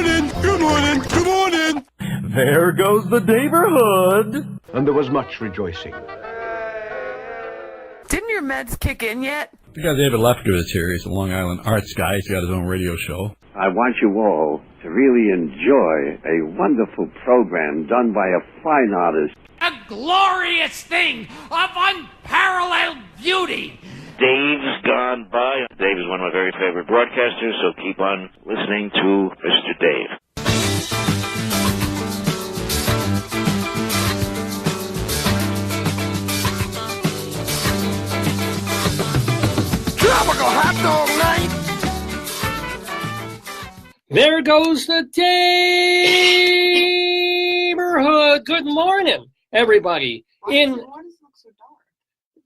morning, good morning, good morning. There goes the Daverhood. And there was much rejoicing. Didn't your meds kick in yet? We got David Lefkowitz here. He's a Long Island arts guy. He's got his own radio show. I want you all to really enjoy a wonderful program done by a fine artist. A glorious thing of unparalleled beauty. Dave's gone by. Dave is one of my very favorite broadcasters, so keep on listening to Mr. Dave. Tropical hot dog night. There goes the Daverhood. Good morning, everybody. Why does it look so dark?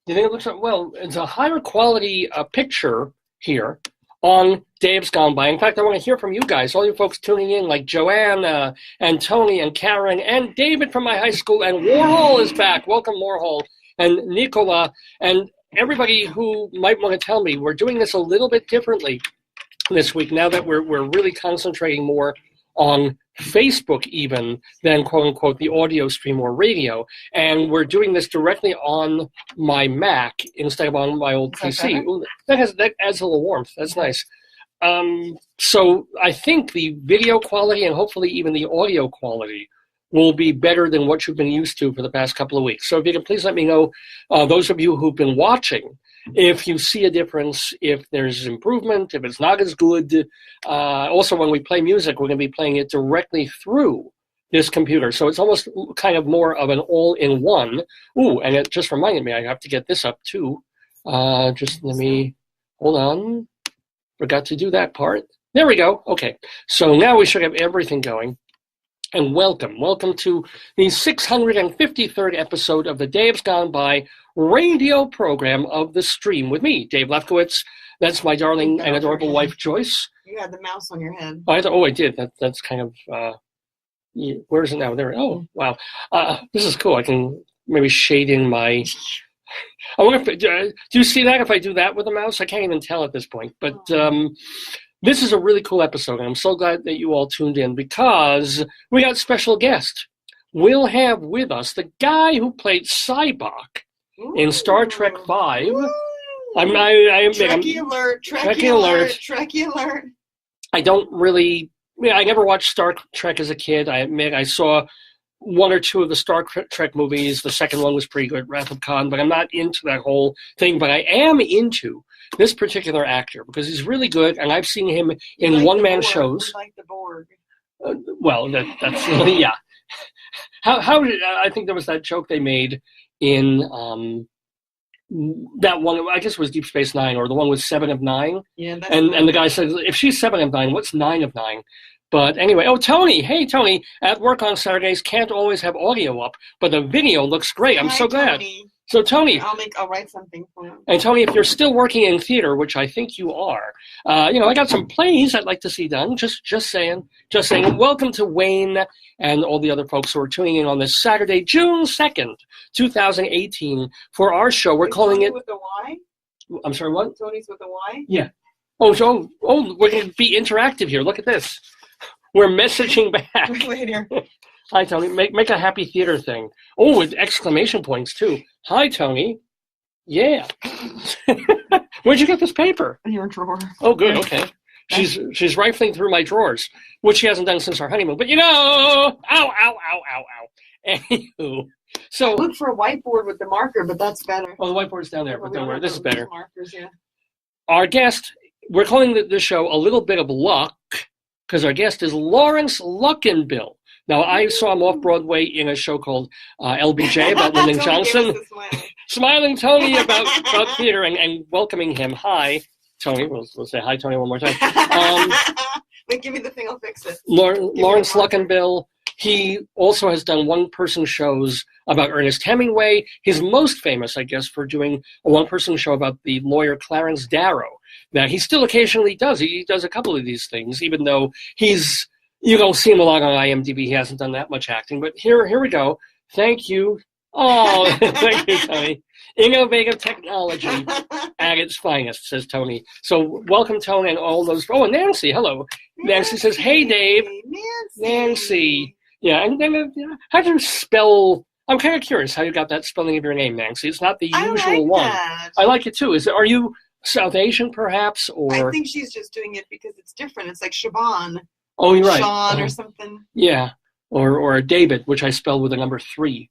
Do you think it looks like, well, it's a higher quality picture here on Dave's Gone By. In fact, I want to hear from you guys, all you folks tuning in, like Joanne and Tony and Karen and David from my high school, and Warhol is back. Welcome, Warhol, and Nicola, and everybody who might want to tell me we're doing this a little bit differently this week now that we're really concentrating more on Facebook even than quote-unquote the audio stream or radio, and we're doing this directly on my Mac instead of on my old PC. Ooh, that adds a little warmth. That's nice. So I think the video quality and hopefully even the audio quality will be better than what you've been used to for the past couple of weeks. So if you can please let me know, those of you who've been watching, if you see a difference, if there's improvement, if it's not as good. Also, when we play music, we're going to be playing it directly through this computer. So it's almost kind of more of an all-in-one. Ooh, and it just reminded me, I have to get this up too. Just let me, hold on. Forgot to do that part. There we go. Okay, so now we should have everything going. And welcome to the 653rd episode of the Dave's Gone By radio program of the stream with me, Dave Lefkowitz. That's my darling and adorable wife, Joyce. You had the mouse on your head. I did. That's kind of, where is it now? There. Oh, wow. This is cool. I can maybe shade in my, I wonder if, do you see that if I do that with the mouse? I can't even tell at this point. But this is a really cool episode, and I'm so glad that you all tuned in because we got a special guest. We'll have with us the guy who played Cybok in Star Trek V. Trekkie alert. I don't really, I never watched Star Trek as a kid. I admit I saw one or two of the Star Trek movies. The second one was pretty good, Wrath of Khan, but I'm not into that whole thing. But I am into this particular actor because he's really good, and I've seen him in one-man shows. Like the Borg. Well, that's really, yeah. How did, I think there was that joke they made in that one, I guess it was Deep Space Nine, or the one with 7 of 9. Yeah, and the guy says, if she's 7 of 9, what's 9 of 9? But anyway, Tony, hey, Tony, at work on Saturdays, can't always have audio up, but the video looks great. I'm so glad. Tony. So, Tony. I'll write something for him. And, Tony, if you're still working in theater, which I think you are, I got some plays I'd like to see done. Just saying. Welcome to Wayne and all the other folks who are tuning in on this Saturday, June 2nd, 2018, for our show. We're calling it... with the Y? I'm sorry, what? Tony's with the Y? Yeah. Oh, we're going to be interactive here. Look at this. We're messaging back. Wait here. Hi, Tony. Make a happy theater thing. Oh, with exclamation points, too. Hi, Tony. Yeah. Where'd you get this paper? In your drawer. Oh, good. Okay. She's rifling through my drawers, which she hasn't done since our honeymoon. But, ow. Anywho. So, I looked for a whiteboard with the marker, but that's better. Oh, the whiteboard's down there, but don't worry. This is better. Markers, yeah. Our guest, we're calling the show A Little Bit of Luck, because our guest is Laurence Luckinbill. Now, I saw him off Broadway in a show called LBJ about Lyndon Johnson. Smiling Tony about theater and welcoming him. Hi, Tony. We'll say hi, Tony, one more time. Wait, give me the thing. I'll fix it. Laurence Luckinbill. He also has done one-person shows about Ernest Hemingway. He's most famous, I guess, for doing a one-person show about the lawyer Clarence Darrow. Now, he still occasionally does. He does a couple of these things, even though you don't see him a lot on IMDb. He hasn't done that much acting. But here we go. Thank you. Oh, thank you, Tony. Innovative technology at its finest, says Tony. So welcome, Tony, and all those. Oh, and Nancy, hello. Nancy says, hey, Dave. Nancy. Yeah, and then how do you spell? I'm kind of curious how you got that spelling of your name, Nancy. It's not the usual one. That. I like it too. Are you South Asian, perhaps, or? I think she's just doing it because it's different. It's like Shaban. Oh, you're right. Sean or something. Yeah, or David, which I spell with a number 3.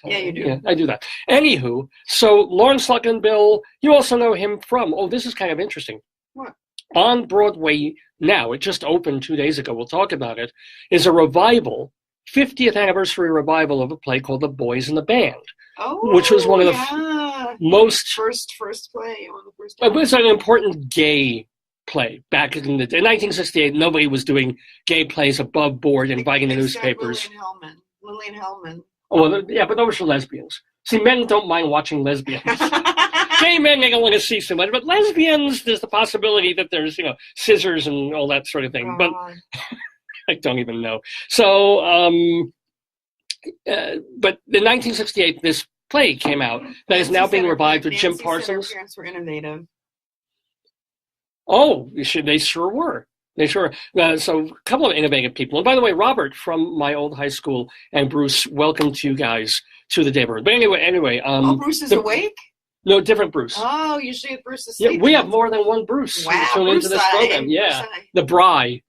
Yeah, you do. Yeah, I do that. Anywho, so Laurence Luckinbill, you also know him from. Oh, this is kind of interesting. What? On Broadway now, it just opened 2 days ago. We'll talk about it. Is a revival, 50th anniversary revival of a play called The Boys in the Band. Oh, which was one of the most first play. One of the first. It was an important gay play back in the in 1968. Nobody was doing gay plays above board, inviting the newspapers. Lillian Hellman. Oh, well, yeah, but those were lesbians. See, men don't mind watching lesbians. Gay men, they don't want to see so much, but lesbians, there's the possibility that there's, scissors and all that sort of thing. But I don't even know. So, but in 1968, this play came out that is now being revived with Jim Parsons. Her parents were innovative. Oh, they sure were. They sure. So a couple of innovative people. And by the way, Robert from my old high school and Bruce, welcome to you guys to the Daverhood. But anyway. Bruce is awake? No, different Bruce. Oh, usually Bruce is sleeping. Yeah, we have more than one Bruce tuned into this program. Yeah, the Bri.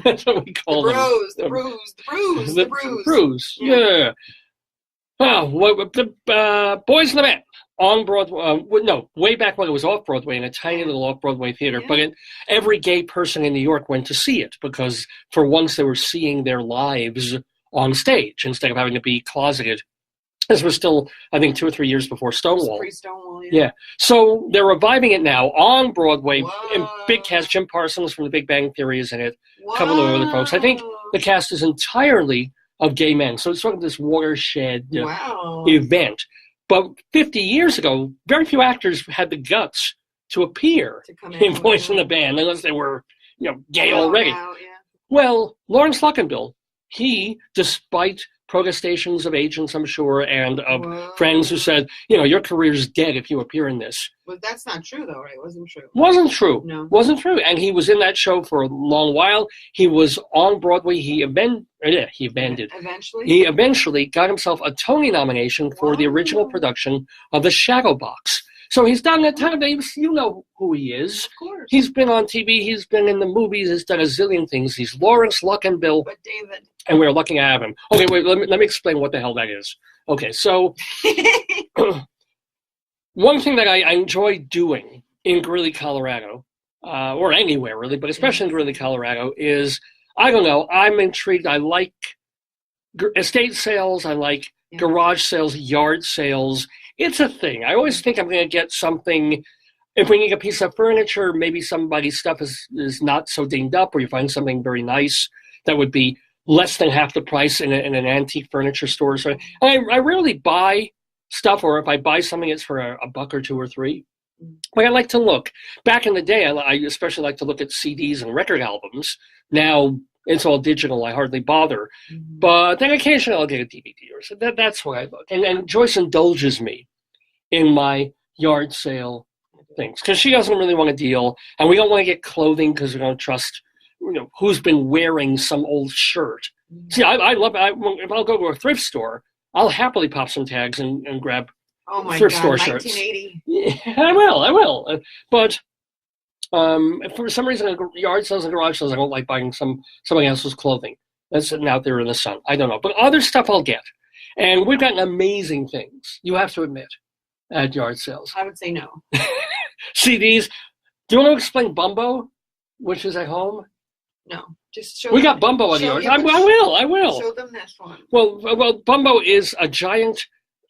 That's what we call them. The Bruce. Yeah. Oh, the Boys in the Band. On Broadway, way back when it was off Broadway in a tiny little off Broadway theater. Yeah. But every gay person in New York went to see it because for once they were seeing their lives on stage instead of having to be closeted. This was still, I think, 2 or 3 years before Stonewall. Pre-Stonewall, yeah. So they're reviving it now on Broadway. And big cast. Jim Parsons from The Big Bang Theory is in it. A couple of other folks. I think the cast is entirely of gay men. So it's sort of this watershed event. But 50 years ago, very few actors had the guts to appear in Boys in the Band, unless they were, gay already. Well, Laurence Luckinbill, he, despite protestations of agents, I'm sure, and of friends who said, your career's dead if you appear in this. But that's not true, though, right? It wasn't true. Wasn't true. No. Wasn't true. And he was in that show for a long while. He was on Broadway. He eventually got himself a Tony nomination for the original production of The Shadow Box. So he's done a ton of things. You know who he is. Of course. He's been on TV. He's been in the movies. He's done a zillion things. He's Laurence Luckinbill. But David. And we're lucky to have him. Okay, wait, let me explain what the hell that is. Okay, so one thing that I enjoy doing in Greeley, Colorado, or anywhere really, but especially in Greeley, Colorado, is, I don't know, I'm intrigued. I like estate sales. I like garage sales, yard sales. It's a thing. I always think I'm going to get something. If we need a piece of furniture, maybe somebody's stuff is not so dinged up, or you find something very nice that would be less than half the price in an antique furniture store. So I rarely buy stuff, or if I buy something, it's for a buck or two or three. But I like to look. Back in the day, I especially like to look at CDs and record albums. Now it's all digital. I hardly bother. But then occasionally I'll get a DVD or so. That's why I look. And Joyce indulges me in my yard sale things because she doesn't really want to deal, and we don't want to get clothing because we don't trust who's been wearing some old shirt. See, I love it. If I'll go to a thrift store, I'll happily pop some tags and grab thrift store shirts. 1980. Yeah, I will. But for some reason, yard sales and garage sales, I don't like buying somebody else's clothing that's sitting out there in the sun. I don't know. But other stuff I'll get. And we've gotten amazing things, you have to admit, at yard sales. I would say no. CDs. Do you want to explain Bumbo, which is at home? No, just show. We got Bumbo at yours. I will. Show them this one. Well, Bumbo is a giant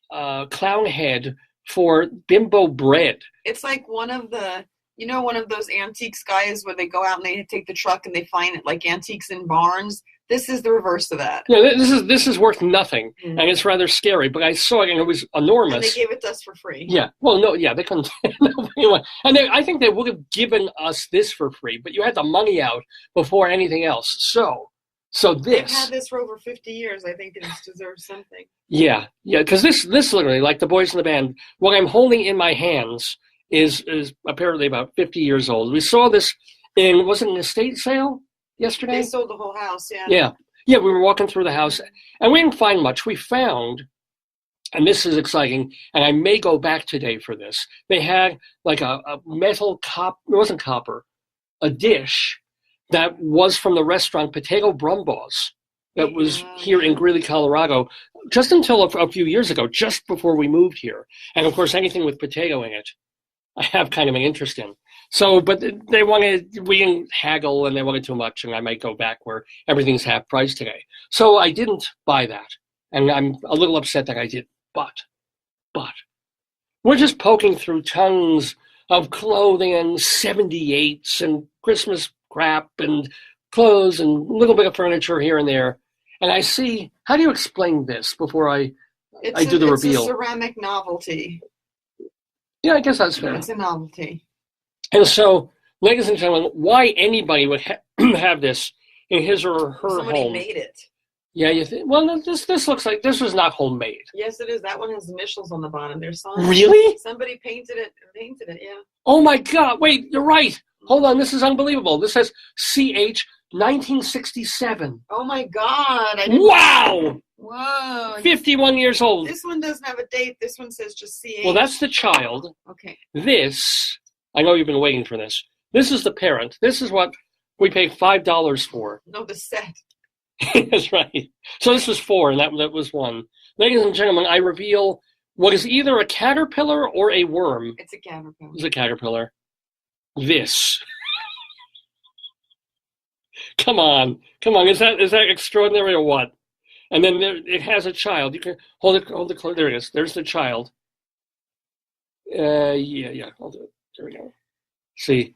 clown head for bimbo bread. It's like one of those antiques guys where they go out and they take the truck and they find it like antiques in barns. This is the reverse of that. No, this is worth nothing, and it's rather scary. But I saw it, and it was enormous. And they gave it to us for free. Yeah. Well, no, yeah, they couldn't. And I think they would have given us this for free, but you had the money out before anything else. So this. They've had this for over 50 years. I think it deserves something. Yeah, because this literally, like the Boys in the Band, what I'm holding in my hands is apparently about 50 years old. We saw this was it an estate sale? yesterday? They sold the whole house, yeah. Yeah, we were walking through the house, and we didn't find much. We found, and this is exciting, and I may go back today for this, they had like a metal it wasn't copper, a dish that was from the restaurant Potato Brumbaugh that was here in Greeley, Colorado, just until a few years ago, just before we moved here. And of course, anything with potato in it, I have kind of an interest in. So, but we didn't haggle, and they wanted too much, and I might go back where everything's half price today. So I didn't buy that, and I'm a little upset that I did. But we're just poking through tons of clothing and 78s and Christmas crap and clothes and a little bit of furniture here and there. And I see, how do you explain this before I do the reveal? It's a ceramic novelty. Yeah, I guess that's fair. It's a novelty. And so, ladies and gentlemen, why anybody would have this in his or her Somebody home? made it. Yeah, you think? Well, this looks like this was not homemade. Yes, it is. That one has initials on the bottom. There's Really? Somebody painted it, yeah. Oh my God! Wait, you're right. Hold on, this is unbelievable. This says CH 1967. Oh my God! Wow! Whoa! 51 years old. This one doesn't have a date. This one says just CH. Well, that's the child. Okay. This, I know you've been waiting for this. This is the parent. This is what we paid $5 for. No, the set. That's right. So this was 4, and that was 1. Ladies and gentlemen, I reveal what is either a caterpillar or a worm. It's a caterpillar. It's a caterpillar. This. Come on. Is that extraordinary or what? And then it has a child. You can hold it. There it is. There's the child. Yeah. Hold it. There we go. See,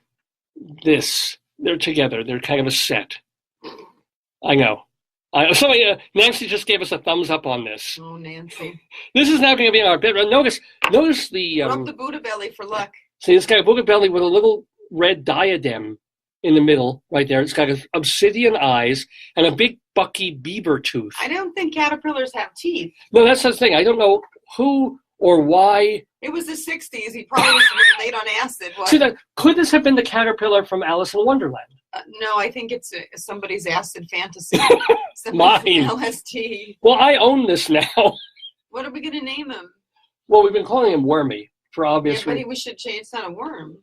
this. They're together. They're kind of a set. I know. Nancy just gave us a thumbs up on this. Oh, Nancy. This is now going to be in our bit. Notice the... Rub the Buddha belly for luck. See, it's got a Buddha belly with a little red diadem in the middle, right there. It's got obsidian eyes and a big bucky beaver tooth. I don't think caterpillars have teeth. No, that's the thing. I don't know who or why. It was the 60s. He probably was laid on acid. What? See, could this have been the caterpillar from Alice in Wonderland? No, I think it's somebody's acid fantasy. Mine. LSD. Well, I own this now. What are we going to name him? Well, we've been calling him Wormy for obvious reasons. But we should change. It's not a worm.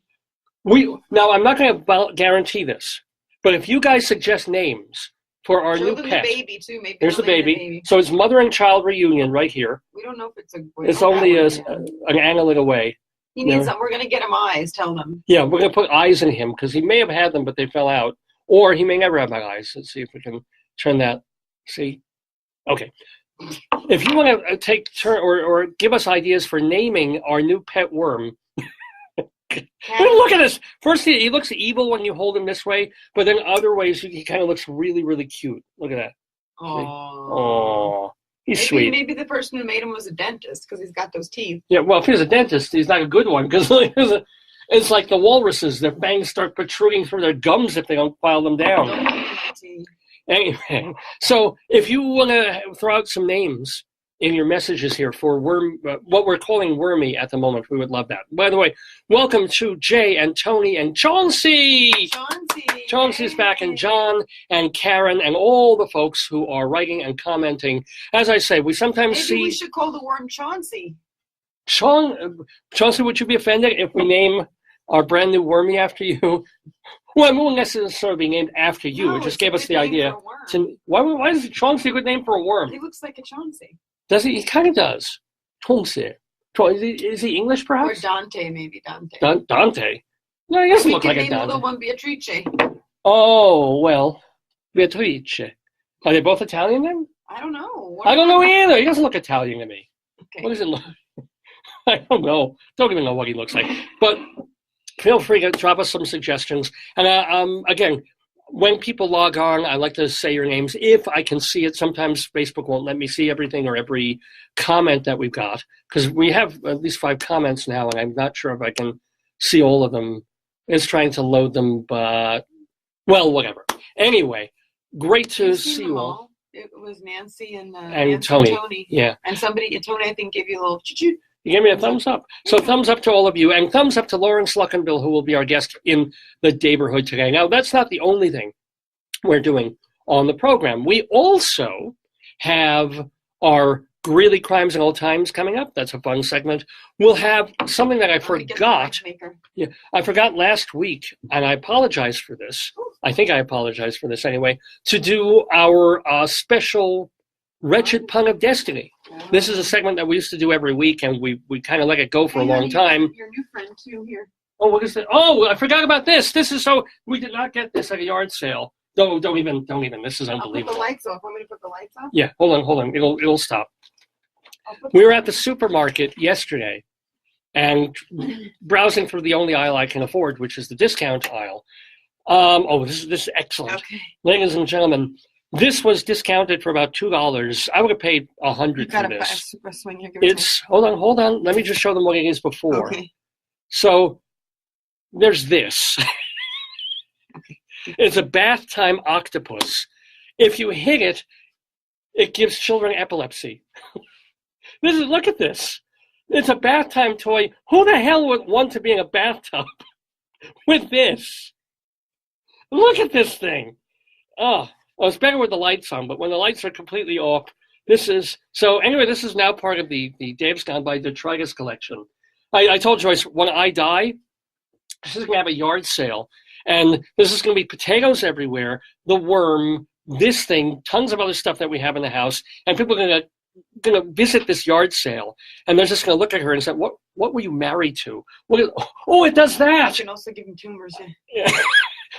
Now, I'm not going to guarantee this, but if you guys suggest names for our new pet. The baby too. Maybe there's the baby. So it's mother and child reunion right here. We don't know if it's a. It's only an anglet away. He needs some. We're going to get him eyes. Tell them. Yeah, we're going to put eyes in him because he may have had them, but they fell out, or he may never have eyes. Let's see if we can turn that. See, okay. If you want to take turn or give us ideas for naming our new pet worm. Look at this. First, he looks evil when you hold him this way, but then other ways he kind of looks really, really cute. Look at that. Oh, he's sweet. Maybe the person who made him was a dentist because he's got those teeth. Yeah, well, if he's a dentist, he's not a good one because it's like the walruses. Their fangs start protruding through their gums if they don't file them down. Anyway, so if you want to throw out some names in your messages here for what we're calling Wormy at the moment, we would love that. By the way, welcome to Jay and Tony and Chauncey. Chauncey's back, and John and Karen and all the folks who are writing and commenting. As I say, we sometimes see... Maybe we should call the worm Chauncey. Chauncey, would you be offended if we name our brand new Wormy after you? Well, it won't necessarily be named after you. No, it just gave us the idea. Why is Chauncey a good name for a worm? He looks like a Chauncey. Does he? He kind of does. Chauncey. Is he English, perhaps? Or Dante, maybe Dante. Dante? No, he doesn't look like a Dante. We can name the little one Beatrice. Oh, well, Beatrice. Are they both Italian then? I don't know. I don't know either. He doesn't look Italian to me. Okay. What does it look? I don't know. Don't even know what he looks like. But feel free to drop us some suggestions. And again, when people log on, I like to say your names if I can see it. Sometimes Facebook won't let me see everything or every comment that we've got because we have at least 5 comments now, and I'm not sure if I can see all of them. It's trying to load them, but, well, whatever. Anyway, great to see you all. It was Nancy and Tony. Yeah. And Tony, I think, gave you a little choo-choo. You gave me a thumbs up. So thumbs up to all of you, and thumbs up to Laurence Luckinbill, who will be our guest in the Daverhood today. Now, that's not the only thing we're doing on the program. We also have our Greeley Crimes and Old Times coming up. That's a fun segment. We'll have something that I forgot. Yeah, I forgot last week, and I apologize for this. I think I apologize for this anyway, to do our special Wretched Pun of Destiny. This is a segment that we used to do every week, and we kind of let it go for a long time. Your new friend, too, here. Oh, what is that? Oh, I forgot about this. This is so, we did not get this at a yard sale. Don't even. This is unbelievable. I'll put the lights off. Want me to put the lights off? Yeah, hold on. It'll stop. We were at the supermarket yesterday and browsing through the only aisle I can afford, which is the discount aisle. This is excellent. Okay. Ladies and gentlemen, this was discounted for about $2. I would have paid $100 for this. Super swing here. Hold on. Let me just show them what it is before. Okay. So there's this. Okay. It's a bath time octopus. If you hit it, it gives children epilepsy. Look at this. It's a bath time toy. Who the hell would want to be in a bathtub with this? Look at this thing. Oh, it's better with the lights on, but when the lights are completely off, this is now part of the Dave's Gone By Detritus collection. I told Joyce, when I die, this is going to have a yard sale, and this is going to be potatoes everywhere, the worm, this thing, tons of other stuff that we have in the house, and people are going to visit this yard sale, and they're just going to look at her and say, what were you married to? It does that. You can also give him tumors. Yeah.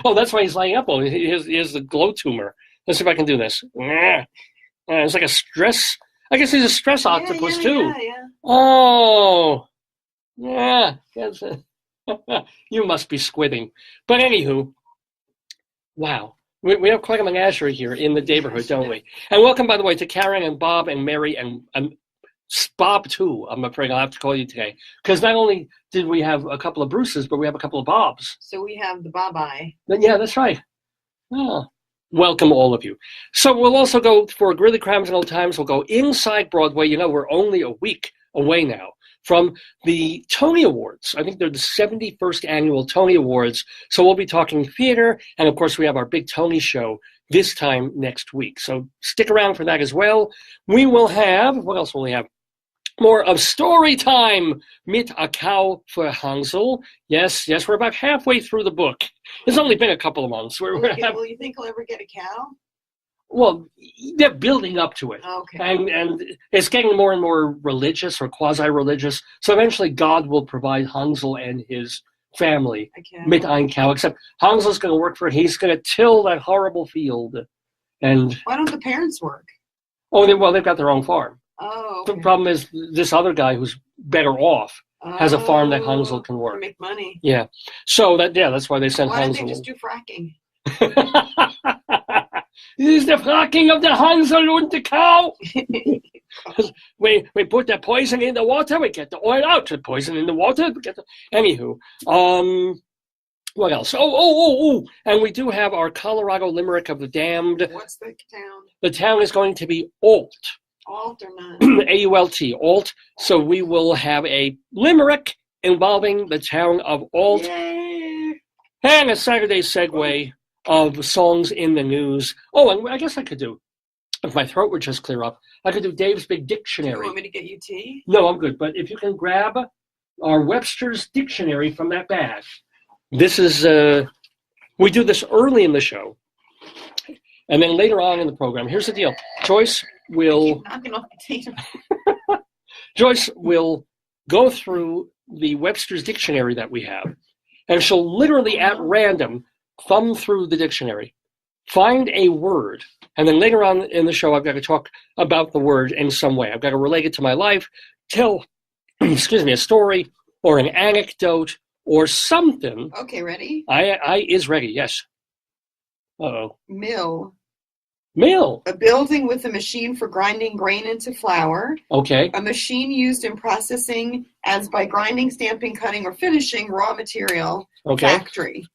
Oh, that's why he's laying up. Oh, he has the glow tumor. Let's see if I can do this. It's like a stress. I guess he's a stress octopus too. Yeah. Oh, yeah. You must be squidding. But anywho, wow. We have quite a menagerie here in the Daverhood, don't we? And welcome, by the way, to Karen and Bob and Mary and Bob, too, I'm afraid I'll have to call you today. Because not only did we have a couple of Bruces, but we have a couple of Bobs. So we have the Bye-Bye. Yeah, that's right. Oh, welcome, all of you. So we'll also go for Greeley Crimes and Old Times. We'll go inside Broadway. You know, we're only a week away now from the Tony Awards. I think they're the 71st annual Tony Awards. So we'll be talking theater. And, of course, we have our big Tony show this time next week. So stick around for that as well. We will have, what else will we have? More of StoryTime mit a cow for Hansel. Yes, we're about halfway through the book. It's only been a couple of months. Will you think he'll ever get a cow? Well, they're building up to it. Okay. And it's getting more and more religious or quasi-religious. So eventually God will provide Hansel and his family mit ein cow, except Hansel's going to work for it. He's going to till that horrible field. And why don't the parents work? They've got their own farm. Oh, okay. The problem is this other guy who's better off has a farm that Hansel can work. Make money. Yeah. So that's why they sent Hansel. Why don't they just do fracking? This is the fracking of the Hansel and the cow. we put the poison in the water, we get the oil out. The poison in the water, we get the... Anywho, what else? And we do have our Colorado Limerick of the Damned. What's the town? The town is going to be Ault. Ault or not? A-U-L-T, Ault. So we will have a limerick involving the town of Ault. Yay. And a Saturday segue of songs in the news. Oh, and I guess I could do, if my throat would just clear up, I could do Dave's Big Dictionary. Do you want me to get you tea? No, I'm good. But if you can grab our Webster's Dictionary from that bag. This is, we do this early in the show. And then later on in the program, here's the deal. Joyce will Joyce will go through the Webster's Dictionary that we have, and she'll literally at random thumb through the dictionary, find a word, and then later on in the show, I've got to talk about the word in some way. I've got to relate it to my life, tell, a story or an anecdote or something. Okay, ready? I is ready, yes. Uh-oh. Mill. A building with a machine for grinding grain into flour. Okay. A machine used in processing as by grinding, stamping, cutting, or finishing raw material. Okay. Factory.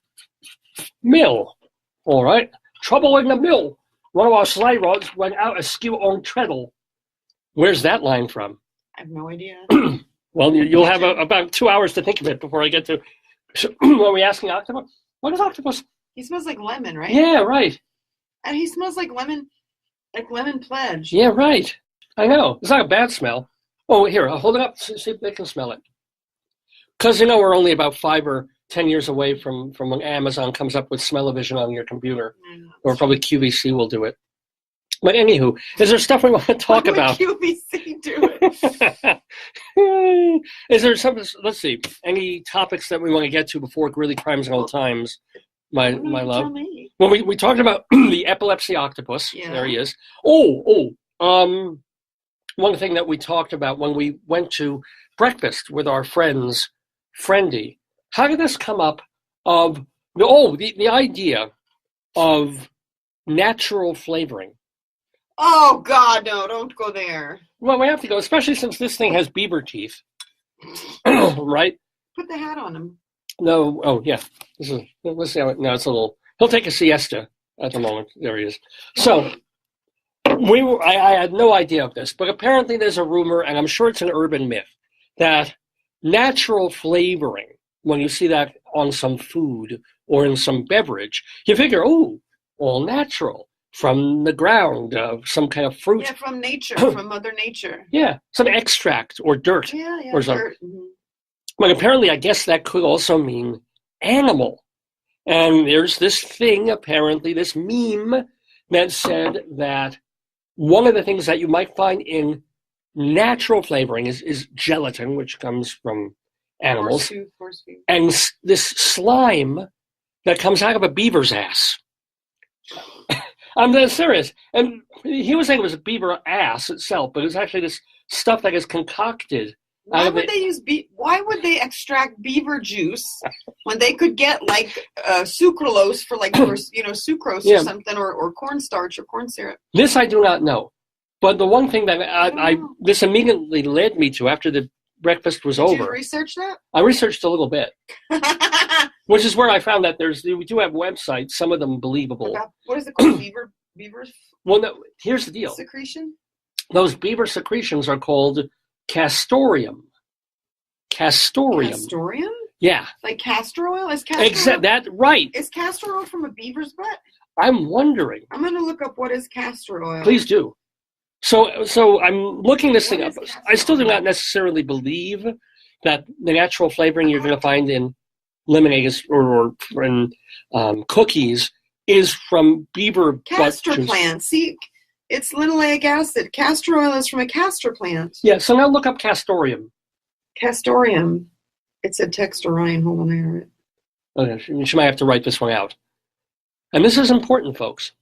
Mill. All right. Trouble in the mill. One of our sleigh rods went out askew on treadle. Where's that line from? I have no idea. Well, you'll have about 2 hours to think of it before I get to... Are we asking Octopus? What is Octopus? He smells like lemon, right? Yeah, right. And he smells like lemon pledge. Yeah, right. I know. It's not a bad smell. Oh, here, I'll hold it up, see if they can smell it. Because, we're only about 5 or 10 years away from when Amazon comes up with smell-o-vision on your computer. Or probably QVC will do it. But anywho, is there stuff we want to talk about? QVC do it? Is there something, let's see, any topics that we want to get to before Greeley Crimes and Old Times, my love? Well, we talked about the epilepsy octopus. Yeah. There he is. One thing that we talked about when we went to breakfast with our friends, Friendy, how did this come up of, the idea of natural flavoring? Oh, God, no, don't go there. Well, we have to go, especially since this thing has beaver teeth. Right? Put the hat on him. No, yeah. Let's see how no, it's a little, he'll take a siesta at the moment. There he is. So, I had no idea of this, but apparently there's a rumor, and I'm sure it's an urban myth, that natural flavoring, when you see that on some food or in some beverage, you figure, all natural. From the ground, some kind of fruit. Yeah, from nature, from Mother Nature. Yeah, some extract or dirt. Yeah, or dirt. But apparently, I guess that could also mean animal. And there's this thing, apparently, this meme that said that one of the things that you might find in natural flavoring is gelatin, which comes from animals. Horse food. And this slime that comes out of a beaver's ass. I'm dead serious. And he was saying it was a beaver ass itself, but it's actually this stuff that is concocted. Why would they extract beaver juice when they could get sucralose for sucrose or something, or cornstarch or corn syrup? This I do not know. But the one thing that this immediately led me to after the breakfast was over. Did you research that? I researched a little bit. Which is where I found that we do have websites, some of them believable. What is it called? Beaver? Well, no, here's the deal. Secretion? Those beaver secretions are called castoreum. Castoreum? Yeah. Like castor oil? Is castor oil? Right. Is castor oil from a beaver's butt? I'm wondering. I'm going to look up what is castor oil. Please do. So I'm looking this thing up. I still do not necessarily believe that the natural flavoring you're going to find in lemonade or in cookies is from beaver castor butt plant. See, it's linoleic acid. Castor oil is from a castor plant. Yeah, so now look up castoreum. Castoreum. It said text Orion. Hold on, I heard it. Okay, she might have to write this one out. And this is important, folks.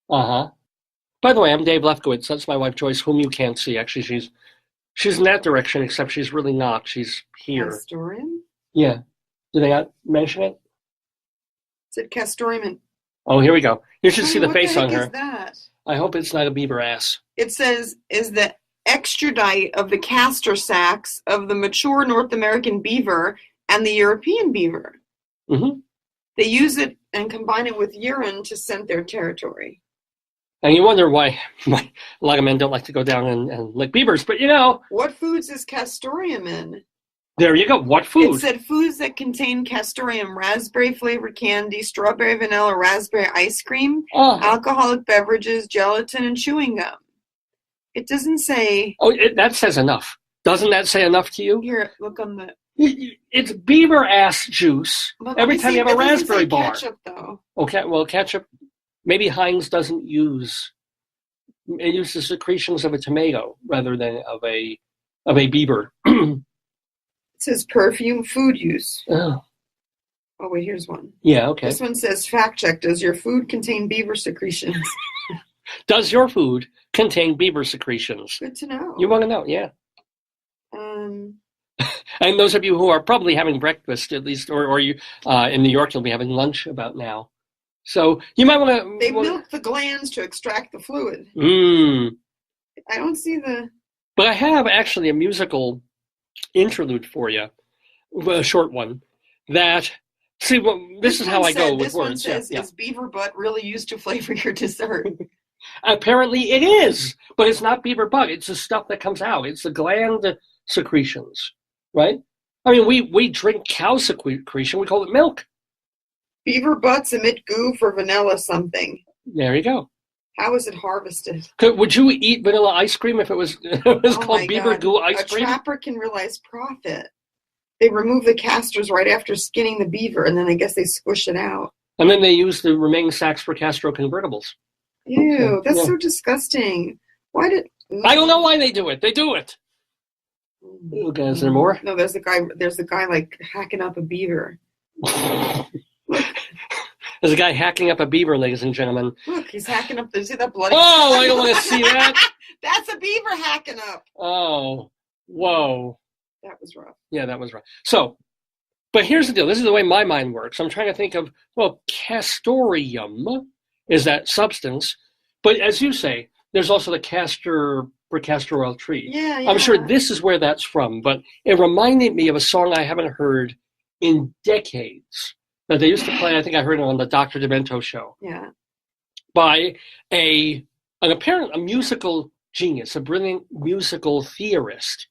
By the way, I'm Dave Lefkowitz. That's my wife, Joyce, whom you can't see. Actually, she's in that direction, except she's really not. She's here. Castoreum? Yeah. Did they not mention it? It said castoreum. Oh, here we go. You should see the face on her. What the heck is that? I hope it's not a beaver ass. It says, is the extradite of the castor sacs of the mature North American beaver and the European beaver. Mm-hmm. They use it and combine it with urine to scent their territory. And you wonder why a lot of men don't like to go down and lick beavers, but What foods is castoreum in? There you go. What food? It said foods that contain castoreum: raspberry-flavored candy, strawberry, vanilla, raspberry ice cream, alcoholic beverages, gelatin, and chewing gum. It doesn't say... Oh, that says enough. Doesn't that say enough to you? Here, look on the... It's beaver ass juice every time you have a raspberry bar. Ketchup, though. Okay, well, ketchup... Maybe Heinz doesn't use... It uses secretions of a tomato rather than of a beaver. It says perfume food use. Oh, wait, here's one. Yeah, okay. This one says, fact check, does your food contain beaver secretions? Does your food contain beaver secretions? Good to know. You want to know, yeah. And those of you who are probably having breakfast, at least, or you in New York, you'll be having lunch about now. So you might want to... They milk the glands to extract the fluid. I don't see the... But I have actually a musical interlude for you, a short one, that... See, well, this is how I go with words. This one says, is beaver butt really used to flavor your dessert? Apparently it is, but it's not beaver butt. It's the stuff that comes out. It's the gland secretions, right? I mean, we drink cow secretion. We call it milk. Beaver butts emit goo for vanilla something. There you go. How is it harvested? Would you eat vanilla ice cream if it was called Beaver Goo ice cream? A trapper can realize profit. They remove the castors right after skinning the beaver, and then I guess they squish it out. And then they use the remaining sacks for Castro convertibles. Ew, that's so disgusting. Why did... I don't know why they do it. They do it. Okay, is there more? No, there's the guy like hacking up a beaver. There's a guy hacking up a beaver, ladies and gentlemen. Look, he's hacking up. See that bloody... Oh, I don't want to see that. That's a beaver hacking up. Oh, whoa. That was rough. Yeah, that was rough. So, but here's the deal. This is the way my mind works. I'm trying to think of, well, castoreum is that substance. But as you say, there's also the castor oil tree. Yeah. I'm sure this is where that's from. But it reminded me of a song I haven't heard in decades that they used to play. I think I heard it on the Dr. Demento show. Yeah. By a musical genius, a brilliant musical theorist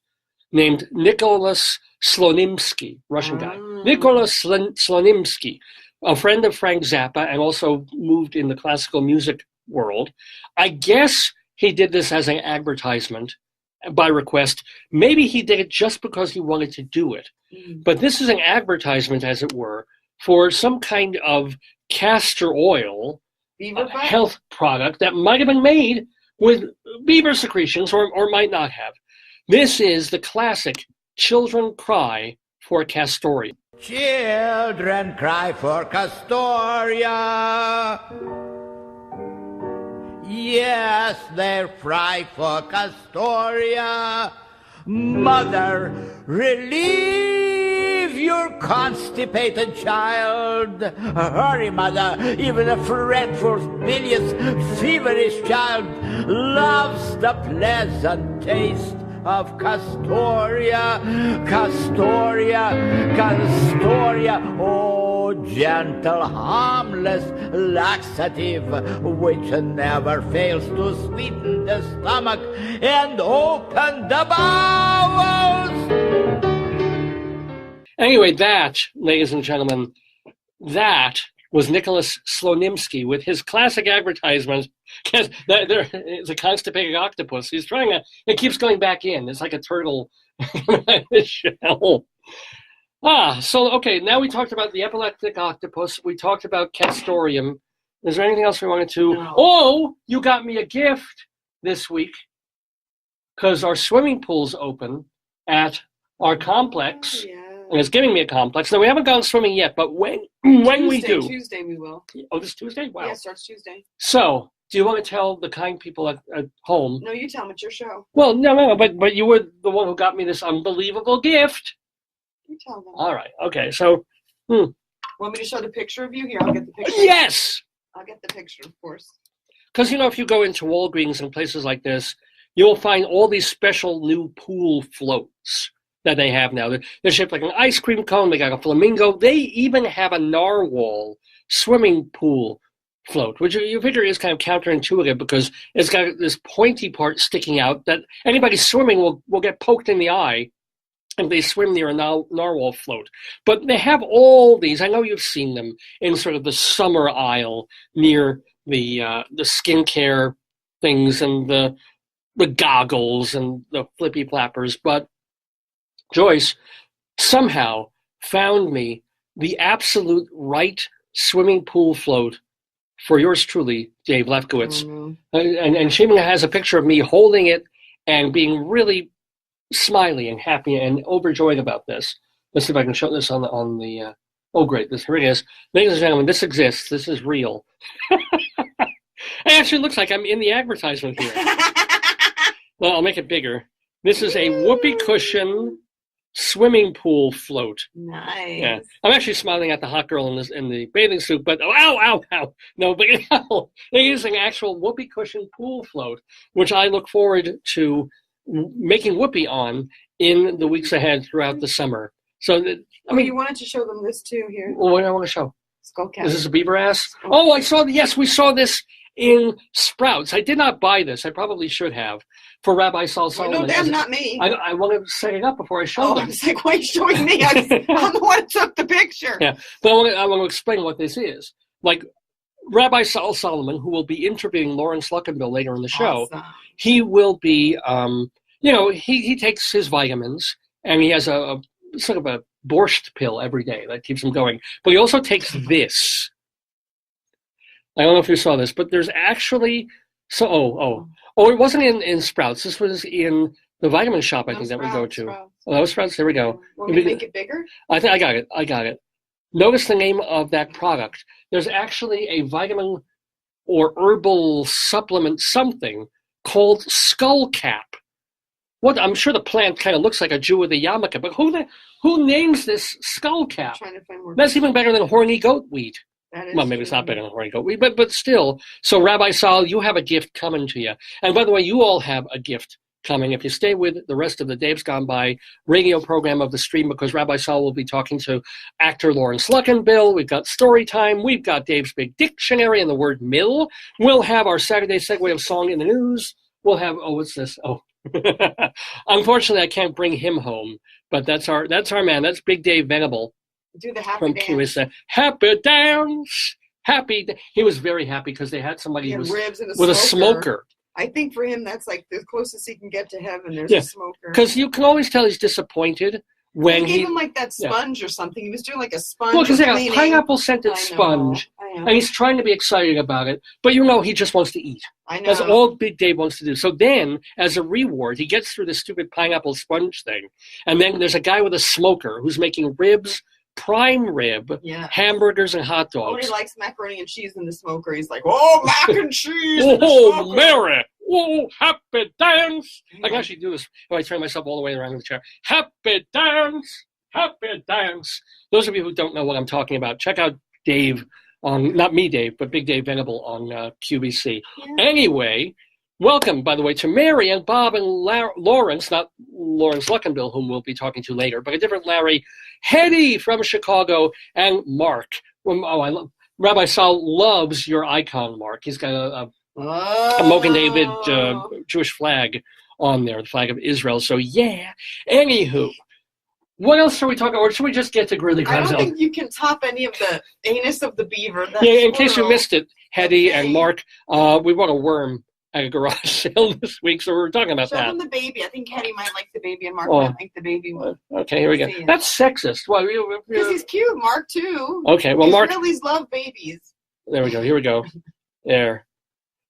named Nicholas Slonimsky, Russian guy. Nicholas Slonimsky, a friend of Frank Zappa and also moved in the classical music world. I guess he did this as an advertisement by request. Maybe he did it just because he wanted to do it. But this is an advertisement, as it were, for some kind of castor oil health product that might have been made with beaver secretions or might not have. This is the classic children cry for castoreum. Children cry for castoria. Yes, they cry for castoria. Mother, relieve your constipated child. Hurry, mother, even a fretful, bilious, feverish child loves the pleasant taste of castoria, castoria, castoria, oh gentle, harmless laxative, which never fails to sweeten the stomach and open the bowels. Anyway, that, ladies and gentlemen, that was Nicholas Slonimsky with his classic advertisement. There is a constipated octopus. He's trying to, it keeps going back in. It's like a turtle in the shell. So, okay, now we talked about the epileptic octopus. We talked about castoreum. Is there anything else we wanted to? No. Oh, you got me a gift this week because our swimming pool's open at our complex. Oh, yeah. And it's giving me a complex. Now, we haven't gone swimming yet, but when we do. Tuesday we will. Oh, this Tuesday? Wow. Yeah, it starts Tuesday. So, do you want to tell the kind people at home? No, you tell them. It's your show. Well, no, but you were the one who got me this unbelievable gift. You tell them. All right. Okay, so. Want me to show the picture of you? Here, I'll get the picture. Yes! I'll get the picture, of course. Because, if you go into Walgreens and places like this, you'll find all these special new pool floats that they have now. They're shaped like an ice cream cone. They got a flamingo. They even have a narwhal swimming pool float, which you figure is kind of counterintuitive because it's got this pointy part sticking out that anybody swimming will get poked in the eye if they swim near a narwhal float. But they have all these. I know you've seen them in sort of the summer aisle near the skincare things and the goggles and the flippy flappers. But Joyce somehow found me the absolute right swimming pool float for yours truly, Dave Lefkowitz. And she has a picture of me holding it and being really smiley and happy and overjoyed about this. Let's see if I can show this on the oh great, here it is. Ladies and gentlemen, this exists. This is real. It actually looks like I'm in the advertisement here. Well, I'll make it bigger. This is a whoopee cushion swimming pool float. Nice. Yeah, I'm actually smiling at the hot girl in the bathing suit, but ow. No, but it is an actual whoopee cushion pool float, which I look forward to making whoopee on in the weeks ahead throughout the summer. So, you wanted to show them this too here. Well, what do I want to show? Skullcap. Is this a beaver ass? Oh, I saw. Yes, we saw this in Sprouts. I did not buy this. I probably should have for Rabbi Saul Solomon. No, damn, not me. I want to set it up before I show them. I was like, why are you showing me? I'm the one who took the picture. Yeah, but I want to explain what this is. Like, Rabbi Saul Solomon, who will be interviewing Laurence Luckinbill later in the show, Awesome. he will be, he takes his vitamins, and he has a sort of a borscht pill every day that keeps him going. But he also takes this. I don't know if you saw this, but there's actually, it wasn't in Sprouts. This was in the vitamin shop, I think, that we go to. Sprouts. Oh, that was Sprouts? There we go. Want me to make it bigger? I think I got it. Notice the name of that product. There's actually a vitamin or herbal supplement something called skullcap. What? I'm sure the plant kind of looks like a Jew with a yarmulke, but who names this skullcap? Trying to find more. That's even better than horny goat weed. Well, maybe it's not better than horny goat weed, but still. So, Rabbi Saul, you have a gift coming to you. And by the way, you all have a gift coming if you stay with the rest of the Dave's Gone By radio program of the stream, because Rabbi Saul will be talking to actor Laurence Luckinbill. We've got StoryTime. We've got Dave's Big Dictionary and the word mill. We'll have our Saturday segue of Song in the News. We'll have, what's this? Unfortunately, I can't bring him home, but that's our man. That's Big Dave Venable. Do the happy from dance. Happy dance. He was very happy because they had somebody who was ribs and with a smoker. I think for him, that's like the closest he can get to heaven. There's a smoker. Because you can always tell he's disappointed when he gave him like that sponge or something. He was doing like a sponge. Well, because they got a pineapple-scented sponge, and he's trying to be excited about it. But he just wants to eat. I know. That's all Big Dave wants to do. So then, as a reward, he gets through this stupid pineapple sponge thing, and then there's a guy with a smoker who's making ribs, prime rib, hamburgers, and hot dogs. Oh, he likes macaroni and cheese in the smoker. He's like, oh, mac and cheese. Oh, Mary. Oh, happy dance. I can actually do this if I turn myself all the way around in the chair. Happy dance. Happy dance. Those of you who don't know what I'm talking about, check out Dave on, not me, Dave, but Big Dave Venable on QVC. Yeah. Anyway, welcome, by the way, to Mary and Bob and Laurence, not Laurence Luckinbill, whom we'll be talking to later, but a different Larry, Hetty from Chicago, and Mark. Rabbi Saul loves your icon, Mark. He's got a Mogen David Jewish flag on there, the flag of Israel. So, yeah. Anywho, what else are we talking about? Or should we just get to Greeley? I don't think you can top any of the anus of the beaver. In case you missed it, Hetty and Mark, we bought a worm at a garage sale this week, so we were talking about that. Show them the baby. I think Hetty might like the baby, and Mark might like the baby one. Okay, here we go. That's sexist. Well, because he's cute, Mark too. Okay, well, Mark really love babies. There we go. Here we go. There.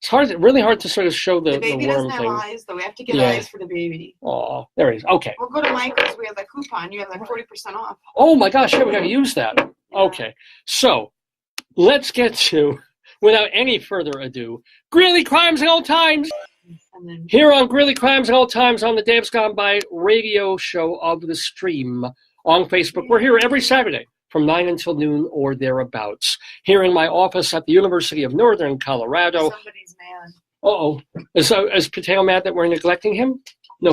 It's really hard to sort of show the baby worm doesn't have thing. eyes, though. We have to get eyes for the baby. Oh, there he is. Okay. We'll go to Michael's. We have that coupon. You have like 40% off. Oh my gosh! Yeah, we got to use that. Yeah. Okay. So let's get to, without any further ado, Greeley Crimes and Old Times. Here on Greeley Crimes and Old Times on the Dave's Gone By radio show of the stream on Facebook. We're here every Saturday from 9 until noon or thereabouts. Here in my office at the University of Northern Colorado. Somebody's mad. Uh-oh. Is Pateo mad that we're neglecting him? No.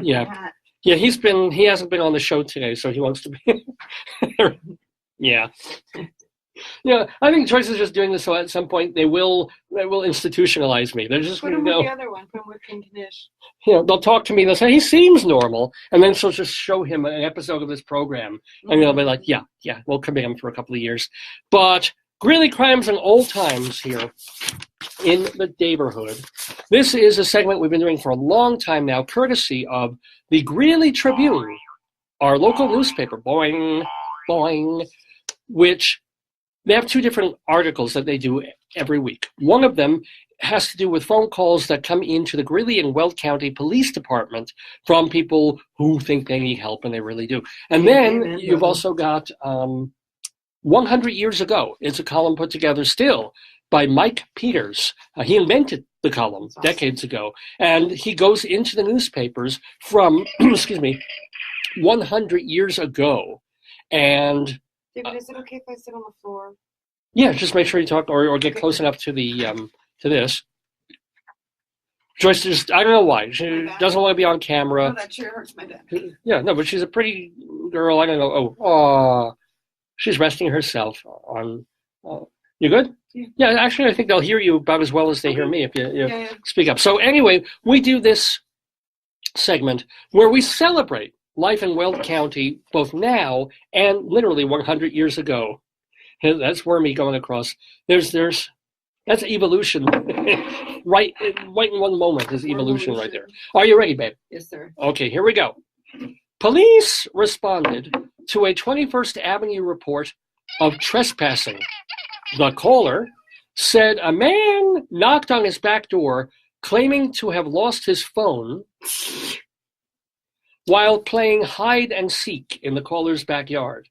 Yeah. Yeah, he hasn't been on the show today, so he wants to be. Yeah. Yeah, I think Joyce is just doing this so at some point they will institutionalize me. They're just put him with the other one. Put him with King Knish. They'll talk to me. They'll say he seems normal, and then she'll just show him an episode of this program, and they'll be like, "Yeah, we'll commit him for a couple of years." But Greeley Crimes and Old Times here in the Daverhood. This is a segment we've been doing for a long time now, courtesy of the Greeley Tribune, our local newspaper. Boing, boing, which. They have two different articles that they do every week. One of them has to do with phone calls that come into the Greeley and Weld County Police Department from people who think they need help, and they really do. And then you've also got 100 Years Ago. It's a column put together still by Mike Peters. He invented the column decades ago, and he goes into the newspapers from, 100 years ago. And David, is it okay if I sit on the floor? Yeah, just make sure you talk or get close enough to the to this. Joyce just, I don't know why. She doesn't want to be on camera. Oh, that chair hurts my back. Yeah, no, but she's a pretty girl. I don't know. She's resting herself on. You good? Yeah, actually, I think they'll hear you about as well as they hear me if you speak up. So anyway, we do this segment where we celebrate life in Weld County, both now and literally 100 years ago. That's wormy going across. That's evolution. right in one moment is evolution right there. Are you ready, babe? Yes, sir. Okay, here we go. Police responded to a 21st Avenue report of trespassing. The caller said a man knocked on his back door claiming to have lost his phone while playing hide and seek in the caller's backyard.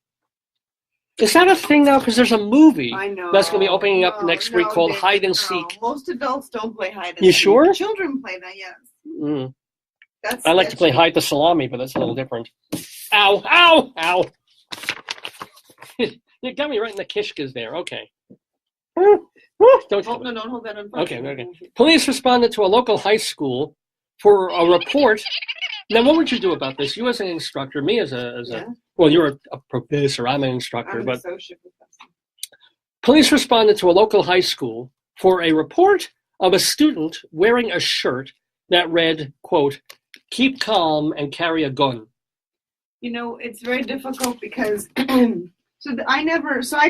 Is that a thing now? Because there's a movie that's going to be opening up next week called Hide and Seek. Most adults don't play hide and seek. You sure? Children play that, yes. Mm. I like to play hide the salami, but that's a little different. Ow, ow, ow. You got me right in the kishkas there. Okay. Don't hold that on. Okay. Police responded to a local high school for a report. Now, what would you do about this? You as an instructor, me as a well, you're a professor. I'm an instructor, I'm but associate professor. Police responded to a local high school for a report of a student wearing a shirt that read, quote, "Keep calm and carry a gun." You know, it's very difficult because I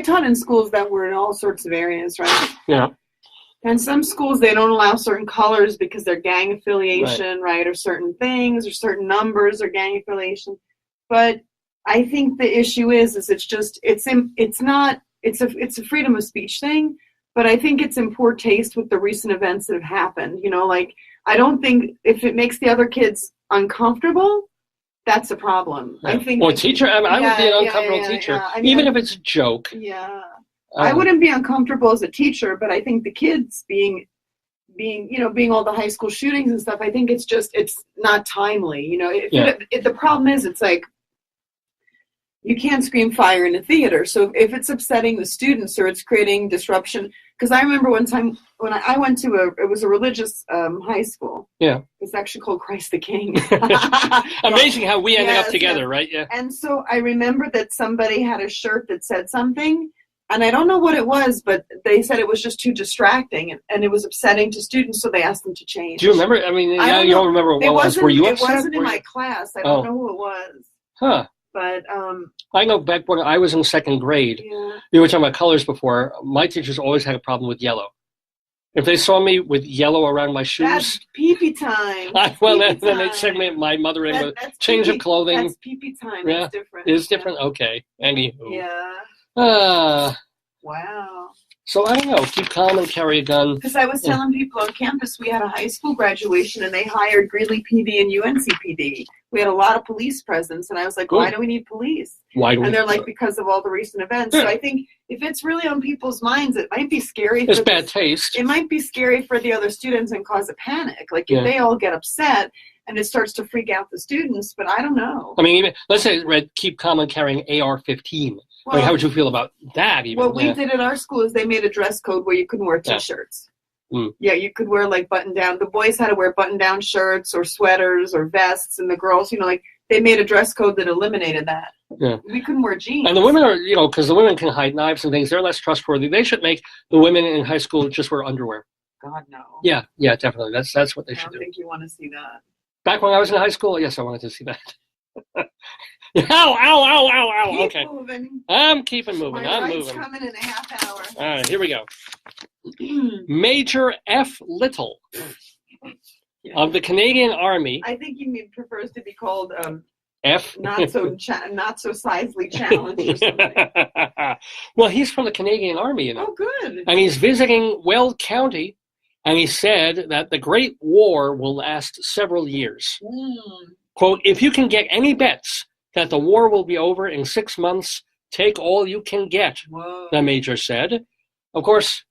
taught in schools that were in all sorts of areas, right? Yeah. And some schools, they don't allow certain colors because they're gang affiliation, right? Or certain things or certain numbers or gang affiliation. But I think the issue is it's a freedom of speech thing, but I think it's in poor taste with the recent events that have happened. You know, like, I don't think if it makes the other kids uncomfortable, that's a problem. Yeah. I think. Well, teacher, I would be an uncomfortable teacher, I mean, even if it's a joke. Yeah. I wouldn't be uncomfortable as a teacher, but I think the kids being all the high school shootings and stuff, I think it's not timely. You know, the problem is, it's like, you can't scream fire in a theater. So if it's upsetting the students or it's creating disruption, because I remember one time when I went to it was a religious high school. Yeah. It's actually called Christ the King. Amazing how we ended up together, right? Yeah. And so I remember that somebody had a shirt that said something, and I don't know what it was, but they said it was just too distracting and it was upsetting to students, so they asked them to change. Do you remember? I mean, now you don't remember what it was. Were you upset? It wasn't in my class. I don't know who it was. Huh. But I know back when I was in second grade, you were talking about colors before, my teachers always had a problem with yellow. If they saw me with yellow around my shoes. That's pee-pee time. Then they'd send my mother in with change of clothing. That's pee-pee time. Yeah. It's different. It's different? Okay. Anywho. Yeah. Wow. So I don't know. Keep calm and carry a gun. Because I was telling people on campus, we had a high school graduation and they hired Greeley PD and UNC PD. We had a lot of police presence, and I was like, why do we need police? And they're like, because of all the recent events. Yeah. So I think if it's really on people's minds, it might be scary. It's bad taste. It might be scary for the other students and cause a panic. Like if they all get upset and it starts to freak out the students, but I don't know. I mean, let's say it read, keep calm and carrying AR-15. Well, how would you feel about that? Even? What we did at our school is they made a dress code where you couldn't wear T-shirts. Yeah, you could wear like button-down. The boys had to wear button-down shirts or sweaters or vests, and the girls, like they made a dress code that eliminated that. Yeah, we couldn't wear jeans. And the women are, because the women can hide knives and things. They're less trustworthy. They should make the women in high school just wear underwear. God no. Yeah, definitely. That's what they should do. I don't think you want to see that. Back when I was in high school, yes, I wanted to see that. Ow. Keep okay. Moving. I'm keeping moving. I'm moving. Coming in a half hour. All right, here we go. Major F. Little of the Canadian Army. I think he prefers to be called F. Not so sizely challenged or something. Well, he's from the Canadian Army, Oh, good. And he's visiting Weld County, and he said that the Great War will last several years. Quote, if you can get any bets that the war will be over in 6 months, take all you can get, the major said. Of course,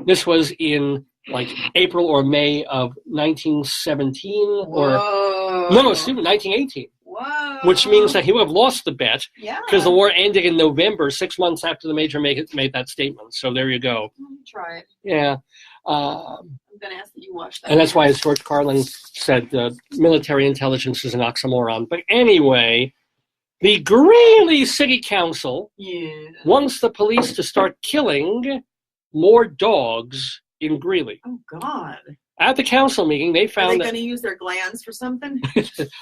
this was in like April or May of 1917 no, excuse me, 1918. Whoa. Which means that he would have lost the bet because the war ended in November, 6 months after the major made that statement. So there you go. Try it. Yeah. I'm going to ask that you watch that. And that's why, as George Carlin said, military intelligence is an oxymoron. But anyway, the Greeley City Council wants the police to start killing more dogs in Greeley. Oh, God. At the council meeting, they found Are they going to use their glands for something?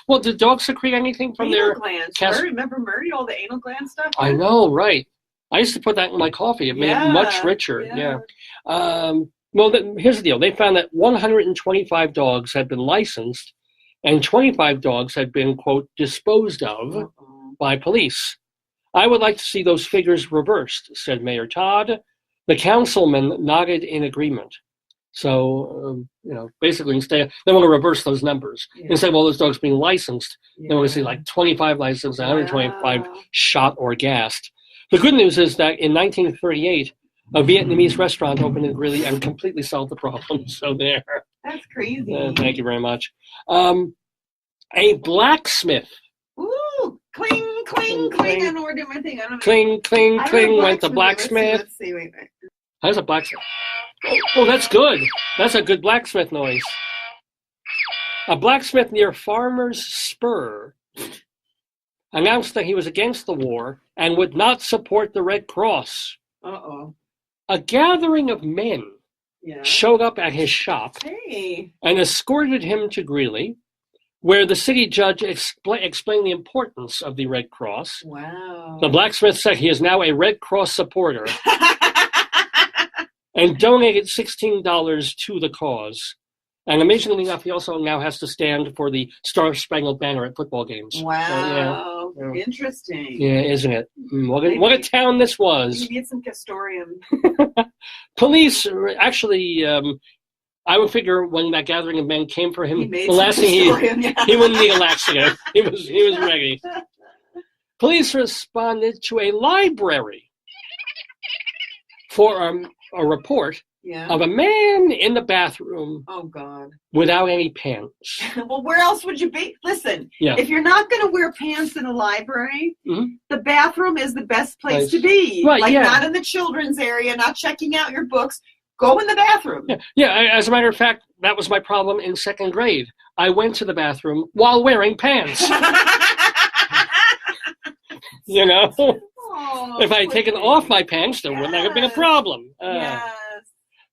Well, did dogs secrete anything from anal their glands? Remember Murray, all the anal gland stuff? I know, right. I used to put that in my coffee. It made it much richer. Yeah. Well, here's the deal. They found that 125 dogs had been licensed and 25 dogs had been, quote, disposed of by police. I would like to see those figures reversed, said Mayor Todd. The councilman nodded in agreement. So, basically instead, they want to reverse those numbers. Instead of all those dogs being licensed, they want to see like 25 licensed, 125 shot or gassed. The good news is that in 1938, a Vietnamese restaurant opened in Greeley and completely solved the problem. So there. That's crazy. Thank you very much. A blacksmith. Ooh, cling, cling, cling. I don't know where to do my thing. I don't know. Cling, cling, cling went the blacksmith. Let's see. Wait. How's a blacksmith? Oh, that's good. That's a good blacksmith noise. A blacksmith near Farmer's Spur announced that he was against the war and would not support the Red Cross. Uh-oh. A gathering of men showed up at his shop and escorted him to Greeley, where the city judge explained the importance of the Red Cross. Wow. The blacksmith said he is now a Red Cross supporter and donated $16 to the cause. And amazingly enough, he also now has to stand for the Star-Spangled Banner at football games. Wow. Interesting. Yeah, isn't it? What a town this was. You need some castoreum. Police, actually, I would figure when that gathering of men came for him, the last thing he wouldn't need a laxative. He was ready. Police responded to a library for a report of a man in the bathroom. Oh, God. Without any pants. Well, where else would you be? Listen, if you're not going to wear pants in a library, the bathroom is the best place to be. Right, not in the children's area, not checking out your books. Go in the bathroom. As a matter of fact, that was my problem in second grade. I went to the bathroom while wearing pants. If I had taken off my pants, there wouldn't have been a problem.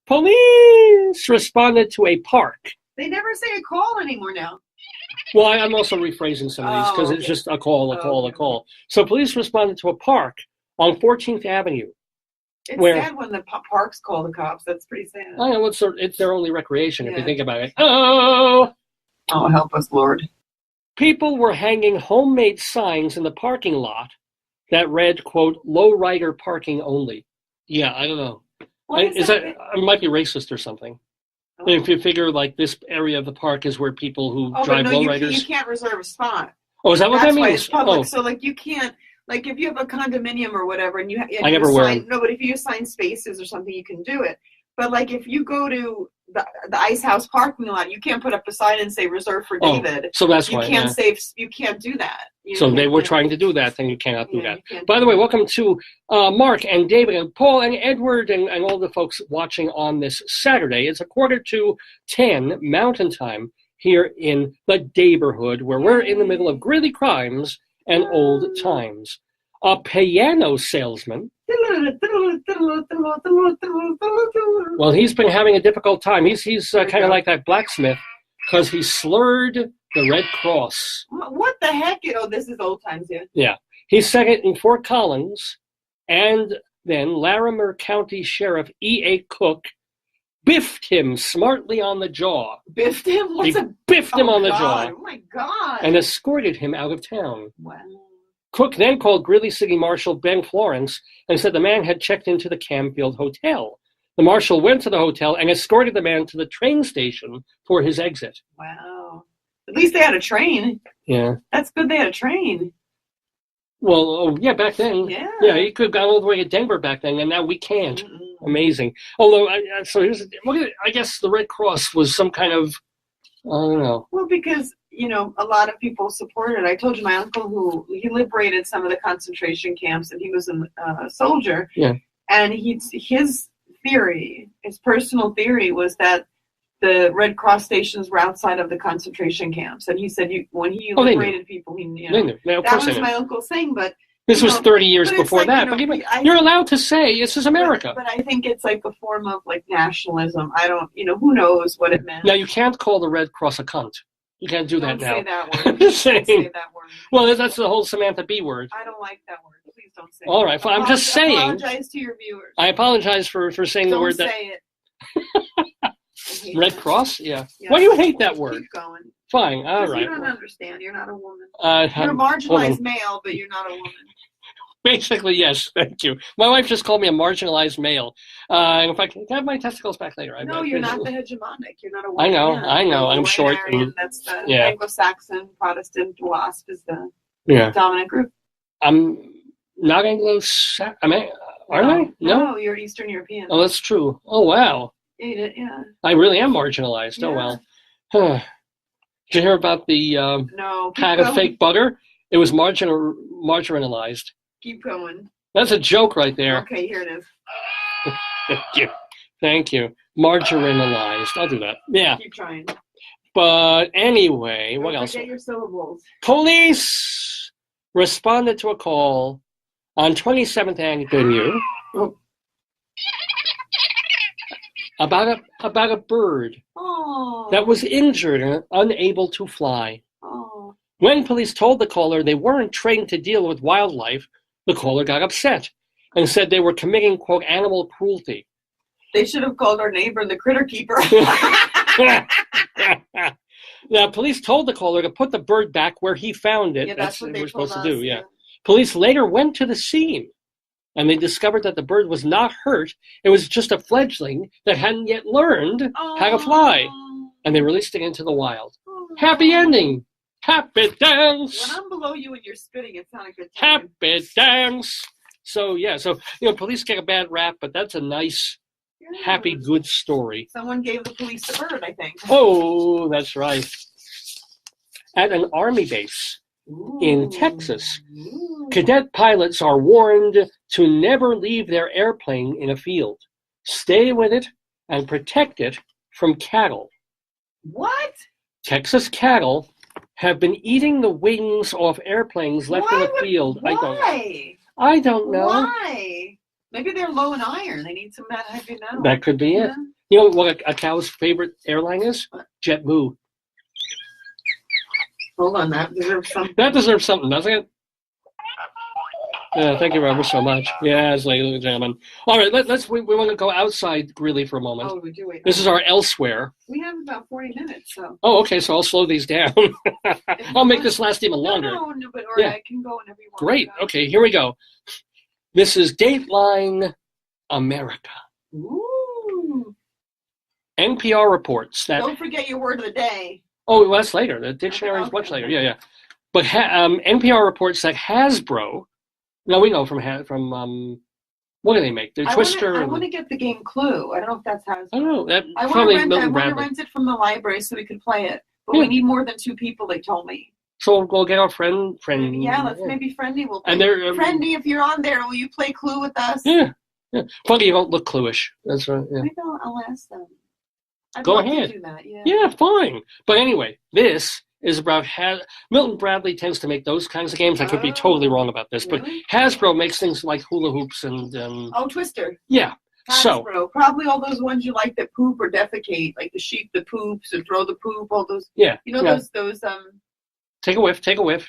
Police responded to a park. They never say a call anymore now. Well, I'm also rephrasing some of these because it's just a call. So police responded to a park on 14th Avenue. It's sad when the parks call the cops. That's pretty sad. I know, it's their only recreation if you think about it. Oh, help us, Lord. People were hanging homemade signs in the parking lot that read, quote, low rider parking only. Yeah, I don't know. It might be racist or something. If you figure like this area of the park is where people who drive lowriders. You can't reserve a spot. Oh, is that what that means? That's why it's public. So you can't, if you have a condominium or whatever, and I never wear them. No, but if you assign spaces or something, you can do it. But if you go to the Ice House parking lot, you can't put up a sign and say reserved for David. So that's why you can't do that. So they were trying to do that, then you cannot do that. By the way, welcome to Mark and David and Paul and Edward and all the folks watching on this Saturday. It's 9:45 Mountain Time here in the Daverhood, where we're in the middle of Greeley crimes and old times. A piano salesman. Well, he's been having a difficult time. He's kind of like that blacksmith because he slurred the Red Cross. What the heck? Oh, this is old times, yeah. Yeah. He said it in Fort Collins, and then Larimer County Sheriff E.A. Cook biffed him smartly on the jaw. Biffed him? Biffed him on the jaw. Oh, my God. And escorted him out of town. Wow. Cook then called Greeley City Marshal Ben Florence and said the man had checked into the Camfield Hotel. The marshal went to the hotel and escorted the man to the train station for his exit. Wow. At least they had a train. Yeah. That's good they had a train. Well, back then. Yeah. Yeah, you could have gone all the way to Denver back then, and now we can't. Amazing. Although, I guess the Red Cross was some kind of, I don't know. Well, because, a lot of people supported. I told you my uncle he liberated some of the concentration camps, and he was a soldier. Yeah. And his personal theory was that the Red Cross stations were outside of the concentration camps. And he said when he liberated people, he knew. They knew. That was my uncle saying, but... This was 30 years before that. But you're allowed to say this is America. But I think it's like a form of nationalism. I don't, who knows what it meant. Now, you can't call the Red Cross a cunt. You can't do that now. Don't say that word. I'm just saying. Don't say that word. Well, that's the whole Samantha Bee word. I don't like that word. Please Don't say All right, fine. I'm just saying. Apologize to your viewers. I apologize for saying the word Don't that. say it. Red Cross? Yeah. Yeah. Why do you hate that word? Keep going. Fine. All right. You don't understand. You're not a woman. You're a marginalized male, but you're not a woman. Basically, yes. Thank you. My wife just called me a marginalized male. In fact, can I have my testicles back later? No, you're not the hegemonic. You're not a white man. I know. I'm short. That's the Anglo-Saxon Protestant WASP is the dominant group. I'm not Anglo-Saxon. Aren't I? No, you're Eastern European. Oh, that's true. Oh, wow. Yeah. I really am marginalized. Yeah. Oh, well. Did you hear about the pack of fake butter? It was marginalized. Keep going. That's a joke right there. Okay, here it is. Thank you. Marginalized. I'll do that. Yeah. Keep trying. But anyway, what else? Forget your syllables. Police responded to a call on 27th Avenue about a bird that was injured and unable to fly. Oh. When police told the caller they weren't trained to deal with wildlife, the caller got upset and said they were committing, quote, animal cruelty. They should have called our neighbor the critter keeper. Now, police told the caller to put the bird back where he found it. Yeah, that's what they were supposed to do, yeah. Police later went to the scene, and they discovered that the bird was not hurt. It was just a fledgling that hadn't yet learned how to fly, and they released it into the wild. Happy ending. Happy dance. When I'm below you and you're spitting, it's not a good time. Happy dance. So, police get a bad rap, but that's a nice, happy, good story. Someone gave the police the bird, I think. Oh, that's right. At an Army base in Texas, cadet pilots are warned to never leave their airplane in a field. Stay with it and protect it from cattle. What? Texas cattle have been eating the wings off airplanes left in the field. Why? I don't know. Why? Maybe they're low in iron. They need some heavy metal. That could be it. You know what a cow's favorite airline is? JetBlue. Hold on, that deserves something. That deserves something, doesn't it? Thank you ever so much. Yes, ladies and gentlemen. All right, we want to go outside Greeley for a moment. Oh, we do. Wait. This is our elsewhere. We have about 40 minutes, so. Oh, okay, so I'll slow these down. I'll make this last even longer. No, but I can go whenever you want. Great. Okay, here we go. This is Dateline America. Ooh. NPR reports that. Don't forget your word of the day. Oh, well, that's later. The dictionary is much later. Yeah. But NPR reports that Hasbro. No, we know from what do they make? The Twister. I want to get the game Clue. I don't know if that's Hasbro. I don't know. I want to rent it from the library so we can play it. But we need more than 2 people, they told me. So we'll get our friend. Yeah, maybe Friendly will play. And Friendly, if you're on there, will you play Clue with us? Yeah. Funny you don't look Clue-ish. That's right. Yeah. Maybe I'll ask them. Go ahead. To do that, yeah, fine. But anyway, this is about Milton Bradley tends to make those kinds of games. I could be totally wrong about this, but Hasbro makes things like hula hoops and Twister. Yeah. Hasbro. So probably all those ones you like that poop or defecate, like the sheep that poops and throw the poop, all those. Yeah. You know those Take a whiff. It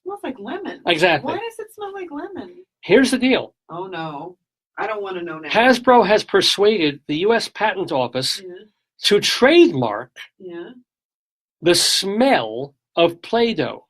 smells like lemon. Exactly. Why does it smell like lemon? Here's the deal. Oh no. I don't want to know now. Hasbro has persuaded the U.S. Patent Office to trademark the smell of Play-Doh.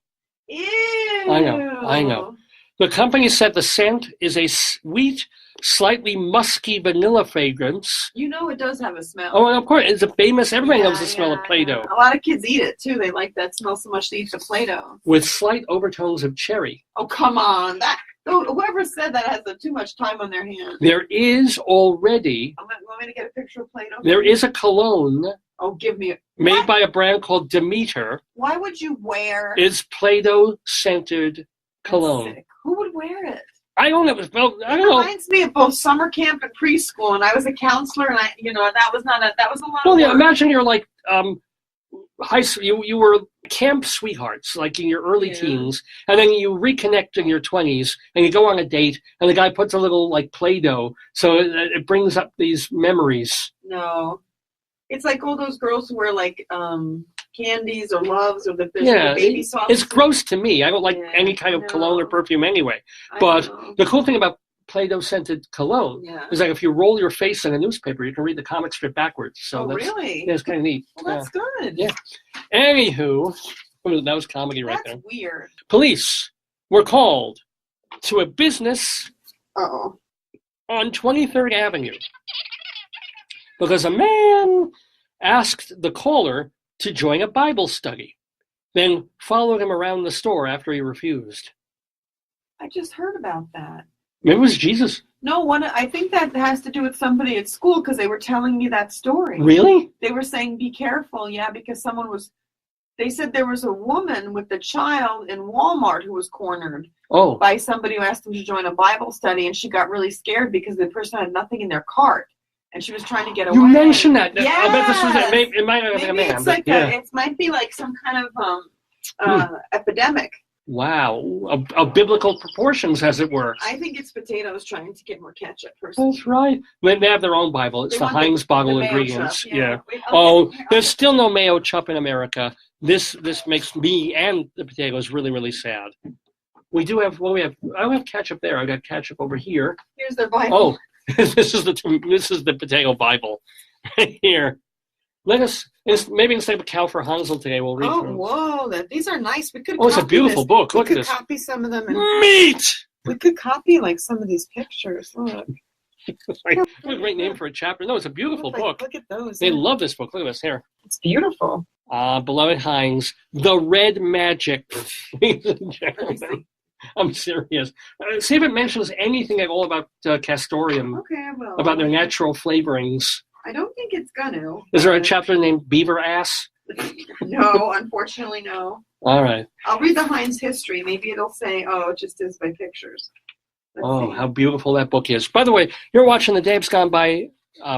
Ew. I know. The company said the scent is a sweet, slightly musky vanilla fragrance. You know it does have a smell. Oh, and of course, it's a famous, everybody knows the smell of Play-Doh. A lot of kids eat it, too. They like that smell so much they eat the Play-Doh. With slight overtones of cherry. Oh, come on. Whoever said that has too much time on their hands. There is already... Want me to get a picture of Play-Doh? There is a cologne... Oh, give me made by a brand called Demeter. Why would you wear... It's Play-Doh scented cologne. Sick. Who would wear it? I don't know. I don't know. It reminds me of both summer camp and preschool, and I was a counselor, and that was a lot of work. Imagine you're like high school. You were camp sweethearts, like in your early teens, and then you reconnect in your 20s, and you go on a date, and the guy puts a little like Play-Doh, so it brings up these memories. No, it's like all those girls who wear like candies or loves or the Yeah, baby soft. it's gross to me. I don't like any kind of cologne or perfume anyway. But the cool thing about Play-Doh scented cologne is like if you roll your face in a newspaper, you can read the comic strip backwards. So really? Yeah, it's kind of neat. Well, that's good. Yeah. Anywho, that was comedy right there. That's weird. Police were called to a business on 23rd Avenue because a man asked the caller to join a Bible study, then followed him around the store after he refused. I just heard about that. Maybe it was Jesus. No, I think that has to do with somebody at school because they were telling me that story. Really? They were saying, be careful, because they said there was a woman with a child in Walmart who was cornered by somebody who asked them to join a Bible study, and she got really scared because the person had nothing in their cart, and she was trying to get away. You mentioned that. Yes. I bet this was it might not have been a man. It's like it might be like some kind of epidemic. Wow, of biblical proportions, as it were. I think it's potatoes trying to get more ketchup. Personally. That's right. They have their own Bible. It's the Heinz bottle ingredients. Yeah. There's still no mayo chup in America. This makes me and the potatoes really, really sad. We do have. Well, I don't have ketchup there. I got ketchup over here. Here's their Bible. Oh, this is the potato Bible right here. Maybe instead of a cow for Hansel today, we'll read through. Oh, whoa! These are nice. We could. It's a beautiful book. Look at this. We could copy some of them. Meat. We could copy like some of these pictures. Look. What a great name for a chapter. No, it's a beautiful book. Look at those. They love this book. Look at this here. It's beautiful. Beloved Heinz, the red magic. I'm serious. See if it mentions anything at all about castoreum. Okay, I will. About their natural flavorings. I don't think it's gonna. Is there a chapter named Beaver Ass? No, unfortunately, no. All right. I'll read the Heinz history. Maybe it'll say, it just is by pictures. Let's see. How beautiful that book is. By the way, you're watching the Dave's Gone By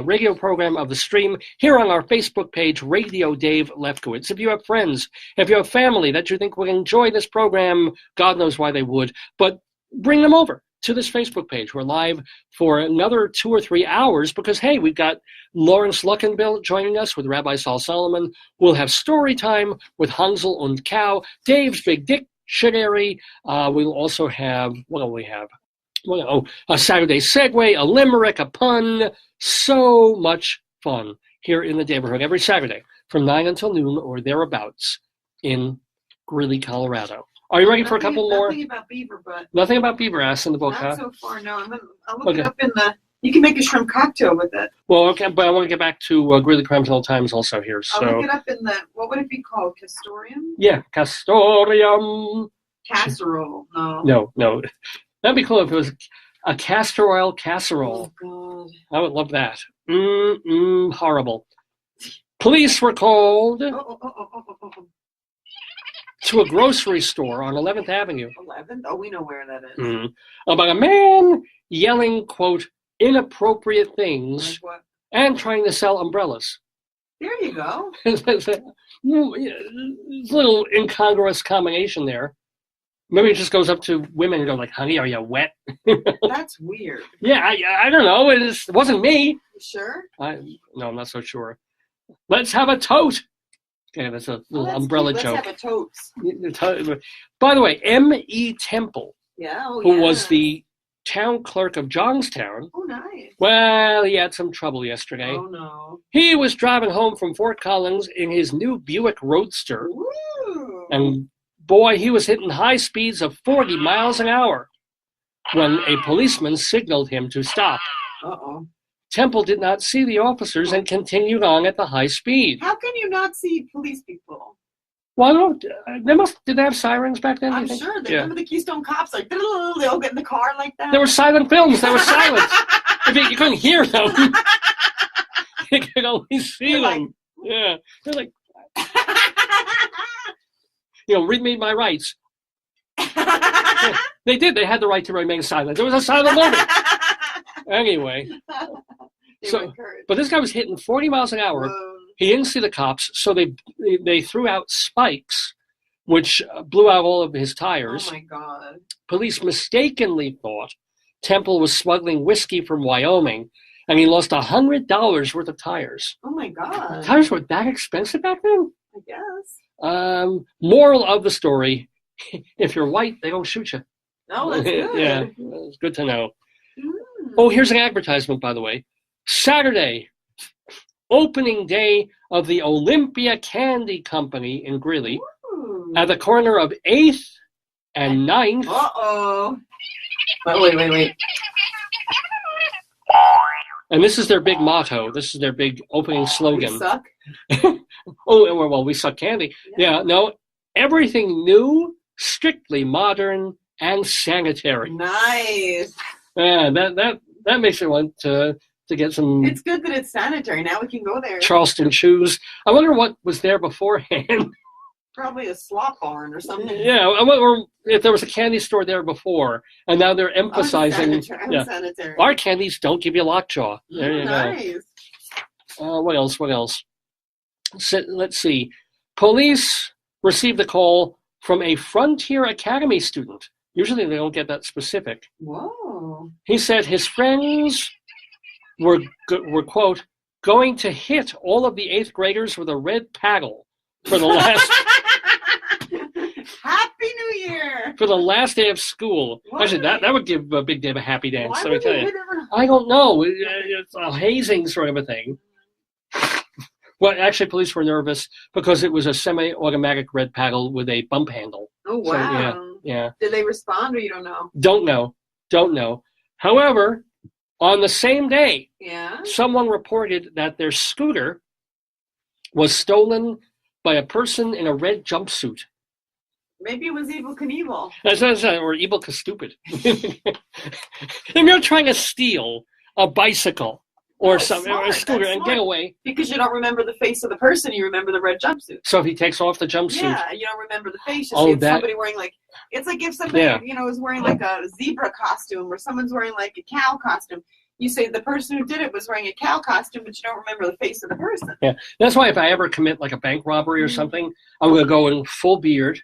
radio program of the stream here on our Facebook page, Radio Dave Lefkowitz. If you have friends, if you have family that you think would enjoy this program, God knows why they would, but bring them over to this Facebook page. We're live for another 2 or 3 hours because, hey, we've got Laurence Luckinbill joining us with Rabbi Saul Solomon. We'll have story time with Hansel and Cow, Dave's Big Dictionary. We'll also have, what do we have? A Saturday Segue, a Limerick, a pun. So much fun here in the Daverhood every Saturday from 9 until noon or thereabouts in Greeley, Colorado. Are you ready for a couple more? Nothing about beaver, but nothing about beaver ass in the book, not so far. No, I'll look it up in the. You can make a shrimp cocktail with it. Well, okay, but I want to get back to Greeley Crimes and Old Times also here. So I'll look it up in the. What would it be called? Castoreum? Yeah, castoreum. Casserole. No. No. That'd be cool if it was a castor oil casserole. Oh God. I would love that. Horrible. Police were called. To a grocery store on 11th Avenue. 11th? Oh, we know where that is. About a man yelling, quote, inappropriate things like and trying to sell umbrellas. There you go. It's a little incongruous combination there. Maybe it just goes up to women and goes like, honey, are you wet? That's weird. Yeah, I don't know. It wasn't me. You sure? No, I'm not so sure. Let's have a tote. Okay, that's a little umbrella cute. joke. Let's have a totes. By the way, M.E. Temple, who was the town clerk of Johnstown. Oh, nice. Well, he had some trouble yesterday. Oh, no. He was driving home from Fort Collins in his new Buick Roadster. Ooh. And boy, he was hitting high speeds of 40 miles an hour when a policeman signaled him to stop. Uh-oh. Temple did not see the officers and continued on at the high speed. How can you not see police people? Well, did they have sirens back then? I'm sure. Remember the Keystone Cops, like, they all get in the car like that? There were silent films. There were silence. You couldn't hear them. You could only see them. Like, yeah. They're like, read me my rights. They did. They had the right to remain silent. There was a silent movie. Anyway. But this guy was hitting 40 miles an hour. Whoa. He didn't see the cops, so they threw out spikes, which blew out all of his tires. Oh, my God. Police mistakenly thought Temple was smuggling whiskey from Wyoming, and he lost $100 worth of tires. Oh, my God. Tires were that expensive back then? I I guess. Moral of the story, if you're white, they don't shoot you. Oh, that's good. Yeah, it's good to know. Oh, here's an advertisement, by the way. Saturday, opening day of the Olympia Candy Company in Greeley. Ooh. At the corner of 8th and 9th. Uh-oh. Wait. And this is their big motto. This is their big opening slogan. We suck. Well, we suck candy. Yeah, no, everything new, strictly modern, and sanitary. Nice. Yeah, that makes me want to get some. It's good that it's sanitary. Now we can go there. Charleston shoes. I wonder what was there beforehand. Probably a slop barn or something. Yeah, or if there was a candy store there before, and now they're emphasizing. Unsanitary. Our candies don't give you lockjaw. There you nice. go. What else? Let's see. Police received a call from a Frontier Academy student. Usually they don't get that specific. Whoa. He said his friends were quote, going to hit all of the 8th graders with a red paddle for the last Happy New Year! For the last day of school. Why? Actually, that would give Big Dave a happy dance. Why Let me would tell they you. hit everyone? I don't know. It's a hazing sort of a thing. Well, actually, police were nervous because it was a semi-automatic red paddle with a bump handle. Oh, wow. So, yeah. Did they respond or you don't know? Don't know. However, on the same day, Yeah. someone reported that their scooter was stolen by a person in a red jumpsuit. Maybe it was Evel Knievel. Or Evil Stupid. If you're trying to steal a bicycle or a scooter and get away. Because you don't remember the face of the person, you remember the red jumpsuit. So if he takes off the jumpsuit. Yeah, you don't remember the face. You see it's somebody wearing it's like if somebody, is wearing like a zebra costume or someone's wearing like a cow costume. You say the person who did it was wearing a cow costume, but you don't remember the face of the person. Yeah, that's why if I ever commit like a bank robbery or something, I'm going to go in full beard,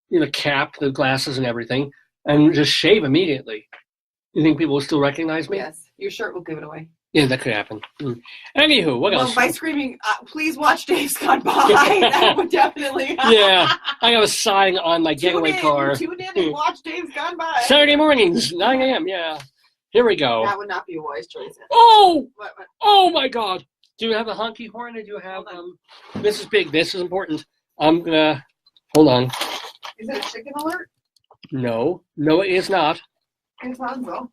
the cap, the glasses and everything, and just shave immediately. You think people will still recognize me? Yes, your shirt will give it away. Yeah, that could happen. Anywho, what else? By screaming, please watch Dave's Gone By, that would definitely Yeah, I have a sign on my getaway car. Tune in and watch Dave's Gone By. Saturday mornings, 9 a.m., yeah. Here we go. That would not be a wise choice. Oh! What? Oh, my God. Do you have a honky horn or do you have... this is big. This is important. I'm going to... Hold on. Is it a chicken alert? No. No, it is not. It's Hansel.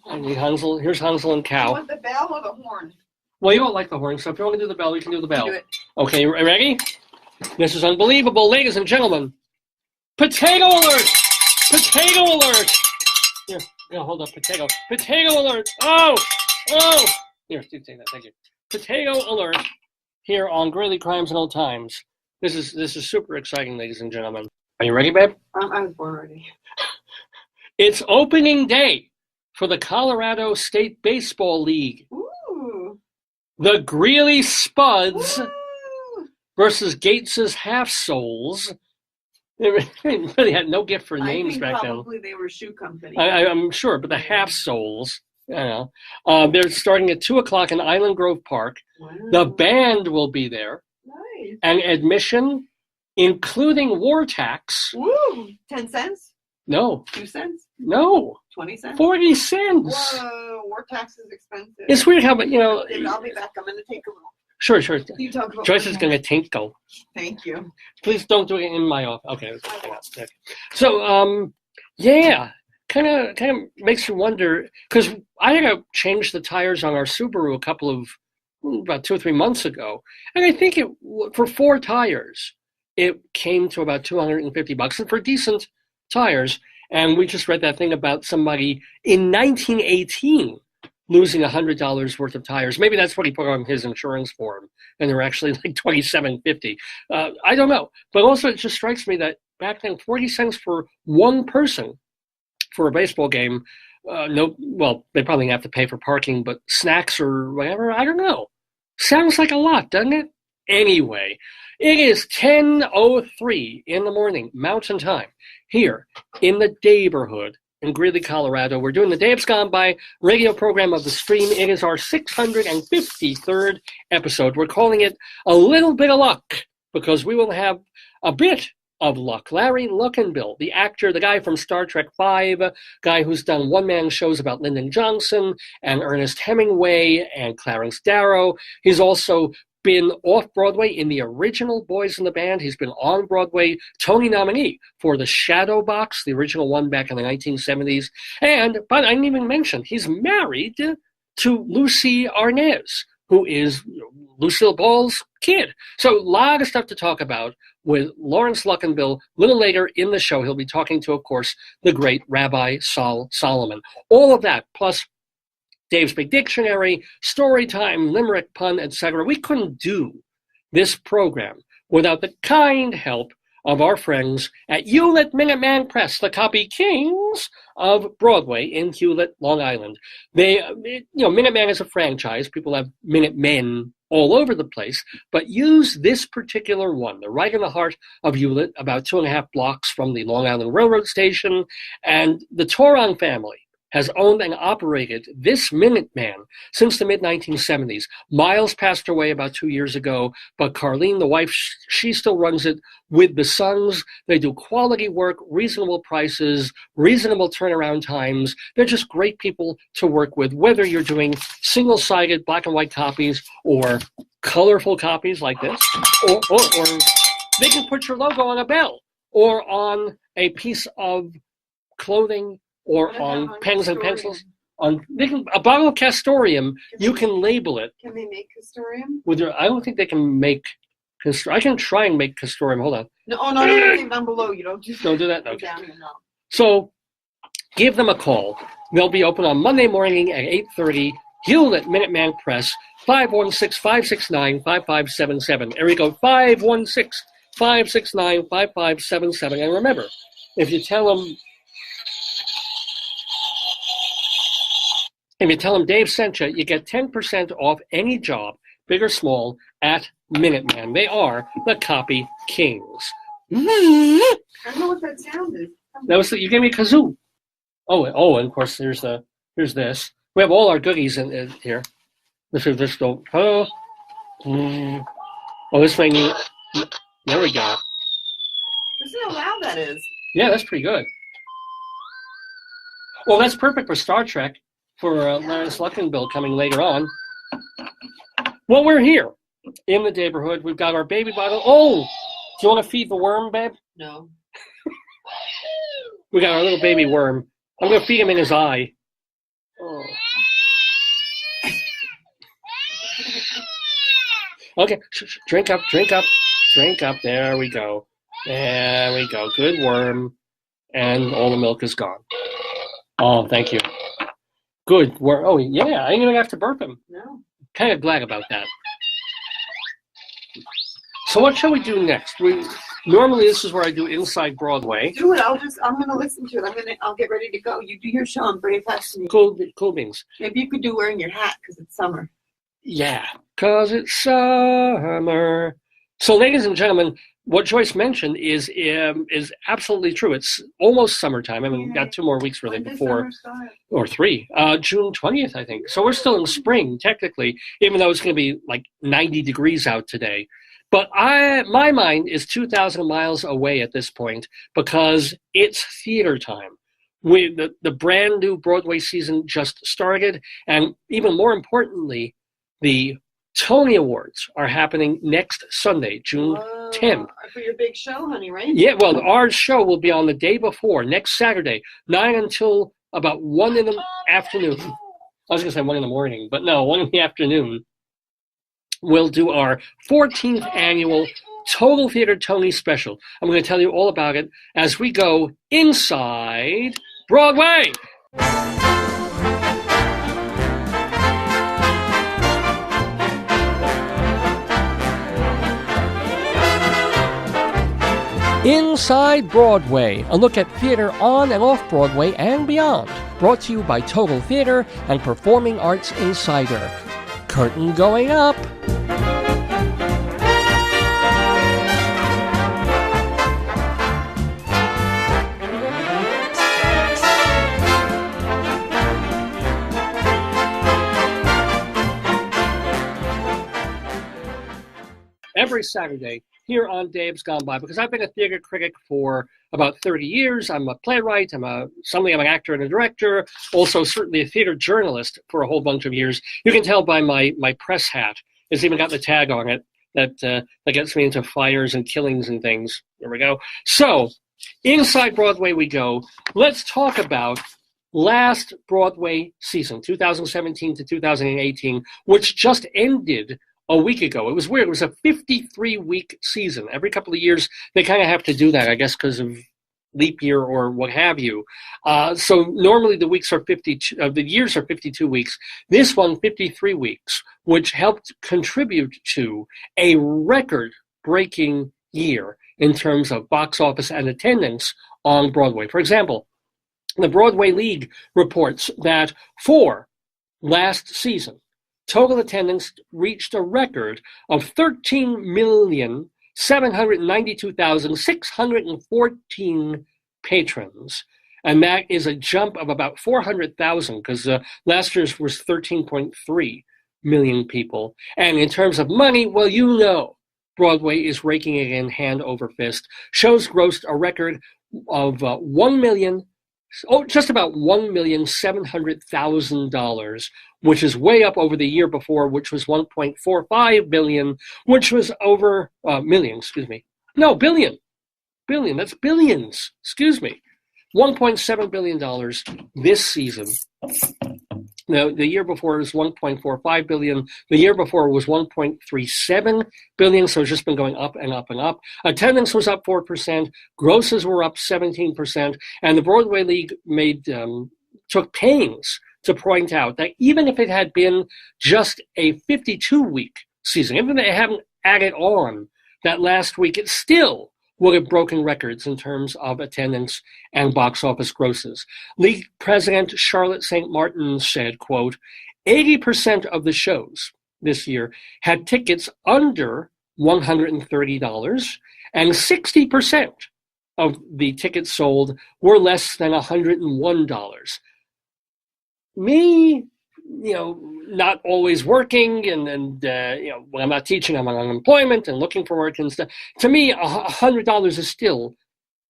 I need Hansel. Here's Hansel and Cow. You want the bell or the horn? Well, you don't like the horn, so if you want to do the bell, you can do the bell. Do it. Okay, you ready? This is unbelievable, ladies and gentlemen. Potato alert! Potato alert! Here, hold up. Potato alert! Oh! Here, take that. Thank you. Potato alert here on Greeley Crimes and Old Times. This is super exciting, ladies and gentlemen. Are you ready, babe? I was born ready. It's opening day for the Colorado State Baseball League. Ooh. The Greeley Spuds Woo. versus Gates's Half Souls. They really had no gift for names back then. Probably they were shoe company. I'm sure, but the Half Souls, they're starting at 2:00 in Island Grove Park. Wow. The band will be there. Nice. And admission, including war tax. Woo! 10 cents? No. 2 cents? No. 20 cents? 40 cents. Whoa, war tax is expensive. It's weird how, David, I'll be back. I'm going to take a little. Sure. You talk about Joyce is going to tinkle. Thank you. Please don't do it in my office. Okay. So, yeah, kind of makes you wonder, because I had to change the tires on our Subaru about 2 or 3 months ago, and I think for 4 tires, it came to about $250, and for decent tires. And we just read that thing about somebody in 1918 losing $100 worth of tires. Maybe that's what he put on his insurance form, and they're actually like $27.50. I don't know, but also it just strikes me that back then, 40 cents for one person for a baseball game. They probably have to pay for parking, but snacks or whatever, I don't know. Sounds like a lot, doesn't it? Anyway, it is 10:03 in the morning, Mountain Time, here in the Daverhood in Greeley, Colorado. We're doing the Dave's Gone By radio program of the stream. It is our 653rd episode. We're calling it A Little Bit of Luck because we will have a bit of luck. Larry Luckinbill, the actor, the guy from Star Trek V, guy who's done one-man shows about Lyndon Johnson and Ernest Hemingway and Clarence Darrow. He's also been off Broadway in the original Boys in the Band. He's been on Broadway, Tony nominee for The Shadow Box, the original one back in the 1970s. But I didn't even mention, he's married to Lucy Arnaz, who is Lucille Ball's kid. So a lot of stuff to talk about with Laurence Luckinbill. A little later in the show, he'll be talking to, of course, the great Rabbi Sol Solomon. All of that, plus Dave's Big Dictionary, StoryTime, Limerick Pun, etc. We couldn't do this program without the kind help of our friends at Hewlett Minuteman Press, the copy kings of Broadway in Hewlett, Long Island. Minuteman is a franchise. People have Minutemen all over the place, but use this particular one. They're right in the heart of Hewlett, about 2.5 blocks from the Long Island Railroad Station, and the Toron family has owned and operated this Minuteman since the mid-1970s. Miles passed away about 2 years ago, but Carlene, the wife, she still runs it with the sons. They do quality work, reasonable prices, reasonable turnaround times. They're just great people to work with, whether you're doing single-sided black and white copies or colorful copies like this, or they can put your logo on a bell or on a piece of clothing, or on pens and pencils. A bottle of castoreum, you can label it. Can they make castoreum? I don't think they can make castoreum. I can try and make castoreum. Hold on. No, down below. You don't do that? No. Down here, no. So give them a call. They'll be open on Monday morning at 8:30. Hewlett Minuteman Press, 516-569-5577. Area code 516-569-5577. And remember, if you tell them Dave sent you, you get 10% off any job, big or small, at Minuteman. They are the copy kings. I don't know what that sound is. You gave me a kazoo. Oh, and of course here's this. We have all our goodies in here. This is this go. Oh, this thing. There we go. Listen how loud that is. Yeah, that's pretty good. Well, that's perfect for Star Trek. For Laurence Luckinbill coming later on. Well, we're here in the Daverhood. We've got our baby bottle. Oh, do you want to feed the worm, babe? No. We got our little baby worm. I'm going to feed him in his eye. Oh. Okay, drink up. There we go. Good worm. And all the milk is gone. Oh, thank you. Good work. Oh, yeah, I didn't even have to burp him. No. Kind of glad about that. So what shall we do next? Normally this is where I do Inside Broadway. Do it. I'm going to listen to it. I'll get ready to go. You do your show and bring it back to me. Cool beans. Maybe you could do wearing your hat because it's summer. Yeah, because it's summer. So, ladies and gentlemen, what Joyce mentioned is absolutely true. It's almost summertime. I mean, we've got 2 more weeks really before, or 3, June 20th, I think. So we're still in spring, technically, even though it's going to be like 90 degrees out today. But my mind is 2,000 miles away at this point because it's theater time. The brand new Broadway season just started, and even more importantly, the Tony Awards are happening next Sunday, June 10th. For your big show, honey, right? Yeah, well, our show will be on the day before, next Saturday, 9 until about 1 in the afternoon. I was going to say 1 in the morning, but no, 1 in the afternoon. We'll do our 14th annual Total Theater Tony special. I'm going to tell you all about it as we go inside Broadway. Inside Broadway, a look at theater on and off Broadway and beyond. Brought to you by Total Theater and Performing Arts Insider. Curtain going up. Every Saturday, here on Dave's Gone By, because I've been a theater critic for about 30 years. I'm a playwright. I'm an actor and a director. Also, certainly a theater journalist for a whole bunch of years. You can tell by my press hat. It's even got the tag on it that gets me into fires and killings and things. There we go. So, inside Broadway we go. Let's talk about last Broadway season, 2017 to 2018, which just ended a week ago. It was weird. It was a 53-week season. Every couple of years, they kind of have to do that, I guess, because of leap year or what have you. So normally the weeks are 52. The years are 52 weeks. This one, 53 weeks, which helped contribute to a record-breaking year in terms of box office and attendance on Broadway. For example, the Broadway League reports that for last season, total attendance reached a record of 13,792,614 patrons. And that is a jump of about 400,000 because last year's was 13.3 million people. And in terms of money, well, you know, Broadway is raking it in hand over fist. Shows grossed a record of just about $1,700,000, which is way up over the year before, which was 1.45 billion, which was over million. Billion. That's billions. Excuse me. $1.7 billion this season. Now, the year before was 1.45 billion. The year before was 1.37 billion. So it's just been going up and up and up. Attendance was up 4%. Grosses were up 17%. And the Broadway League took pains to point out that even if it had been just a 52-week season, even if they haven't added on that last week, it still would have broken records in terms of attendance and box office grosses. League President Charlotte St. Martin said, quote, 80% of the shows this year had tickets under $130, and 60% of the tickets sold were less than $101. Me, not always working and when I'm not teaching, I'm on unemployment and looking for work and stuff. To me, $100 is still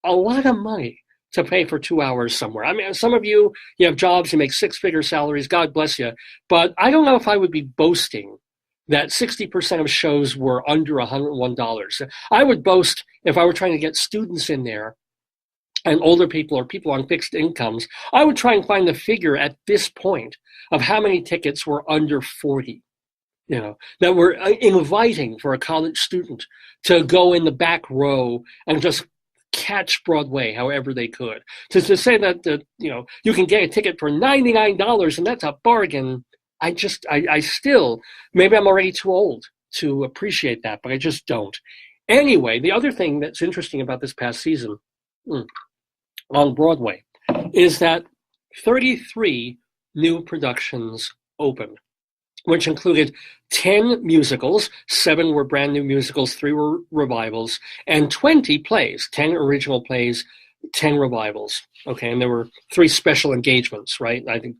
a lot of money to pay for 2 hours somewhere. I mean, some of you have jobs, you make six-figure salaries, God bless you. But I don't know if I would be boasting that 60% of shows were under $101. I would boast if I were trying to get students in there and older people or people on fixed incomes. I would try and find the figure at this point of how many tickets were under 40, that were inviting for a college student to go in the back row and just catch Broadway however they could. To say that, you can get a ticket for $99 and that's a bargain, I still, maybe I'm already too old to appreciate that, but I just don't. Anyway, the other thing that's interesting about this past season on Broadway is that 33 new productions opened, which included 10 musicals, 7 were brand new musicals, 3 were revivals, and 20 plays, 10 original plays, 10 revivals. Okay, and there were 3 special engagements, right? I think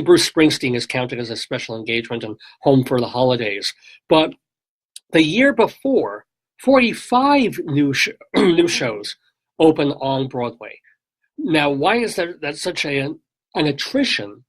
Bruce Springsteen is counted as a special engagement and Home for the Holidays. But the year before, 45 new shows opened on Broadway. Now, why is that such an attrition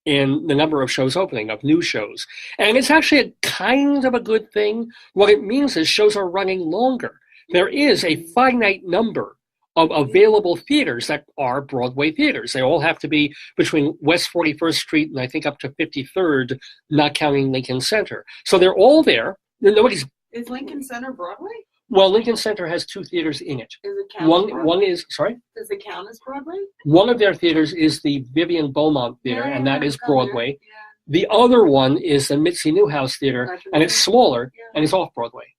in the number of shows opening, of new shows? And it's actually a kind of a good thing. What it means is shows are running longer. There is a finite number of available theaters that are Broadway theaters. They all have to be between West 41st Street and I think up to 53rd, not counting Lincoln Center. So they're all there. Is Lincoln Center Broadway? Well, Lincoln Center has 2 theaters in it. Does it count one is, sorry? Does it count as Broadway? One of their theaters is the Vivian Beaumont Theater, and that is Broadway. Yeah. The other one is the Mitzi Newhouse Theater, and it's smaller, and it's off Broadway.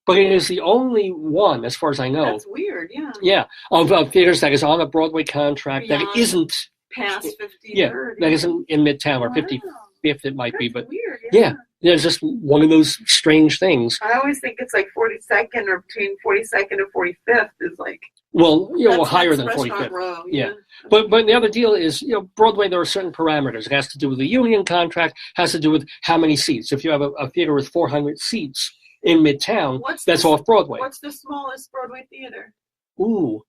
But it is the only one, as far as I know. That's weird, yeah. Yeah, of theaters that is on a Broadway contract that isn't past 53rd. Yeah, that isn't in Midtown or 55th it might be, but weird, yeah, it's just one of those strange things. I always think it's like 42nd or between 42nd and 45th is like. Well, higher than 45th. Row, yeah. But the other deal is, Broadway, there are certain parameters. It has to do with the union contract, has to do with how many seats. If you have a theater with 400 seats, in Midtown that's off Broadway. What's the smallest Broadway theater? Ooh.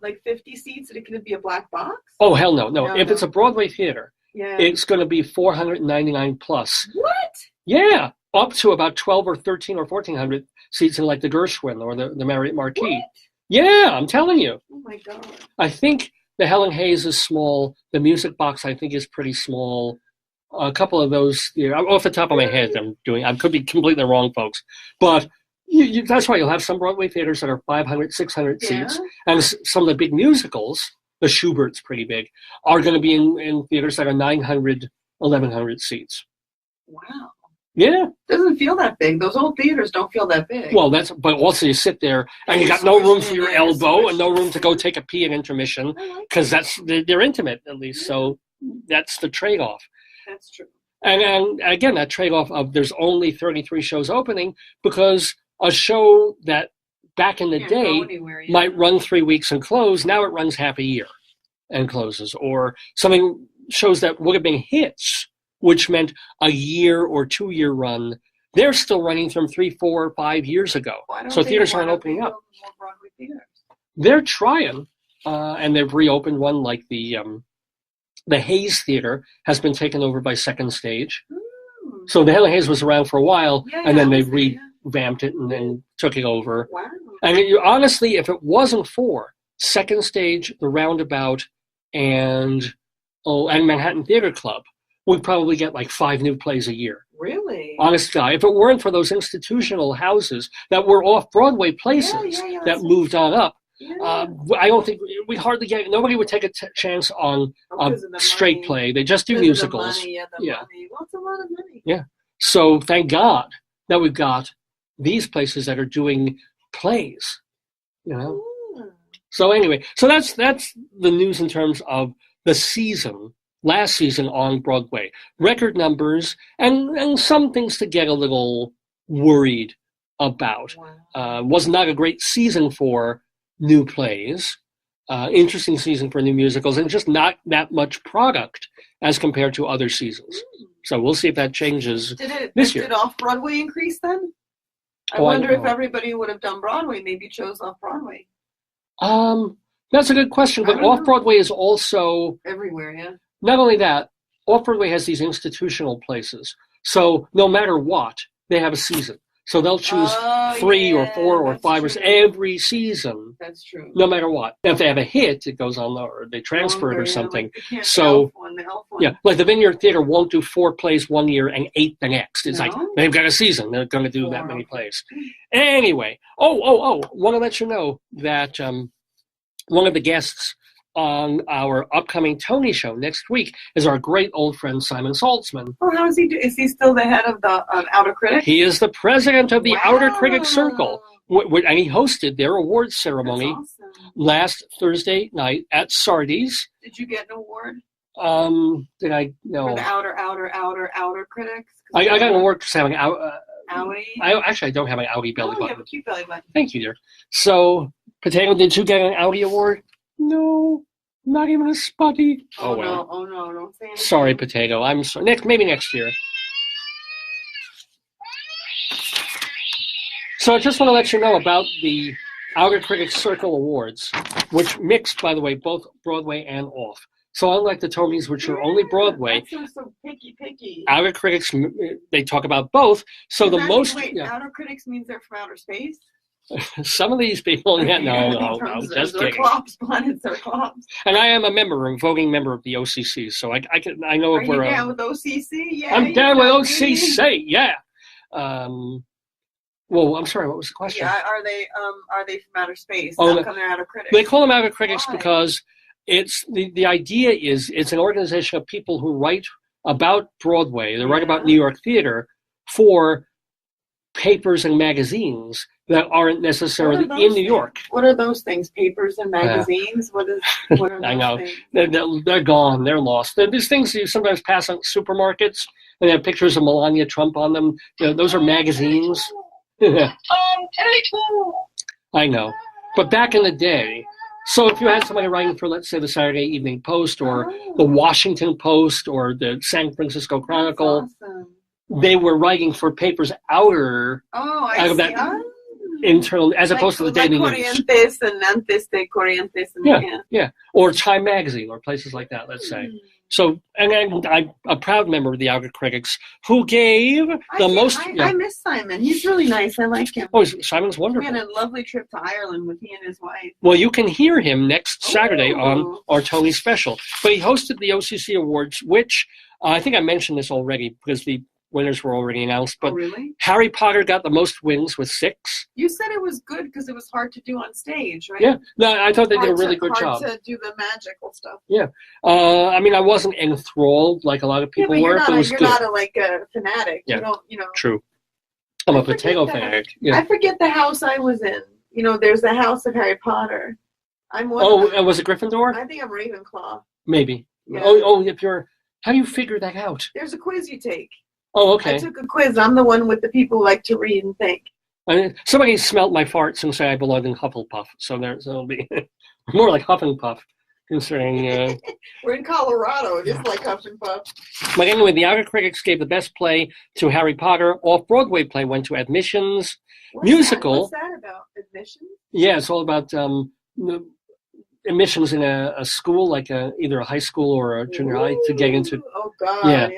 Like 50 seats? It could be a black box? Oh, hell no. If it's a Broadway theater, yeah, it's going to be $499 plus. What? Yeah, up to about 12 or 13 or 1,400 seats in like the Gershwin or the Marriott Marquis. What? Yeah, I'm telling you. Oh my God. I think the Helen Hayes is small. The Music Box, I think, is pretty small. A couple of those, off the top of my head, I could be completely wrong, folks. But that's why you'll have some Broadway theaters that are 500, 600 seats. And some of the big musicals, the Schubert's pretty big, are going to be in theaters that are 900, 1,100 seats. Wow. Yeah. Doesn't feel that big. Those old theaters don't feel that big. Well, but also you sit there and you got no room for your elbow and no room to go take a pee at intermission because they're intimate at least. So that's the trade-off. That's true. And again, that trade-off of there's only 33 shows opening because a show that back in the day might run 3 weeks and close, now it runs half a year and closes. Or shows that would have been hits, which meant a year or 2 year run, they're still running from 3, 4, 5 years ago. So theaters aren't opening up. They're trying, and they've reopened one like the Hayes Theater has been taken over by Second Stage. So the Helen Hayes was around for a while, and then they revamped it and then took it over. Wow. And honestly, if it wasn't for Second Stage, the Roundabout, and Manhattan Theater Club, we'd probably get like 5 new plays a year. Really? Honest guy. If it weren't for those institutional houses that were off-Broadway places that moved on up, I don't think we'd hardly get. Nobody would take a chance on a straight play. They just do musicals. Money. Lots of lot of money. Yeah. So thank God that we've got these places that are doing plays. So anyway, so that's the news in terms of the season. Last season on Broadway, record numbers and some things to get a little worried about. Was not a great season for new plays, interesting season for new musicals, and just not that much product as compared to other seasons. So we'll see if that changes this year. Did off-Broadway increase then? I wonder if everybody who would have done Broadway maybe chose off-Broadway. That's a good question, but off-Broadway is also everywhere, yeah. Not only that, off-Broadway has these institutional places. So no matter what, they have a season. So they'll choose 3 or 4 or 5 or every season. That's true. No matter what. If they have a hit, it goes on or they transfer it or something. Like so, like the Vineyard Theater won't do 4 plays one year and 8 the next. It's like they've got a season. They're going to do that many plays. Anyway, want to let you know that one of the guests on our upcoming Tony show next week is our great old friend Simon Saltzman. Oh, how is he? Is he still the head of the Outer Critics? He is the president of the Outer Critics Circle, and he hosted their awards ceremony last Thursday night at Sardi's. Did you get an award? Did I? No. For the outer critics? I got an award for having Outie? I don't have an Outie belly button. You have a cute belly button. Thank you, dear. So, Potato, did you get an Outie award? No, not even a spotty. Oh well. No, don't say anything. Sorry, Potato. I'm sorry. Maybe next year. So I just want to let you know about the Outer Critics Circle Awards, which mix, by the way, both Broadway and off. So unlike the Tonys, which are only Broadway, so picky. Outer Critics, they talk about both. So the most... Outer Critics means they're from outer space? Some of these people, no, just kidding. And I am a voting member of the OCC, so I know if we're down with OCC. Yeah, I'm down with OCC. Yeah. Well, I'm sorry. What was the question? Yeah, are they from outer space? How come they're Outer Critics? They call them Outer Critics because it's the idea is it's an organization of people who write about Broadway. They write about New York theater for papers and magazines that aren't necessarily in New York. What are those things? Papers and magazines? What are those I know. Things? They're gone. They're lost. These things you sometimes pass on supermarkets and they have pictures of Melania Trump on them. Those are magazines. I know. But back in the day, so if you had somebody writing for, let's say, the Saturday Evening Post or the Washington Post or the San Francisco Chronicle, they were writing for papers outer I of see. that internal, as opposed to the daily news. Corrientes and Antes de Corrientes. Yeah. Or Time Magazine or places like that, let's say. So, and I'm a proud member of the Outer Critics who gave most... I miss Simon. He's really nice. I like him. Oh, Simon's wonderful. We had a lovely trip to Ireland with he and his wife. Well, you can hear him next Saturday on our Tony special. But he hosted the OCC Awards, which I think I mentioned this already because the winners were already announced. But really? Harry Potter got the most wins with 6. You said it was good because it was hard to do on stage, right? Yeah. No, I thought they did a really good job. Hard to do the magical stuff. Yeah. I mean, I wasn't enthralled like a lot of people were. But it was you're good. not a fanatic. Yeah. You don't, you know. True. I'm a potato fanatic. Yeah. I forget the house I was in. You know, there's the house of Harry Potter. I'm one. Was it Gryffindor? I think I'm Ravenclaw. Maybe. Yeah. If you're... How do you figure that out? There's a quiz you take. Oh, okay. I took a quiz. I'm the one with the people who like to read and think. Somebody smelt my farts and said I belonged in Hufflepuff, so it'll be more like Hufflepuff, considering... We're in Colorado. It is like Hufflepuff. But anyway, the Outer Critics gave the best play to Harry Potter. Off-Broadway play went to Admissions. Musical. What's that about? Admissions? Yeah, it's all about admissions in a school, like either a high school or a junior high, to get into... Oh, God, yeah.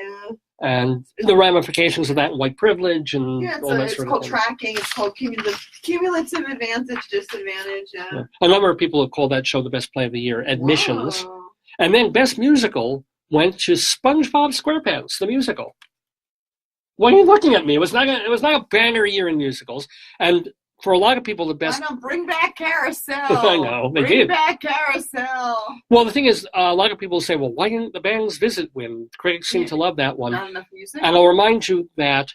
And the ramifications of that, white privilege and all that sort of thing. It's called tracking. It's called cumulative advantage, disadvantage. Yeah. A number of people have called that show the best play of the year, Admissions. Whoa. And then best musical went to SpongeBob SquarePants, the musical. Why are you looking at me? It was not a banner year in musicals. And for a lot of people, the best... I know, bring back Carousel. I know, they did. Bring back Carousel. Well, the thing is, a lot of people say, well, why didn't the Bang's Visit win? Critics seem to love that one. Not enough music. And I'll remind you that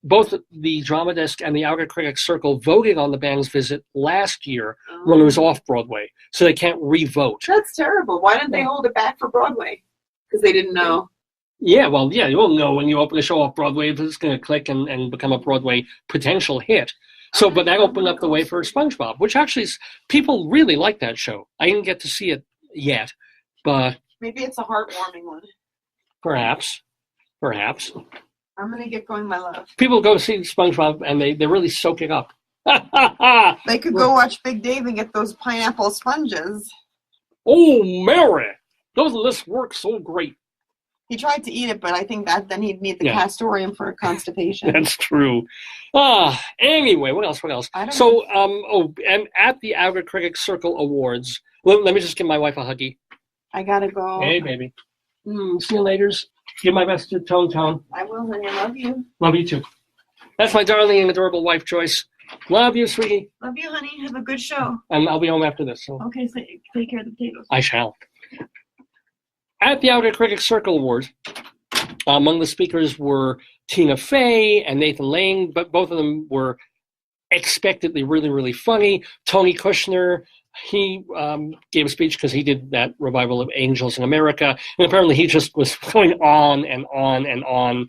both the Drama Desk and the Outer Critics Circle voted on the Bang's Visit last year when it was off-Broadway, so they can't re-vote. That's terrible. Why didn't they hold it back for Broadway? Because they didn't know. Yeah, well, yeah, you won't know when you open a show off-Broadway if it's going to click and become a Broadway potential hit. So, but that opened up the way for SpongeBob, which actually people really like that show. I didn't get to see it yet, but... Maybe it's a heartwarming one. Perhaps. I'm going to get going, my love. People go see SpongeBob, and they really soak it up. They could go watch Big Dave and get those pineapple sponges. Oh, Mary! Doesn't this work so great? He tried to eat it, but I think that then he'd need the castoreum for constipation. That's true. Anyway, what else? And at the Outer Critics Circle Awards, let me just give my wife a huggy. I gotta go. Hey, baby. See you later. Give my best to Tone. I will, honey. I love you. Love you, too. That's my darling and adorable wife, Joyce. Love you, sweetie. Love you, honey. Have a good show. And I'll be home after this. So. Okay, so take care of the potatoes. I shall. At the Outer Critics Circle Awards, among the speakers were Tina Fey and Nathan Lane, but both of them were expectedly really, really funny. Tony Kushner, he gave a speech because he did that revival of Angels in America, and apparently he just was going on and on and on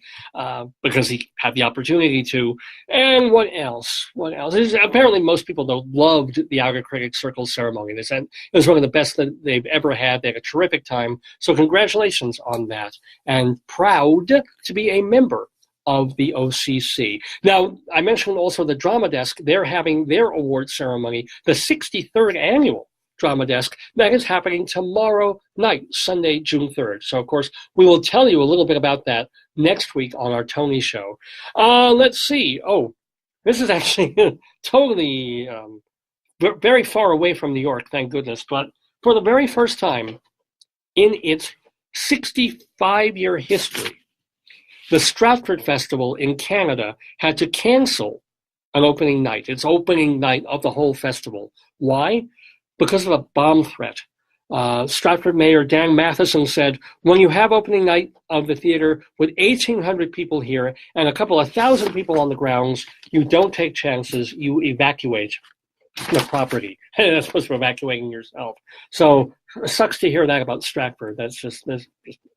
because he had the opportunity to. And what else? Apparently most people, though, loved the Outer Critics Circle ceremony. They said it was one of the best that they've ever had. They had a terrific time. So congratulations on that. And proud to be a member of the OCC. Now, I mentioned also the Drama Desk. They're having their award ceremony, the 63rd annual Drama Desk. That is happening tomorrow night, Sunday, June 3rd. So, of course, we will tell you a little bit about that next week on our Tony show. Let's see. Oh, this is actually totally very far away from New York, thank goodness. But for the very first time in its 65-year history, the Stratford Festival in Canada had to cancel an opening night. It's opening night of the whole festival. Why? Because of a bomb threat. Stratford Mayor Dan Matheson said, when you have opening night of the theater with 1,800 people here and a couple of thousand people on the grounds, you don't take chances, you evacuate the property. That's supposed to be evacuating yourself. So it sucks to hear that about Stratford. That's just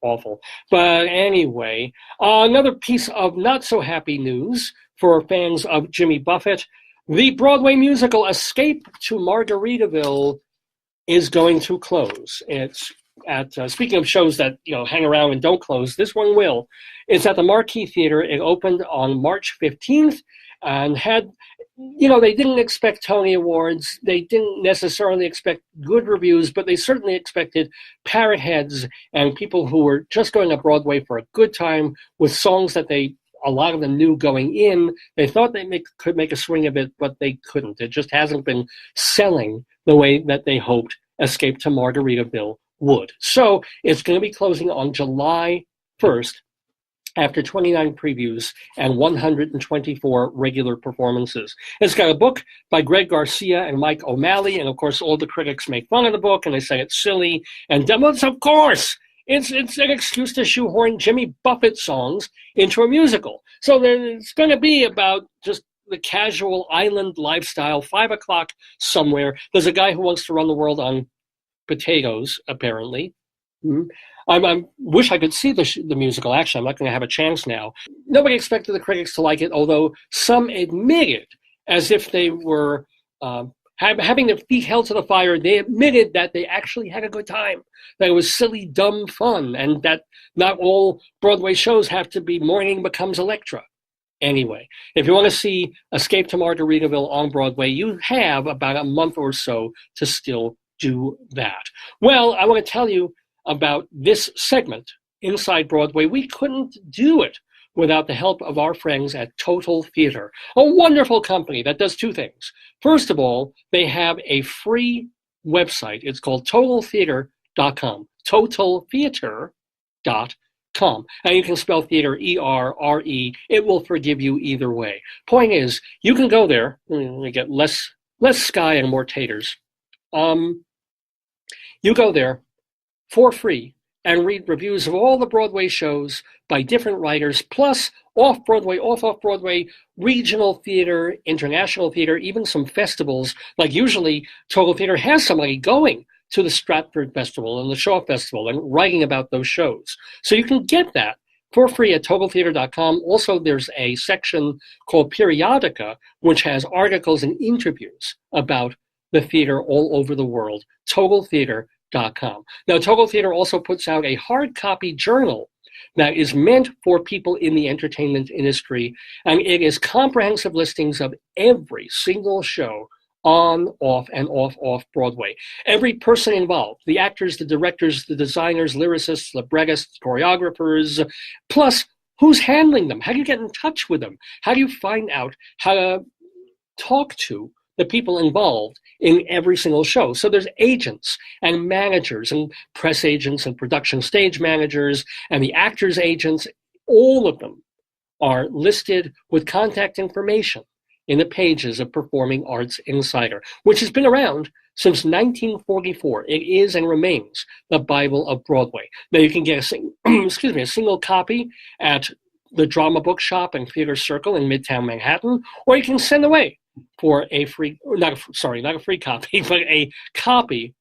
awful. But anyway, another piece of not so happy news for fans of Jimmy Buffett. The Broadway musical Escape to Margaritaville is going to close. It's speaking of shows that hang around and don't close, this one will. It's at the Marquee Theater. It opened on March 15th and had, they didn't expect Tony Awards. They didn't necessarily expect good reviews, but they certainly expected parrot heads and people who were just going up Broadway for a good time with songs that a lot of them knew going in. They thought they could make a swing of it, but they couldn't. It just hasn't been selling the way that they hoped Escape to Margaritaville would. So it's going to be closing on July 1st after 29 previews and 124 regular performances. It's got a book by Greg Garcia and Mike O'Malley, and of course all the critics make fun of the book and they say it's silly and dumb. Of course, it's an excuse to shoehorn Jimmy Buffett songs into a musical. So it's going to be about just the casual island lifestyle, 5 o'clock somewhere. There's a guy who wants to run the world on potatoes, apparently. I wish I could see the musical. Actually, I'm not going to have a chance now. Nobody expected the critics to like it, although some admitted, as if they were having their feet held to the fire, they admitted that they actually had a good time, that it was silly, dumb fun, and that not all Broadway shows have to be Morning Becomes Electra. Anyway, if you want to see Escape to Margaritaville on Broadway, you have about a month or so to still do that. Well, I want to tell you about this segment, Inside Broadway. We couldn't do it without the help of our friends at Total Theater, a wonderful company that does two things. First of all, they have a free website. It's called totaltheater.com, totaltheater.com. And you can spell theater E-R-R-E. It will forgive you either way. Point is, you can go there. Let me get less sky and more taters. You go there for free and read reviews of all the Broadway shows by different writers, plus off-Broadway, off-Broadway, regional theater, international theater, even some festivals. Like usually Total Theater has somebody going to the Stratford Festival and the Shaw Festival and writing about those shows. So you can get that for free at totaltheater.com. Also, there's a section called Periodica, which has articles and interviews about the theater all over the world, totaltheater.com. Now, Total Theater also puts out a hard copy journal that is meant for people in the entertainment industry, and it is comprehensive listings of every single show on, off, and off Broadway. Every person involved, the actors, the directors, the designers, lyricists, librettists, choreographers, plus who's handling them. How do you get in touch with them? How do you find out how to talk to the people involved in every single show? So there's agents and managers and press agents and production stage managers and the actors' agents. All of them are listed with contact information in the pages of Performing Arts Insider, which has been around since 1944. It is and remains the Bible of Broadway. Now you can get a single copy at the Drama Bookshop and Theater Circle in Midtown Manhattan, or you can send away for a free, not a free copy, but a copy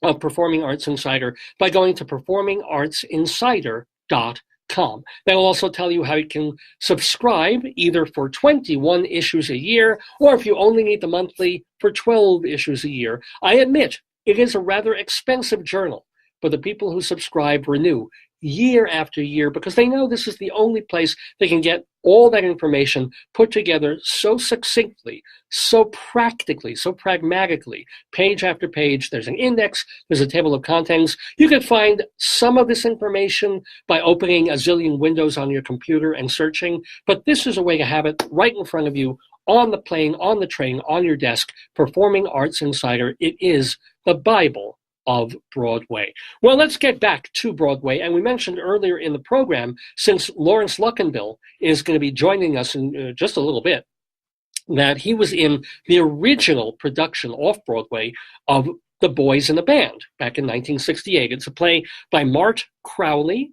of Performing Arts Insider by going to performingartsinsider.com. That'll also tell you how you can subscribe either for 21 issues a year, or if you only need the monthly, for 12 issues a year. I admit, it is a rather expensive journal, but the people who subscribe renew year after year because they know this is the only place they can get all that information put together so succinctly, so practically, so pragmatically, page after page. There's an index, there's a table of contents. You can find some of this information by opening a zillion windows on your computer and searching, but this is a way to have it right in front of you, on the plane, on the train, on your desk. Performing Arts Insider, it is the Bible of Broadway. Well, let's get back to Broadway. And we mentioned earlier in the program, since Laurence Luckinbill is going to be joining us in just a little bit, that he was in the original production off-Broadway of The Boys in the Band back in 1968. It's a play by Mart Crowley,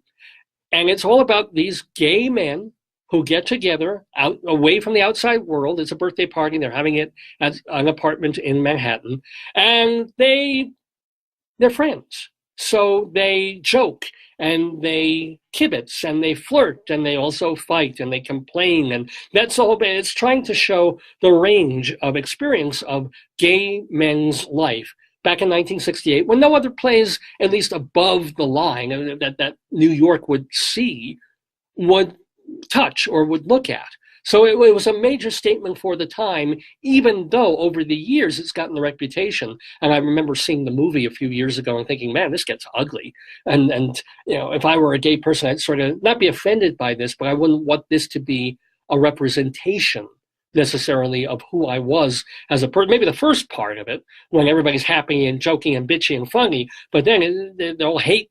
and it's all about these gay men who get together out away from the outside world. It's a birthday party. They're having it at an apartment in Manhattan, and they're friends. So they joke and they kibitz and they flirt and they also fight and they complain. And that's the whole bit. It's trying to show the range of experience of gay men's life back in 1968, when no other plays, at least above the line, that New York would see, would touch or would look at. So it was a major statement for the time, even though over the years it's gotten the reputation. And I remember seeing the movie a few years ago and thinking, man, this gets ugly. And if I were a gay person, I'd sort of not be offended by this, but I wouldn't want this to be a representation necessarily of who I was as a person. Maybe the first part of it, when everybody's happy and joking and bitchy and funny, but then they all hate,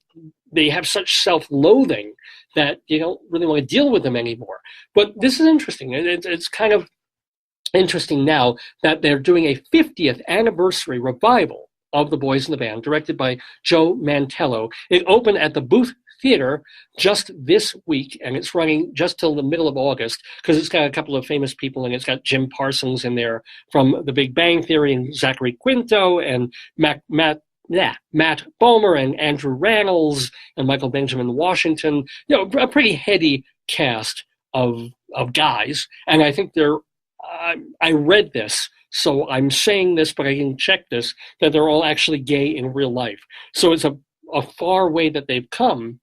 they have such self-loathing that you don't really want to deal with them anymore. But this is interesting. It's kind of interesting now that they're doing a 50th anniversary revival of The Boys in the Band, directed by Joe Mantello. It opened at the Booth Theater just this week, and it's running just till the middle of August, because it's got a couple of famous people, and it's got Jim Parsons in there from The Big Bang Theory, and Zachary Quinto, and Matt Bomer, and Andrew Rannells, and Michael Benjamin Washington. A pretty heady cast of guys, and I think they're. I read this, so I'm saying this, but I didn't check this, that they're all actually gay in real life. So it's a far way that they've come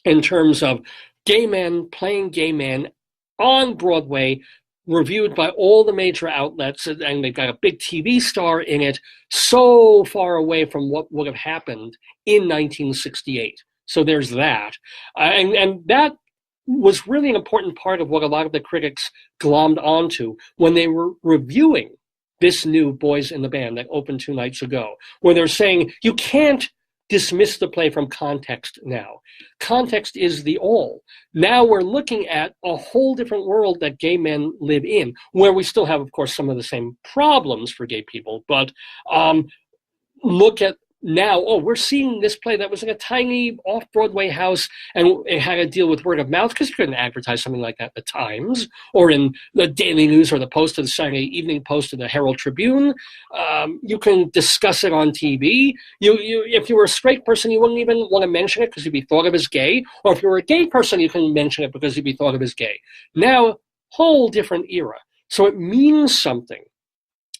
in terms of gay men playing gay men on Broadway, reviewed by all the major outlets, and they've got a big TV star in it, so far away from what would have happened in 1968. So there's that. And that was really an important part of what a lot of the critics glommed onto when they were reviewing this new Boys in the Band that opened 2 nights ago, where they're saying, you can't dismiss the play from context now. Context is the all. Now we're looking at a whole different world that gay men live in, where we still have, of course, some of the same problems for gay people, but look at now, we're seeing this play that was in a tiny off-Broadway house, and it had to deal with word of mouth because you couldn't advertise something like that at the Times or in the Daily News or the Post or the Saturday Evening Post or the Herald Tribune. You can discuss it on TV. If you were a straight person, you wouldn't even want to mention it because you'd be thought of as gay. Or if you were a gay person, you can mention it because you'd be thought of as gay. Now, whole different era. So it means something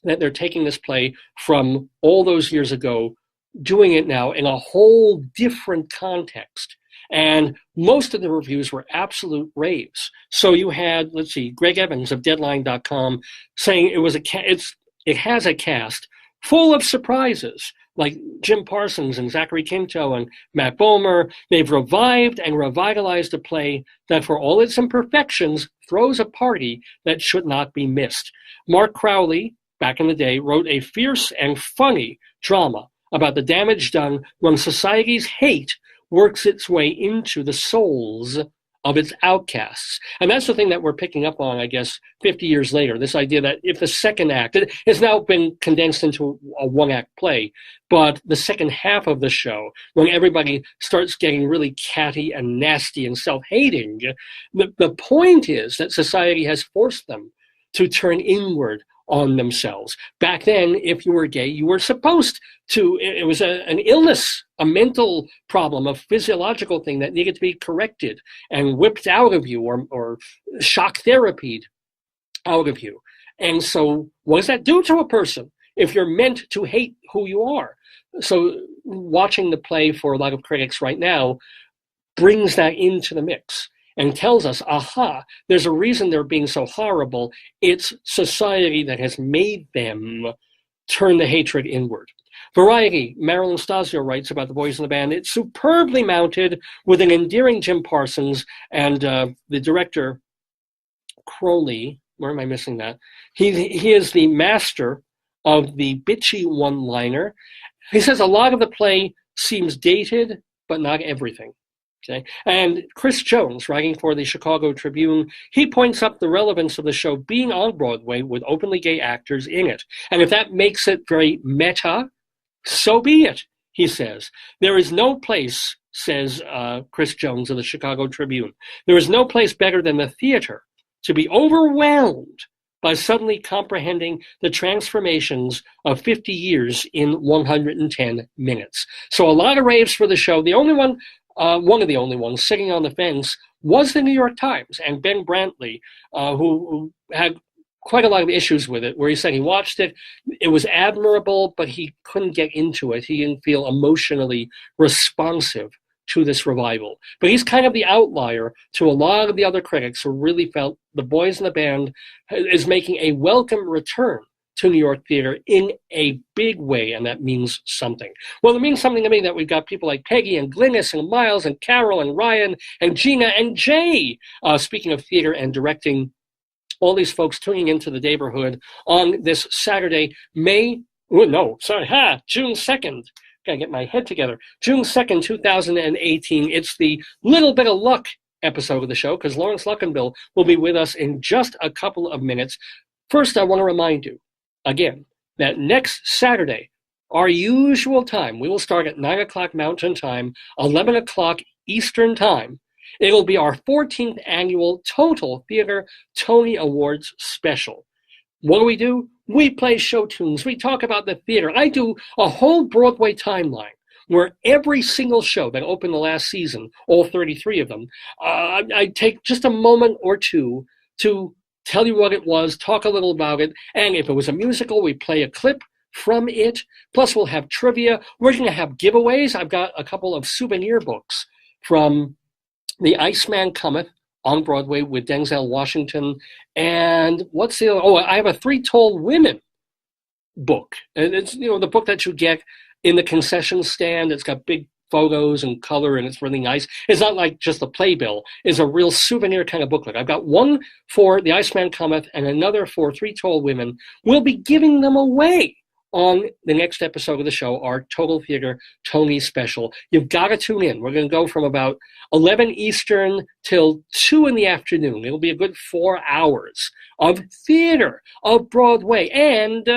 that they're taking this play from all those years ago, doing it now in a whole different context. And most of the reviews were absolute raves. So you had, Greg Evans of Deadline.com saying it has a cast full of surprises, like Jim Parsons and Zachary Quinto and Matt Bomer. They've revived and revitalized a play that, for all its imperfections, throws a party that should not be missed. Mark Crowley, back in the day, wrote a fierce and funny drama about the damage done when society's hate works its way into the souls of its outcasts. And that's the thing that we're picking up on, I guess, 50 years later, this idea that if the second act, it's now been condensed into a one-act play, but the second half of the show, when everybody starts getting really catty and nasty and self-hating, the point is that society has forced them to turn inward on themselves. Back then, if you were gay, you were supposed to, it was an illness, a mental problem, a physiological thing that needed to be corrected and whipped out of you or shock therapied out of you. And so what does that do to a person if you're meant to hate who you are? So watching the play for a lot of critics right now brings that into the mix and tells us, there's a reason they're being so horrible. It's society that has made them turn the hatred inward. Variety, Marilyn Stasio writes about The Boys in the Band. It's superbly mounted with an endearing Jim Parsons and the director, Crowley. Where am I missing that? He is the master of the bitchy one-liner. He says a lot of the play seems dated, but not everything. Okay. And Chris Jones, writing for the Chicago Tribune, he points up the relevance of the show being on Broadway with openly gay actors in it. And if that makes it very meta, so be it, he says. There is no place, says Chris Jones of the Chicago Tribune, there is no place better than the theater to be overwhelmed by suddenly comprehending the transformations of 50 years in 110 minutes. So a lot of raves for the show. The only one of the only ones sitting on the fence was the New York Times and Ben Brantley, who had quite a lot of issues with it, where he said he watched it, it was admirable, but he couldn't get into it. He didn't feel emotionally responsive to this revival. But he's kind of the outlier to a lot of the other critics who really felt The Boys in the Band is making a welcome return to New York theater in a big way, and that means something. Well, it means something to me that we've got people like Peggy and Glynis and Miles and Carol and Ryan and Gina and Jay, speaking of theater and directing, all these folks tuning into the Daverhood on this Saturday, June 2nd. Gotta get my head together. June 2nd, 2018. It's the Little Bit of Luck episode of the show, because Laurence Luckinbill will be with us in just a couple of minutes. First, I want to remind you, again, that next Saturday, our usual time, we will start at 9 o'clock Mountain Time, 11 o'clock Eastern Time. It'll be our 14th annual Total Theater Tony Awards special. What do? We play show tunes. We talk about the theater. I do a whole Broadway timeline where every single show that opened the last season, all 33 of them, I take just a moment or two to tell you what it was, talk a little about it, and if it was a musical, we play a clip from it. Plus, we'll have trivia. We're going to have giveaways. I've got a couple of souvenir books from The Iceman Cometh on Broadway with Denzel Washington. And what's the other? Oh, I have a Three Tall Women book. And it's, the book that you get in the concession stand. It's got big photos and color, and it's really nice. It's not like just a playbill. It's a real souvenir kind of booklet. I've got one for The Iceman Cometh and another for Three Tall Women. We'll be giving them away on the next episode of the show, our Total Theater Tony special. You've got to tune in. We're going to go from about 11 Eastern till 2 in the afternoon. It'll be a good 4 hours of theater, of Broadway, and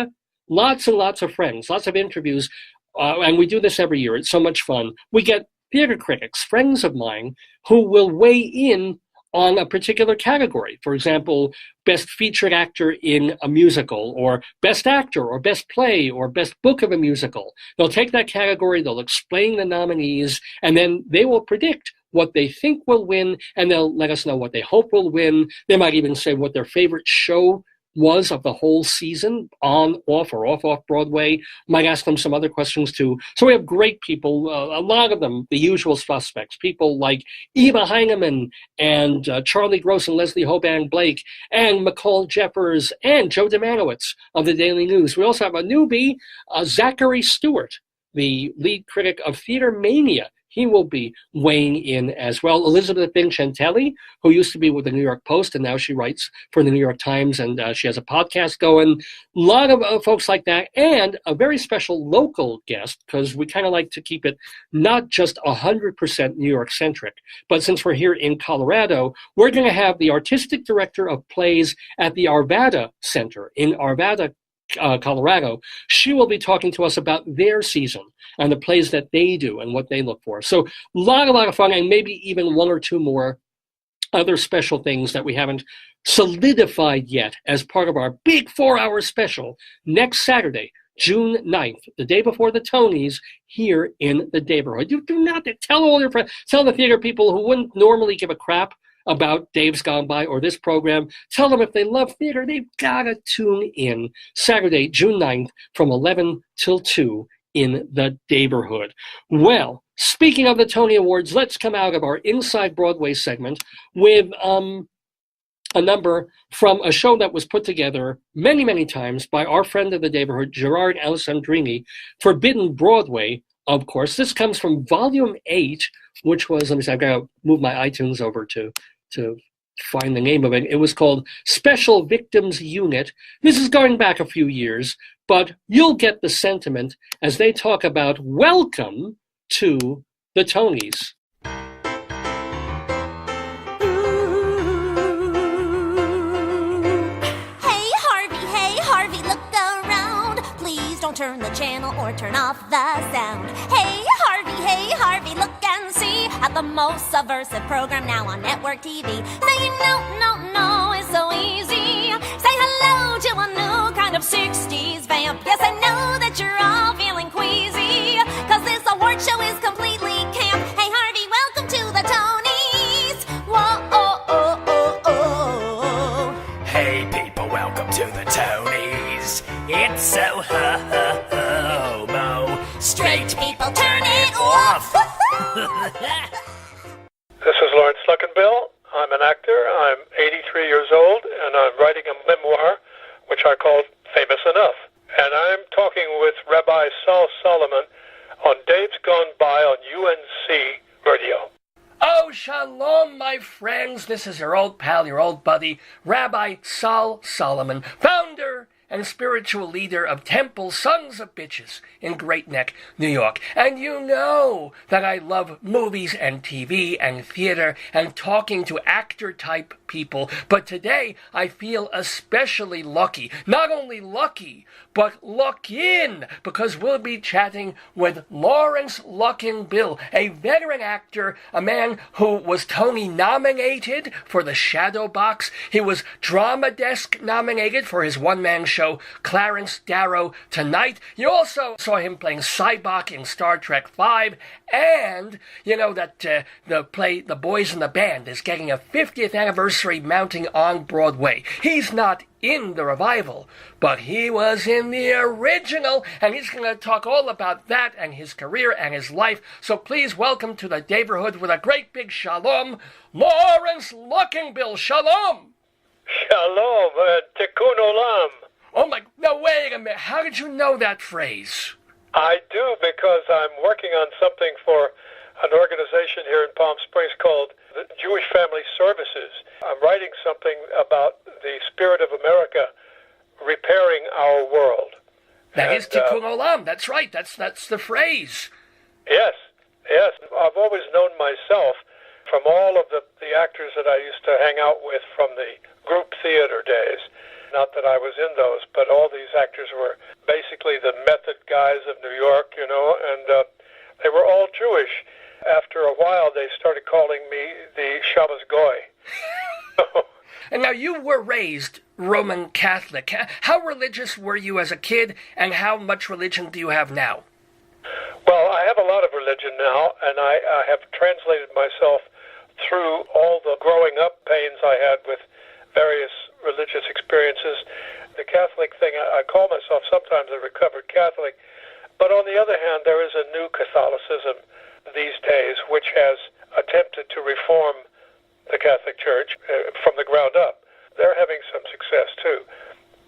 lots and lots of friends, lots of interviews. And we do this every year. It's so much fun. We get theater critics, friends of mine, who will weigh in on a particular category. For example, best featured actor in a musical, or best actor, or best play, or best book of a musical. They'll take that category, they'll explain the nominees, and then they will predict what they think will win, and they'll let us know what they hope will win. They might even say what their favorite show was of the whole season, on, off, or off Broadway. Might ask them some other questions too. So we have great people, a lot of them, the usual suspects, people like Eva Heineman and Charlie Gross and Leslie Hoban Blake and McCall Jeffers and Joe Demanowitz of the Daily News. We also have a newbie, Zachary Stewart, the lead critic of Theater Mania. He will be weighing in as well. Elizabeth Vincenteli, who used to be with the New York Post, and now she writes for the New York Times, and she has a podcast going. A lot of folks like that, and a very special local guest, because we kind of like to keep it not just 100% New York-centric. But since we're here in Colorado, we're going to have the artistic director of plays at the Arvada Center in Arvada, Colorado. She will be talking to us about their season and the plays that they do and what they look for. So a lot of fun, and maybe even one or two more other special things that we haven't solidified yet as part of our big 4-hour special next Saturday, June 9th, the day before the Tonys, here in the Daverhood. You do not tell all your friends, tell the theater people who wouldn't normally give a crap about Dave's Gone By or this program. Tell them if they love theater, they've got to tune in Saturday, June 9th from 11 till 2 in the Daverhood. Well, speaking of the Tony Awards, let's come out of our Inside Broadway segment with a number from a show that was put together many, many times by our friend of the Daverhood, Gerard Alessandrini, Forbidden Broadway, of course. This comes from Volume 8, which was, let me see, I've got to move my iTunes over to find the name of it. It was called Special Victims Unit. This is going back a few years, but you'll get the sentiment as they talk about welcome to the Tonys. Hey Harvey, look around. Please don't turn the channel or turn off the sound. Hey Harvey, look and see at the most subversive program now on network TV. Saying no is so easy. Say hello to a new kind of 60s vamp. Yes, I know that you're all feeling queasy, cause this award show is completely camp. Hey Harvey, welcome to the Tonys. Whoa, oh. Hey people, welcome to It's so homo. Straight people turn it off. This is Laurence Luckinbill. I'm an actor. I'm 83 years old, and I'm writing a memoir, which I call Famous Enough. And I'm talking with Rabbi Saul Solomon on Dave's Gone By on UNC Radio. Oh, shalom, my friends. This is your old pal, your old buddy, Rabbi Saul Solomon, founder and spiritual leader of Temple Sons of Bitches in Great Neck, New York. And you know that I love movies and TV and theater and talking to actor-type people. But today, I feel especially lucky. Not only lucky, but luck-in, because we'll be chatting with Laurence Luckinbill, a veteran actor, a man who was Tony nominated for The Shadow Box. He was Drama Desk nominated for his one-man show, Clarence Darrow Tonight. You also saw him playing Cybok in Star Trek V, and you know that the play The Boys in the Band is getting a 50th anniversary mounting on Broadway. He's not in the revival, but he was in the original, and he's going to talk all about that and his career and his life. So please welcome to the Daverhood with a great big shalom, Laurence Luckinbill. Shalom. Shalom, tikkun olam. Oh my, no, wait a minute. How did you know that phrase? I do, because I'm working on something for an organization here in Palm Springs called the Jewish Family Services. I'm writing something about the spirit of America repairing our world. That is tikkun olam. That's right. That's the phrase. Yes. I've always known myself from all of the actors that I used to hang out with from the group theater days. Not that I was in those, but all these actors were basically the method guys of New York, you know, and they were all Jewish. After a while, they started calling me the Shabbos Goy. And now you were raised Roman Catholic. How religious were you as a kid, and how much religion do you have now? Well, I have a lot of religion now, and I have translated myself through all the growing up pains I had with various religious experiences. The Catholic thing, I call myself sometimes a recovered Catholic, but on the other hand, there is a new Catholicism these days which has attempted to reform the Catholic Church from the ground up. They're having some success too.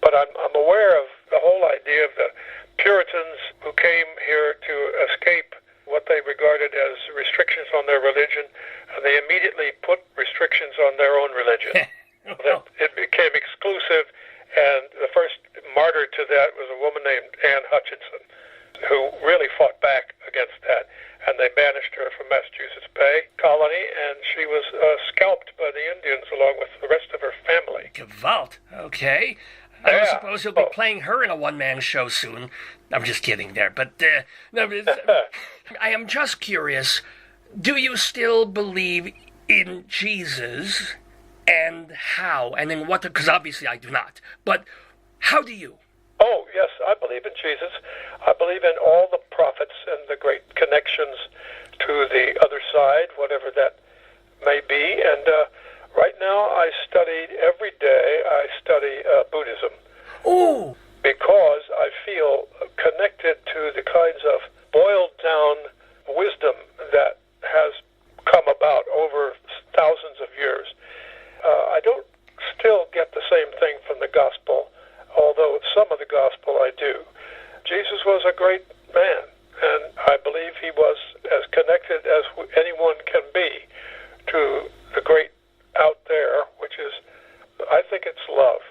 But I'm aware of the whole idea of the Puritans who came here to escape what they regarded as restrictions on their religion, and they immediately put restrictions on their own religion. It became exclusive, and the first martyr to that was a woman named Anne Hutchinson, who really fought back against that, and they banished her from Massachusetts Bay Colony, and she was scalped by the Indians along with the rest of her family. Gewalt. Okay. I suppose you'll be playing her in a one-man show soon. I'm just kidding there, but I am just curious, do you still believe in Jesus, and how, and in what, because obviously I do not, but how do you? Oh, yes, I believe in Jesus. I believe in all the prophets and the great connections to the other side, whatever that may be. And right now I every day I study Buddhism. Ooh. Because I feel connected to the kinds of boiled down wisdom that has come about over thousands of years. I don't still get the same thing from the gospel, although some of the gospel I do. Jesus was a great man, and I believe he was as connected as anyone can be to the great out there, which is, I think it's love.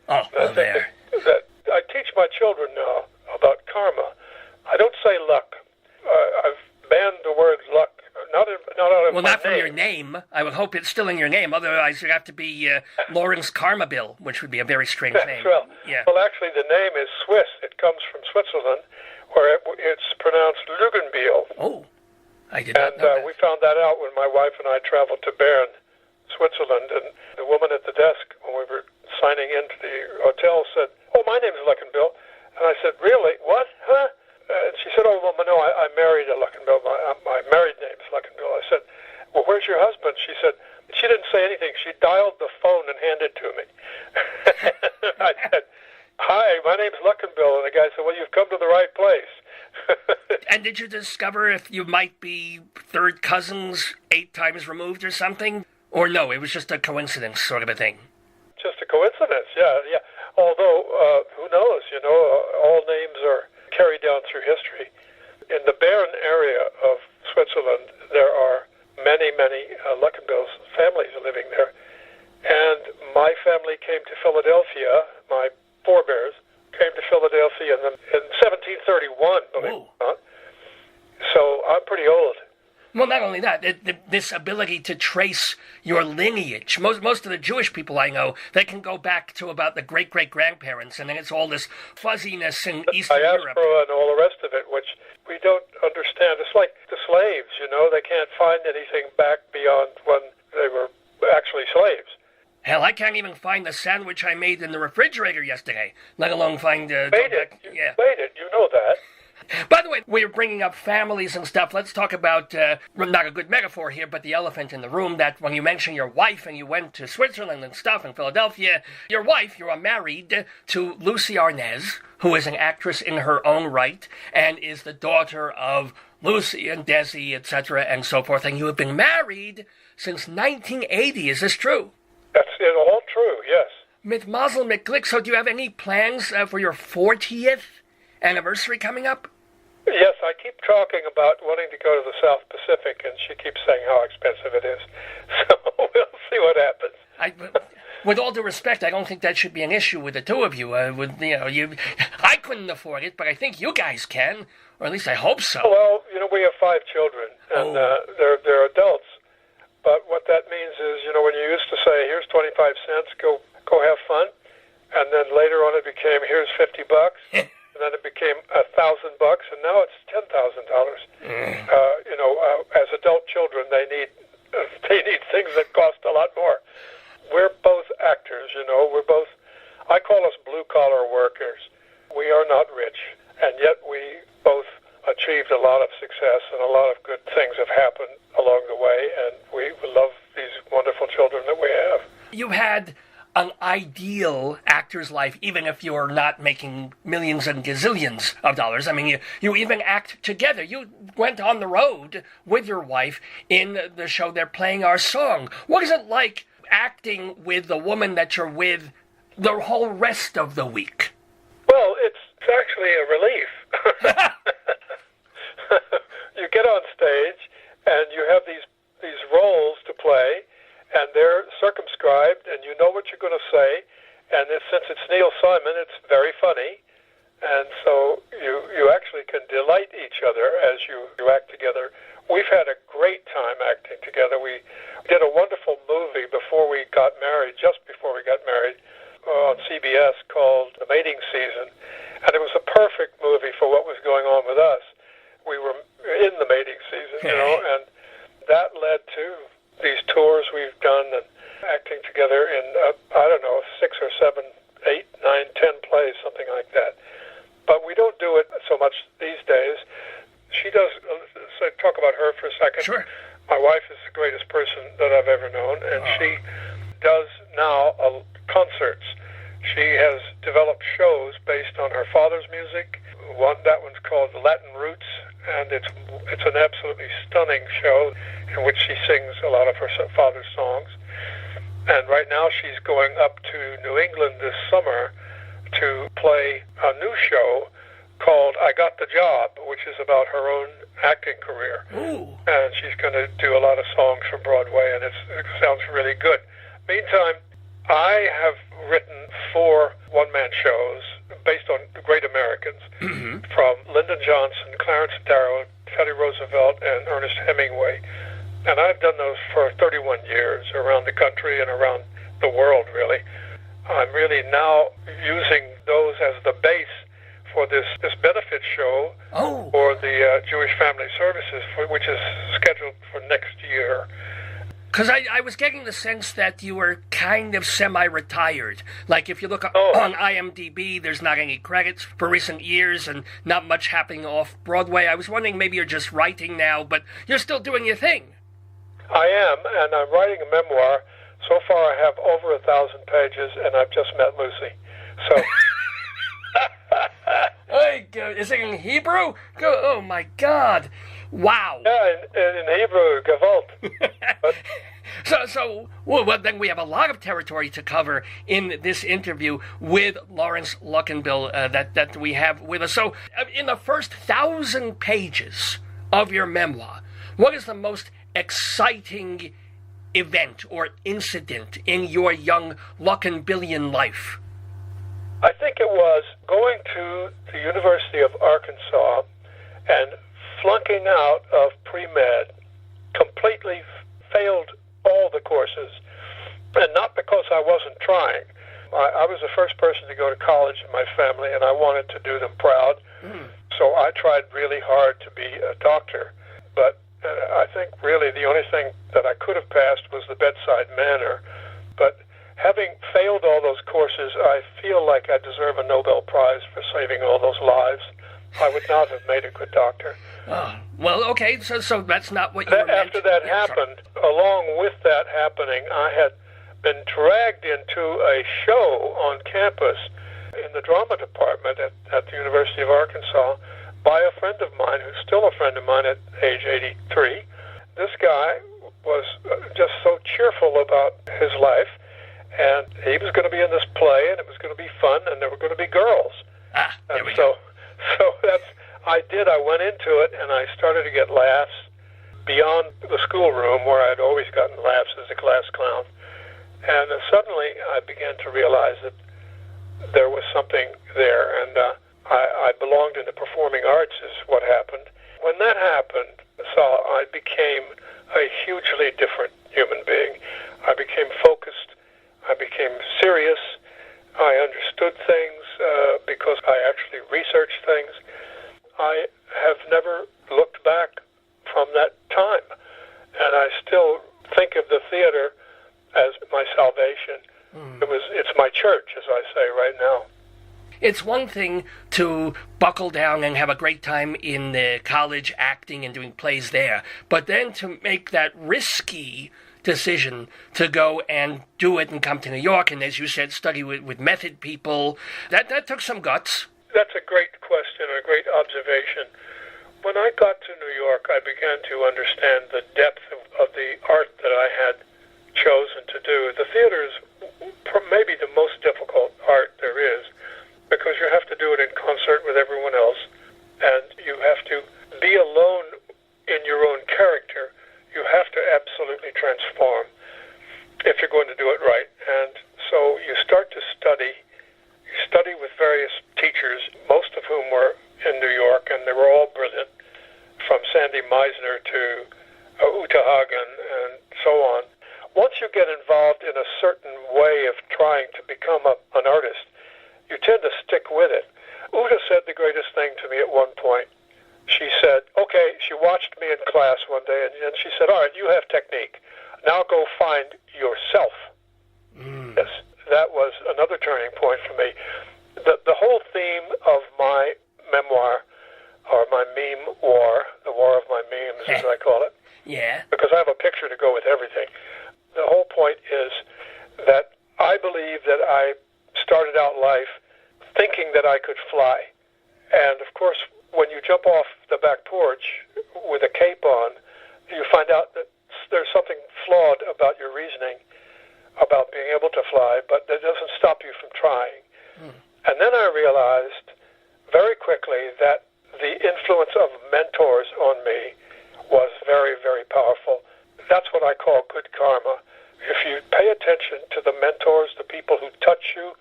Oh, well, there. That I teach my children now about karma. I don't say luck. I've banned the word luck. Not out of well, my not from name. your name. I would hope it's still in your name. Otherwise, you'd have to be Laurence Karmabill, which would be a very strange name. Well, yeah. Well, actually, the name is Swiss. It comes from Switzerland, where it's pronounced Luckinbill. Oh, I did not know that. And we found that out when my wife and I traveled to Bern, Switzerland, and the woman at the desk, when we were signing into the hotel, said, "Oh, my name is Luckinbill." And I said, "Really? What? Huh?" And she said, "Oh, well, no, I married a Luckinbill. My married name is Luckinbill." I said, "Well, where's your husband?" She said, she didn't say anything. She dialed the phone and handed it to me. I said, Hi, my name's Luckinbill. And the guy said, well, you've come to the right place. And did you discover if you might be third cousins 8 times removed or something? Or no, it was just a coincidence sort of a thing? Just a coincidence, yeah. Although, who knows, all names are carried down through history. In the Bern area of Switzerland, there are many Luckinbill's families living there. And my family came to Philadelphia, my forebears came to Philadelphia in 1731, believe it or not. So I'm pretty old. Well, not only that, this ability to trace your lineage. Most of the Jewish people I know, they can go back to about the great-great-grandparents, and then it's all this fuzziness in Eastern Europe. Diaspora and all the rest of it, which we don't understand. It's like the slaves, they can't find anything back beyond when they were actually slaves. Hell, I can't even find the sandwich I made in the refrigerator yesterday, let alone find... You made it, you know that. By the way, we were bringing up families and stuff. Let's talk about, not a good metaphor here, but the elephant in the room, that when you mention your wife and you went to Switzerland and stuff in Philadelphia, your wife, you are married to Lucy Arnaz, who is an actress in her own right and is the daughter of Lucy and Desi, etc., and so forth. And you have been married since 1980. Is this true? That's all true, yes. Mit Mazel mit Glück. So do you have any plans for your 40th anniversary coming up? Yes, I keep talking about wanting to go to the South Pacific, and she keeps saying how expensive it is. So we'll see what happens. With all due respect, I don't think that should be an issue with the two of you. I couldn't afford it, but I think you guys can, or at least I hope so. Well, we have 5 children, and they're adults. But what that means is, when you used to say, "Here's 25 cents, go have fun," and then later on it became, "Here's $50." And then it became $1,000, and now it's $10,000. As adult children, they need things that cost a lot more. We're both actors, We're both. I call us blue-collar workers. We are not rich, and yet we both achieved a lot of success, and a lot of good things have happened along the way, and we love these wonderful children that we have. You had an ideal actor's life, even if you're not making millions and gazillions of dollars. I mean, you even act together. You went on the road with your wife in the show They're Playing Our Song. What is it like acting with the woman that you're with the whole rest of the week? Well, it's actually a relief. You get on stage, and you have these roles to play, and they're circumscribed, and you know what you're going to say, and since it's Neil Simon, it's very funny, and so you actually can delight each other as you act together. We've had a great time acting together. We did a wonderful movie before we got married, just before we got married, on CBS called The Mating Season, and it was a perfect movie for what was going on with us. We were in the mating season, and that led to these tours we've done and acting together in, 6 or 7, 8, 9, 10 plays, something like that. But we don't do it so much these days. She does, talk about her for a second. Sure. My wife is the greatest person that I've ever known, and she does now concerts. She has developed shows based on her father's music. That one's called Latin Roots, and it's an absolutely stunning show in which she sings a lot of her father's songs. And right now she's going up to New England this summer to play a new show called I Got the Job, which is about her own acting career. Ooh. And she's going to do a lot of songs from Broadway, and it sounds really good. Meantime, I have written 4 one-man shows based on great Americans, from Lyndon Johnson, Clarence Darrow, Teddy Roosevelt, and Ernest Hemingway. And I've done those for 31 years around the country and around the world, really. I'm really now using those as the base for this benefit show for the Jewish Family Services, which is scheduled for next year. Because I was getting the sense that you were kind of semi-retired. Like, if you look on IMDb, there's not any credits for recent years and not much happening off-Broadway. I was wondering maybe you're just writing now, but you're still doing your thing. I am, and I'm writing a memoir. So far I have over 1,000 pages, and I've just met Lucy. So Is it in Hebrew? Oh, my God. Wow. Yeah, in Hebrew, Gewalt. So well, then we have a lot of territory to cover in this interview with Laurence Luckinbill that we have with us. So in the first 1,000 pages of your memoir, what is the most exciting event or incident in your young Luckinbillian life? I think it was going to the University of Arkansas and flunking out of pre-med, completely failed all the courses, and not because I wasn't trying. I was the first person to go to college in my family, and I wanted to do them proud. So I tried really hard to be a doctor. But I think really the only thing that I could have passed was the bedside manner. But having failed all those courses, I feel like I deserve a Nobel Prize for saving all those lives. I would not have made a good doctor. Well, okay, so that's not what you were meant. After that happened, along with that happening, I had been dragged into a show on campus in the drama department at the University of Arkansas by a friend of mine who's still a friend of mine at age 83. This guy was just so cheerful about his life, and he was going to be in this play, and it was going to be fun, and there were going to be girls. There we go. So that's, I went into it, and I started to get laughs beyond the schoolroom where I'd always gotten laughs as a class clown. And suddenly I began to realize that there was something there, and I belonged in the performing arts is what happened. When that happened, I became a hugely different human being. I became focused. I became serious. I understood things because I actually researched things. I have never looked back from that time, and I still think of the theater as my salvation. It's my church, as I say right now. It's one thing to buckle down and have a great time in college acting and doing plays there, but then to make that risky decision to go and do it and come to New York and, as you said, study with method people, that took some guts. That's a great question, a great observation. When I got to New York, I began to understand the depth of the art that I had chosen to do. The theater is maybe the most difficult art there is, because you have to do it in concert with everyone else, and you have to be alone in your own character. You have to absolutely transform if you're going to do it right. And so you start to study. You study with various teachers, most of whom were in New York, and they were all brilliant, from Sandy Meisner to Uta Hagen and so on. Once you get involved in a certain way of trying to become an artist, you tend to stick with it. Uta said the greatest thing to me at one point. She said, okay, she watched me in class one day, and she said, all right, you have technique. Now go find yourself. Yes, that was another turning point for me. The whole theme of my memoir, or my meme war, the war of my memes, as I call it, because I have a picture to go with everything. The whole point is that I believe that I started out life thinking that I could fly. And, of course, when you jump off the back porch with a cape on, you find out that there's something flawed about your reasoning about being able to fly, but that doesn't stop you from trying. And then I realized very quickly that the influence of mentors on me was very, very powerful. That's what I call good karma. If you pay attention to the mentors, the people who touch you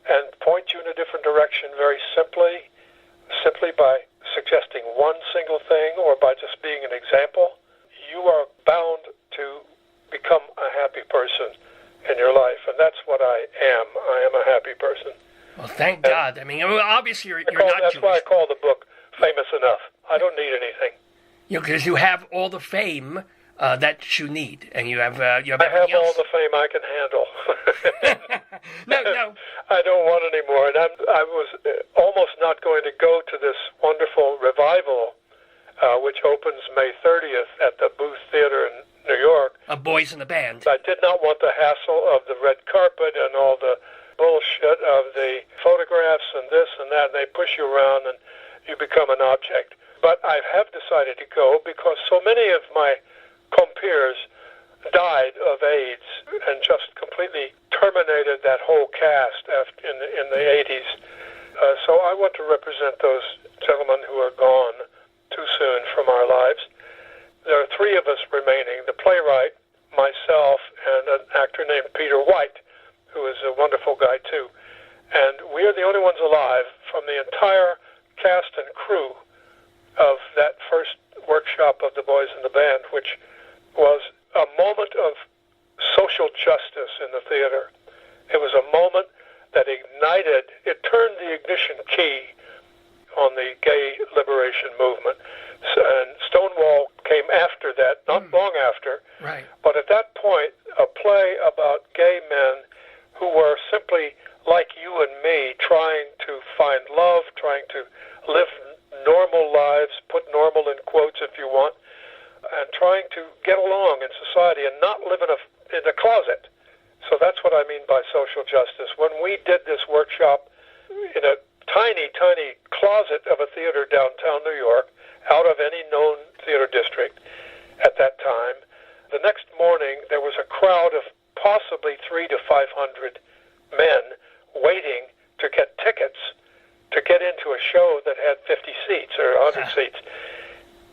and point you in a different direction very simply by suggesting one single thing or by just being an example, you are bound to become a happy person in your life. And that's what I am. I am a happy person. Well, thank God. I mean, obviously you're not That's Jewish. why I call the book Famous Enough. I don't need anything. Because you have all the fame that you need, and you have I have everything else. all the fame I can handle. No. I don't want any more. And I was almost not going to go to this wonderful revival, which opens May 30th at the Booth Theater in New York. A Boys in the Band. I did not want the hassle of the red carpet and all the bullshit of the photographs and this and that. And they push you around, and you become an object. But I have decided to go because so many of my compeers died of AIDS and just completely terminated that whole cast in the 80s. So I want to represent those gentlemen who are gone too soon from our lives. There are three of us remaining, the playwright, myself, and an actor named Peter White, who is a wonderful guy too. And we are the only ones alive from the entire cast and crew of that first workshop of the Boys in the Band, which was a moment of social justice in the theater. It was a moment that ignited, it turned the ignition key on the gay liberation movement. And Stonewall came after that, not long after. Right. But at that point, a play about gay men who were simply like you and me, trying to find love, trying to live normal lives, put normal in quotes if you want, and trying to get along in society and not live in a closet. So that's what I mean by social justice. When we did this workshop in a tiny, tiny closet of a theater downtown New York, out of any known theater district at that time, the next morning there was a crowd of possibly 300 to 500 men waiting to get tickets to get into a show that had 50 seats or 100 seats.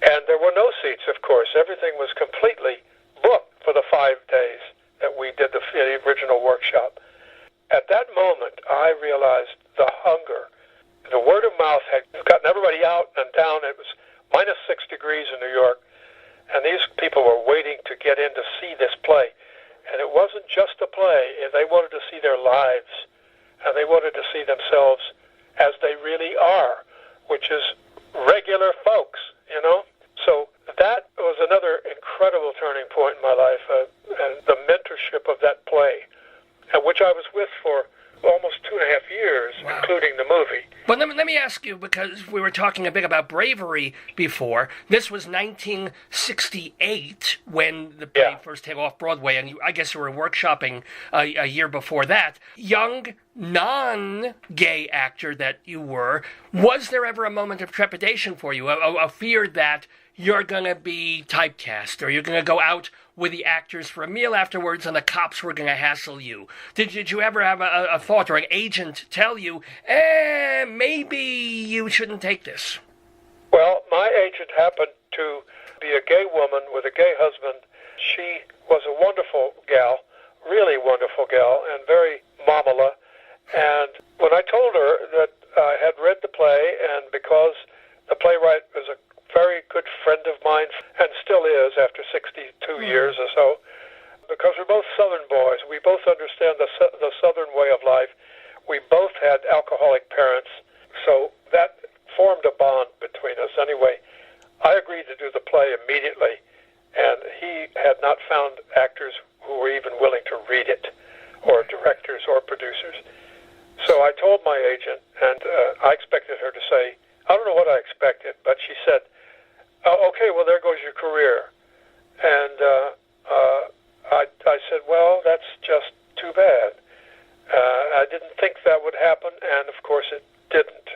And there were no seats, of course. Everything was completely booked for the 5 days that we did the original workshop. At that moment, I realized the hunger. The word of mouth had gotten everybody out and down. It was -6 degrees in New York, and these people were waiting to get in to see this play. And it wasn't just a play. They wanted to see their lives, and they wanted to see themselves as they really are, which is regular folks, you know? So that was another incredible turning point in my life, and the mentorship of that play, at which I was with for almost 2.5 years, wow, including the movie. Well, let me ask you, because we were talking a bit about bravery before. This was 1968 when the play first hit off Broadway, and I guess you were workshopping a year before that. Young, non-gay actor that you were, was there ever a moment of trepidation for you, a fear that you're going to be typecast, or you're going to go out with the actors for a meal afterwards and the cops were going to hassle you? Did you ever have a thought or an agent tell you, maybe you shouldn't take this? Well, my agent happened to be a gay woman with a gay husband. She was a wonderful gal, really wonderful gal, and very mamala. And when I told her that I had read the play, and because the playwright was a very good friend of mine, and still is after 62 years or so, because we're both Southern boys. We both understand the Southern way of life. We both had alcoholic parents, so that formed a bond between us. Anyway, I agreed to do the play immediately, and he had not found actors who were even willing to read it, or directors or producers. So I told my agent, and I expected her to say, I don't know what I expected, but she said, okay, well, there goes your career. And I said, well, that's just too bad. I didn't think that would happen, and of course it didn't,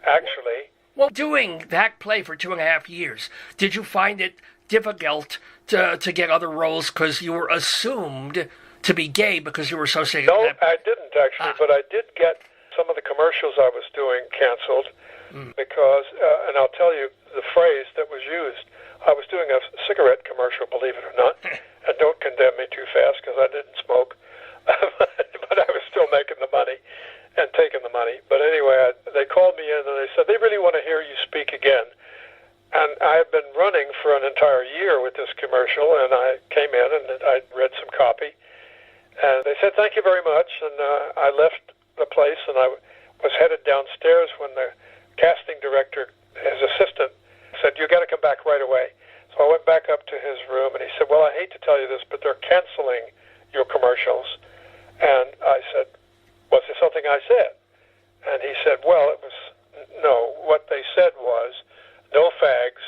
actually. Well, doing that play for 2.5 years, did you find it difficult to get other roles because you were assumed to be gay because you were associated with that? No, I didn't, actually, but I did get some of the commercials I was doing canceled because, and I'll tell you the phrase that was used. I was doing a cigarette commercial, believe it or not, and don't condemn me too fast because I didn't smoke, but I was still making the money and taking the money. But anyway, they called me in and they said, they really want to hear you speak again. And I had been running for an entire year with this commercial, and I came in and I read some copy. And they said, thank you very much. And I left the place, and I was headed downstairs when the casting director, his assistant, said, you got to come back right away. So I went back up to his room, and he said, well, I hate to tell you this, but they're canceling your commercials. And I said, was there something I said? And he said, well, it was, no, what they said was, no fags,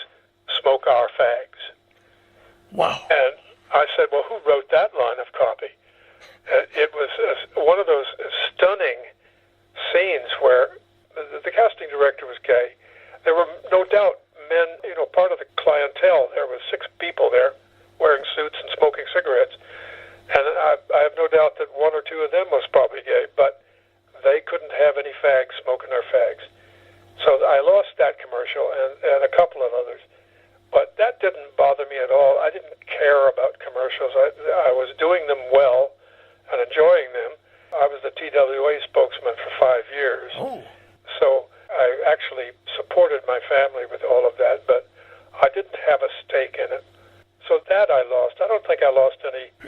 smoke our fags. Wow. And I said, well, who wrote that line of copy? It was one of those stunning scenes where the casting director was gay. There were no doubt men, part of the clientele. There was 6 people there wearing suits and smoking cigarettes. And I have no doubt that 1 or 2 of them was probably gay, but they couldn't have any fags smoking our fags. So I lost that commercial and a couple of others. But that didn't bother me at all. I didn't care about commercials. I was doing them well and enjoying them. I was the TWA spokesman for 5 years. Oh. So I actually supported my family with all of that, but I didn't have a stake in it. So that I lost. I don't think I lost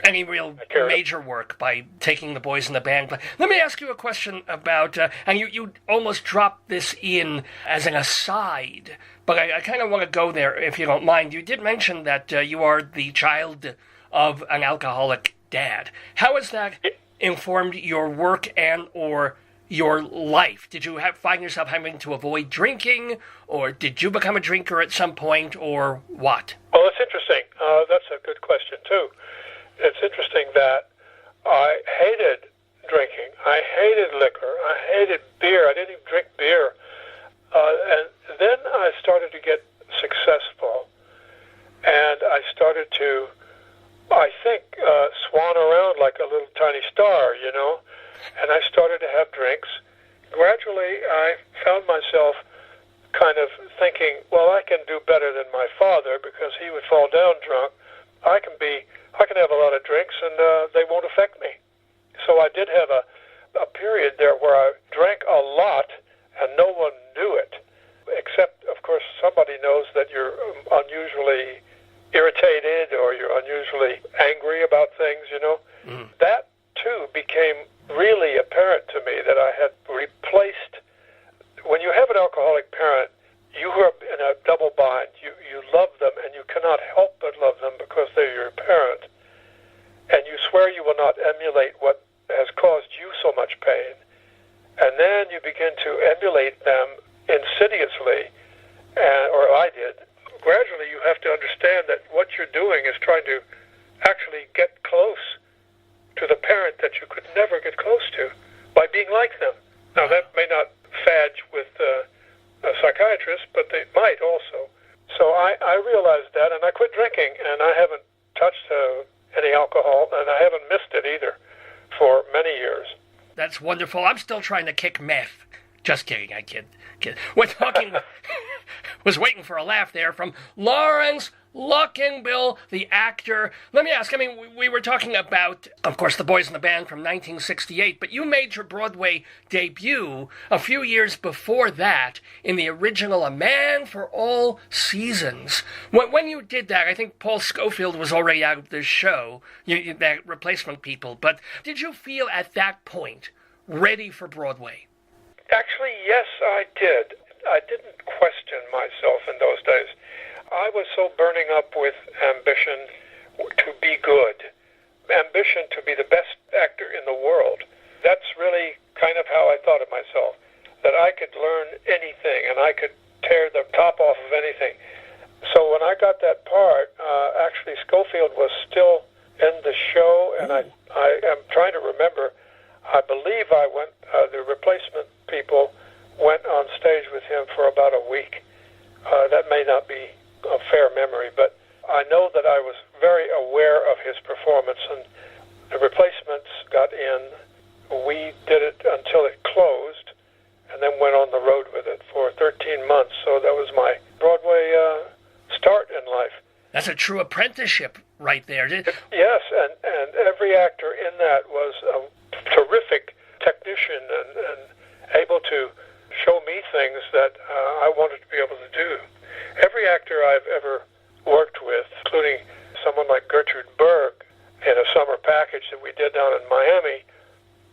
any real major work by taking the boys in the band. But let me ask you a question about, and you almost dropped this in as an aside, but I kind of want to go there if you don't mind. You did mention that you are the child of an alcoholic dad. How has that informed your work and or your life? Did you find yourself having to avoid drinking, or did you become a drinker at some point, or what? Well, it's interesting. That's a good question, too. It's interesting that I hated drinking. I hated liquor. I hated beer. I didn't even drink beer. And then I started to get successful, and I started to, I think, swan around like a little tiny star, and I started to have drinks. Gradually, I found myself kind of thinking, well, I can do better than my father because he would fall down drunk. I can have a lot of drinks and they won't affect me. So I did have a period there where I drank a lot and no one knew it, except, of course, somebody knows that you're unusually irritated or you're unusually angry about things, That, too, became really apparent to me that I had replaced. When you have an alcoholic parent, you are in a double bind. You love them, and you cannot help but love them because they're your parent. And you swear you will not emulate what has caused you so much pain. And then you begin to emulate them insidiously, or I did. Gradually, you have to understand that what you're doing is trying to actually get close to the parent that you could never get close to by being like them. Now, that may not fadge with a psychiatrist, but they might also. So I realized that, and I quit drinking, and I haven't touched any alcohol, and I haven't missed it either for many years. That's wonderful. I'm still trying to kick meth. Just kidding, I kid. We're talking... was waiting for a laugh there from Laurence Luckinbill, the actor. Let me ask, we were talking about, of course, The Boys in the Band from 1968, but you made your Broadway debut a few years before that in the original A Man for All Seasons. When you did that, I think Paul Scofield was already out of this show, that replacement people, but did you feel at that point ready for Broadway? Actually, yes, I did. I didn't question myself in those days. I was so burning up with ambition to be good, ambition to be the best actor in the world. That's really kind of how I thought of myself, that I could learn anything and I could tear the top off of anything. So when I got that part, actually Schofield was still in the show, and I am trying to remember, I believe the replacement people went on stage with him for about a week. That may not be a fair memory, but I know that I was very aware of his performance, and the replacements got in. We did it until it closed, and then went on the road with it for 13 months. So that was my Broadway start in life. That's a true apprenticeship right there. Yes, and every actor in that was a terrific technician and able to show me things that I wanted to be able to do. Every actor I've ever worked with, including someone like Gertrude Berg in a summer package that we did down in Miami,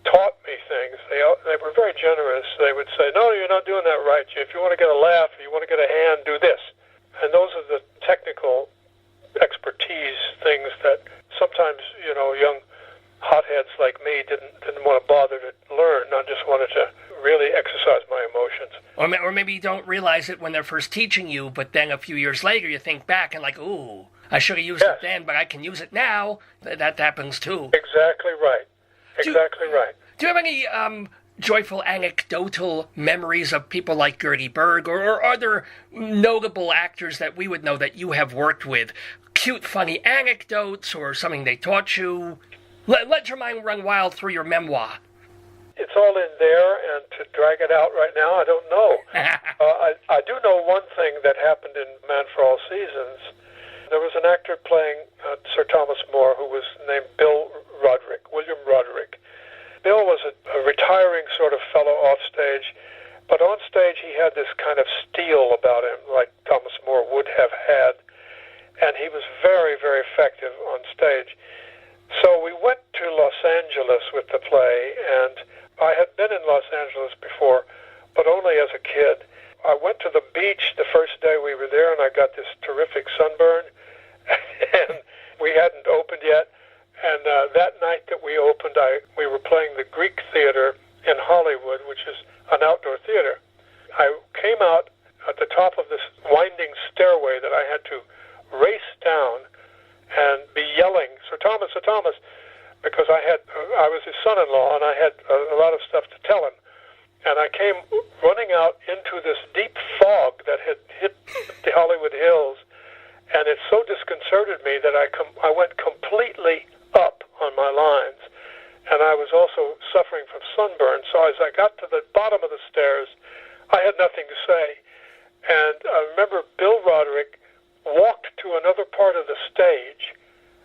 taught me things. They were very generous. They would say, no, you're not doing that right. If you want to get a laugh, if you want to get a hand, do this. And those are the technical expertise things that sometimes, young hotheads like me didn't want to bother to learn. I just wanted to really exercise my emotions. Or maybe you don't realize it when they're first teaching you, but then a few years later you think back and like, ooh, I should have used it then, but I can use it now. That happens too. Exactly right. Exactly right. Do you have any joyful anecdotal memories of people like Gertie Berg or other notable actors that we would know that you have worked with? Cute, funny anecdotes or something they taught you? Let your mind run wild through your memoir. It's all in there, and to drag it out right now, I don't know. I do know one thing that happened in Man for All Seasons. There was an actor playing Sir Thomas More who was named William Roderick. Bill was a retiring sort of fellow off stage, but on stage he had this kind of steel about him, like Thomas More would have had, and he was very, very effective on stage. So we went to Los Angeles with the play, and I had been in Los Angeles before, but only as a kid. I went to the beach the first day we were there, and I got this terrific sunburn, and we hadn't opened yet. And that night that we opened, we were playing the Greek Theater in Hollywood, which is an outdoor theater. I came out at the top of this winding stairway that I had to race down and be yelling, Sir Thomas, because I was his son-in-law, and I had a lot of stuff to tell him. And I came running out into this deep fog that had hit the Hollywood Hills, and it so disconcerted me that I went completely up on my lines. And I was also suffering from sunburn, so as I got to the bottom of the stairs, I had nothing to say. And I remember Bill Roderick walked to another part of the stage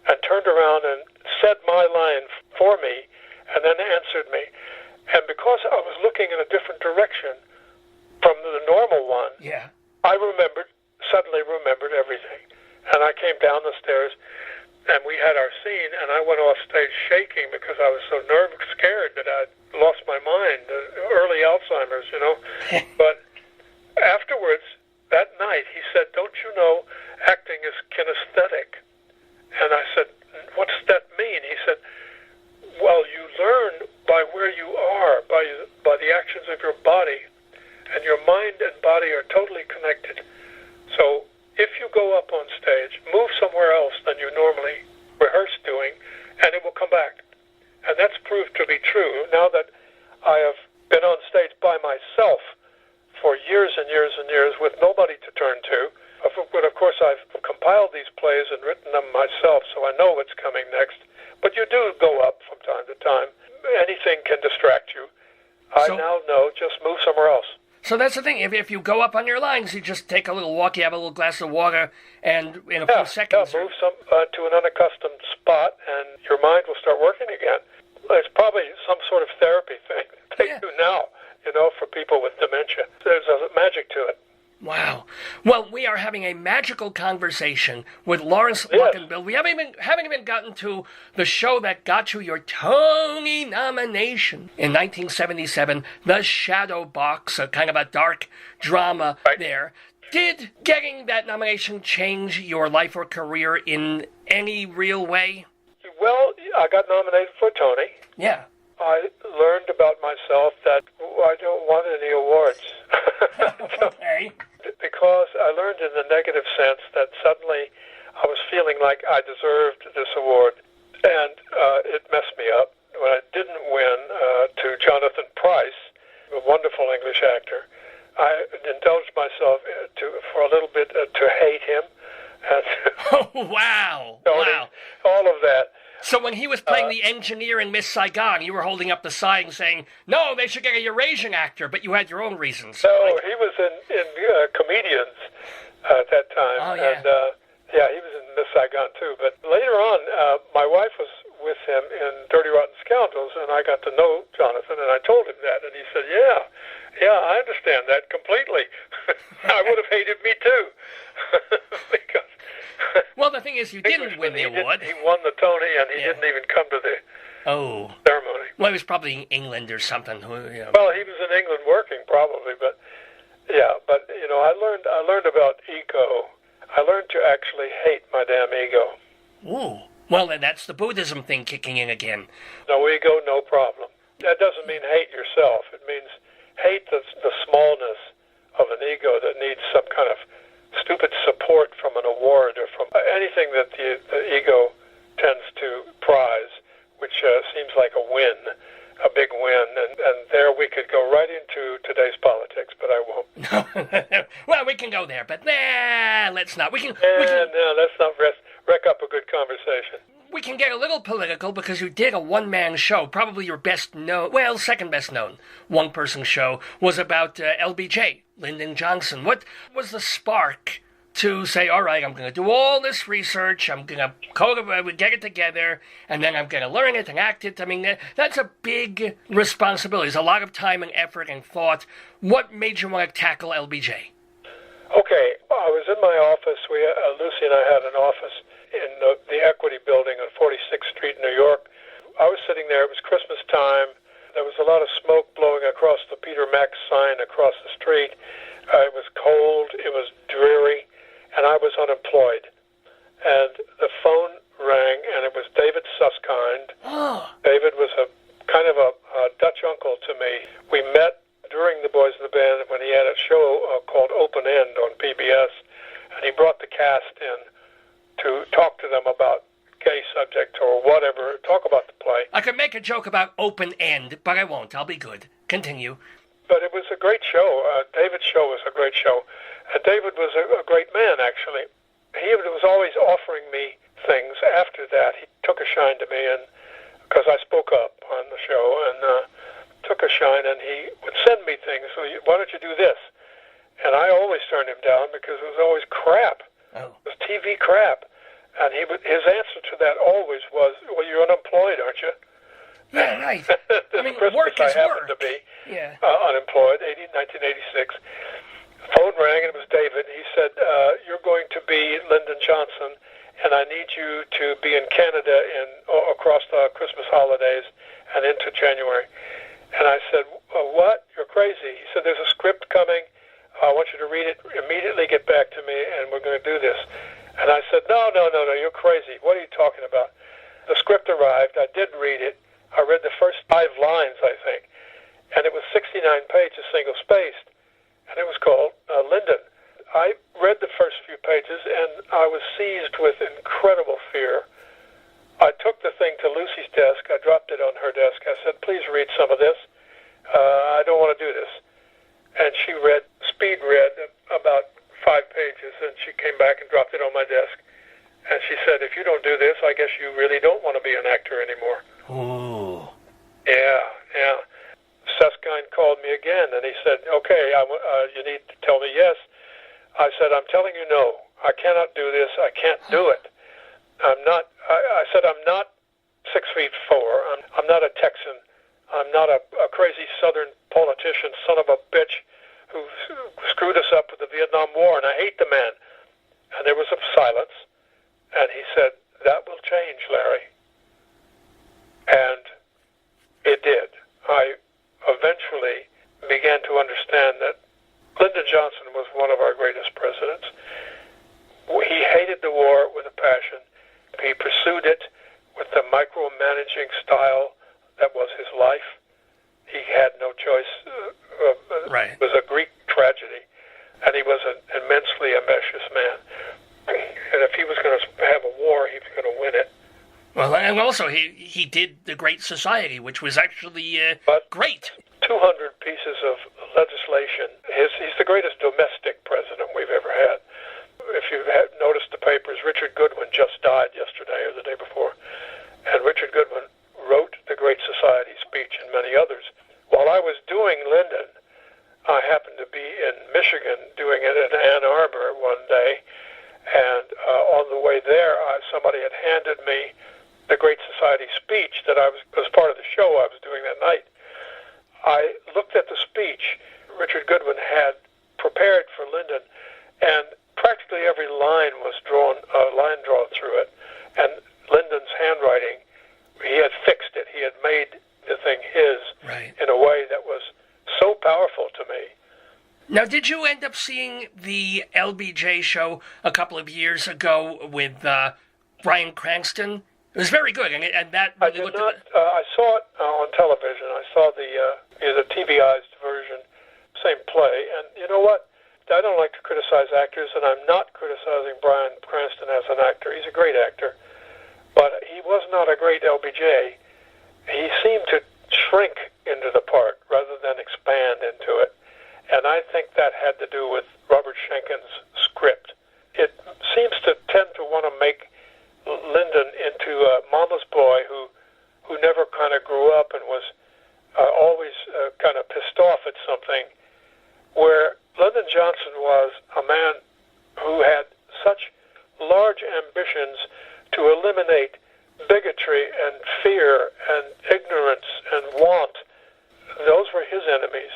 and turned around and said my line for me and then answered me. And because I was looking in a different direction from the normal one, I suddenly remembered everything. And I came down the stairs, and we had our scene, and I went off stage shaking because I was so scared that I'd lost my mind, early Alzheimer's, But afterwards, that night, he said, "Don't you know acting is kinesthetic?" And I said, "What does that mean?" He said, "Well, you learn by where you are, by the actions of your body, and your mind and body are totally connected. So if you go up on stage, move somewhere else than you normally rehearse doing, and it will come back." And that's proved to be true. Now that I have been on stage by myself for years and years and years with nobody to turn to, but of course I've compiled these plays and written them myself, so I know what's coming next. But you do go up from time to time. Anything can distract you. I now know, just move somewhere else. So that's the thing. If you go up on your lines, you just take a little walk, you have a little glass of water, and in a few seconds... move to an unaccustomed spot, and your mind will start working again. It's probably some sort of therapy thing they do now, for people with dementia. There's a magic to it. Wow. Well, we are having a magical conversation with Laurence Luckinbill. We haven't even gotten to the show that got you your Tony nomination in 1977, The Shadow Box, a kind of a dark drama there. Did getting that nomination change your life or career in any real way? Well, I got nominated for Tony. Yeah. I learned about myself that I don't want any awards. Okay. Because I learned in the negative sense that suddenly I was feeling like I deserved this award, and it messed me up. When I didn't win to Jonathan Pryce, a wonderful English actor, I indulged myself for a little bit to hate him. And wow. All of that. So when he was playing the engineer in Miss Saigon, you were holding up the sign saying, "No, they should get a Eurasian actor," but you had your own reasons. No, he was in Comedians at that time. Oh, yeah. And, he was in Miss Saigon, too. But later on, my wife was with him in Dirty Rotten Scoundrels, and I got to know Jonathan, and I told him that. And he said, yeah, I understand that completely. I would have hated me, too. Because... Well, the thing is, you didn't win the award. He won the Tony, and he didn't even come to the ceremony. Well, he was probably in England or something. Well, he was in England working, probably, but I learned about ego. I learned to actually hate my damn ego. Ooh. Well, then that's the Buddhism thing kicking in again. No ego, no problem. That doesn't mean hate yourself. It means hate the smallness of an ego that needs some kind of stupid support from an award or from anything that the ego tends to prize, which seems like a win, a big win, and there we could go right into today's politics, but I won't. Well, we can go there, but let's not. No, let's not wreck up a good conversation. We can get a little political because you did a one-man show. Probably your best known, well, second best known one-person show was about LBJ, Lyndon Johnson. What was the spark to say, all right, I'm going to do all this research, I'm going to get it together, and then I'm going to learn it and act it? I mean, that's a big responsibility. There's a lot of time and effort and thought. What made you want to tackle LBJ? Okay, I was in my office. Lucy and I had an office in the Equity Building on 46th Street in New York. I was sitting there. It was Christmas time. There was a lot of smoke blowing across the Peter Max sign across the street. It was cold. It was dreary. And I was unemployed. And the phone rang, and it was David Susskind. David was a kind of a Dutch uncle to me. We met during the Boys in the Band when he had a show called Open End on PBS, and he brought the cast in to talk to them about gay subject or whatever, talk about the play. I could make a joke about Open End, but I won't. I'll be good. Continue. But it was a great show. David's show was a great show. And David was a great man, actually. He was always offering me things after that. He took a shine to me, and because I spoke up on the show, and took a shine, and he would send me things. So why don't you do this? And I always turned him down because it was always crap. It was TV crap. And his answer to that always was, well, you're unemployed, aren't you? Yeah, right. I mean, Christmas work is I happened work. to be unemployed, 1986. Phone rang, and it was David. He said, you're going to be Lyndon Johnson, and I need you to be in Canada across the Christmas holidays and into January. And I said, what? You're crazy. He said, there's a script coming. I want you to read it immediately, get back to me, and we're going to do this. And I said, no, you're crazy. What are you talking about? The script arrived. I did read it. I read the first 5 lines, I think. And it was 69 pages, single-spaced. And it was called Lyndon. I read the first few pages, and I was seized with incredible fear. I took the thing to Lucy's desk. I dropped it on her desk. I said, please read some of this. I don't want to do this. And she speed read about 5 pages, and she came back and dropped it on my desk. And she said, if you don't do this, I guess you really don't want to be an actor anymore. Ooh. Yeah. Susskind called me again, and he said, okay, you need to tell me yes. I said, I'm telling you no. I cannot do this. I can't do it. I said, I'm not 6'4". I'm not a Texan. I'm not a crazy Southern politician, son of a bitch, who screwed us up with the Vietnam War, and I hate the man. And there was a silence, and he said, that will change, Larry. And it did. I eventually began to understand that Lyndon Johnson was one of our greatest presidents. He hated the war with a passion. He pursued it with the micromanaging style that was his life. He had no choice. Right. It was a Greek tragedy, and he was an immensely ambitious man. And if he was going to have a war, he was going to win it. Well, and also he did the Great Society, which was actually great. 200 pieces of legislation. He's the greatest domestic president we've ever had. If you've noticed the papers, Richard Goodwin just died yesterday or the day before. And Richard Goodwin wrote the Great Society speech and many others. While I was doing Lyndon, I happened to be in Michigan doing it in Ann Arbor one day. And on the way there, somebody had handed me the Great Society speech that was part of the show I was doing that night. I looked at the speech Richard Goodwin had prepared for Lyndon, and practically every line was line drawn through it. And Lyndon's handwriting, he had fixed it. He had made the thing his in a way that was so powerful to me. Now, did you end up seeing the LBJ show a couple of years ago with Bryan Cranston? It was very good, and that really I did not. I saw it on television. I saw the TVized version, same play. And you know what? I don't like to criticize actors, and I'm not criticizing Bryan Cranston as an actor. He's a great actor, but he was not a great LBJ. He seemed to shrink into the part rather than expand into it. And I think that had to do with Robert Schenken's script. It seems to tend to want to make Lyndon into a mama's boy who never kind of grew up and was always kind of pissed off at something, where Lyndon Johnson was a man who had such large ambitions to eliminate bigotry and fear and ignorance and want. Those were his enemies.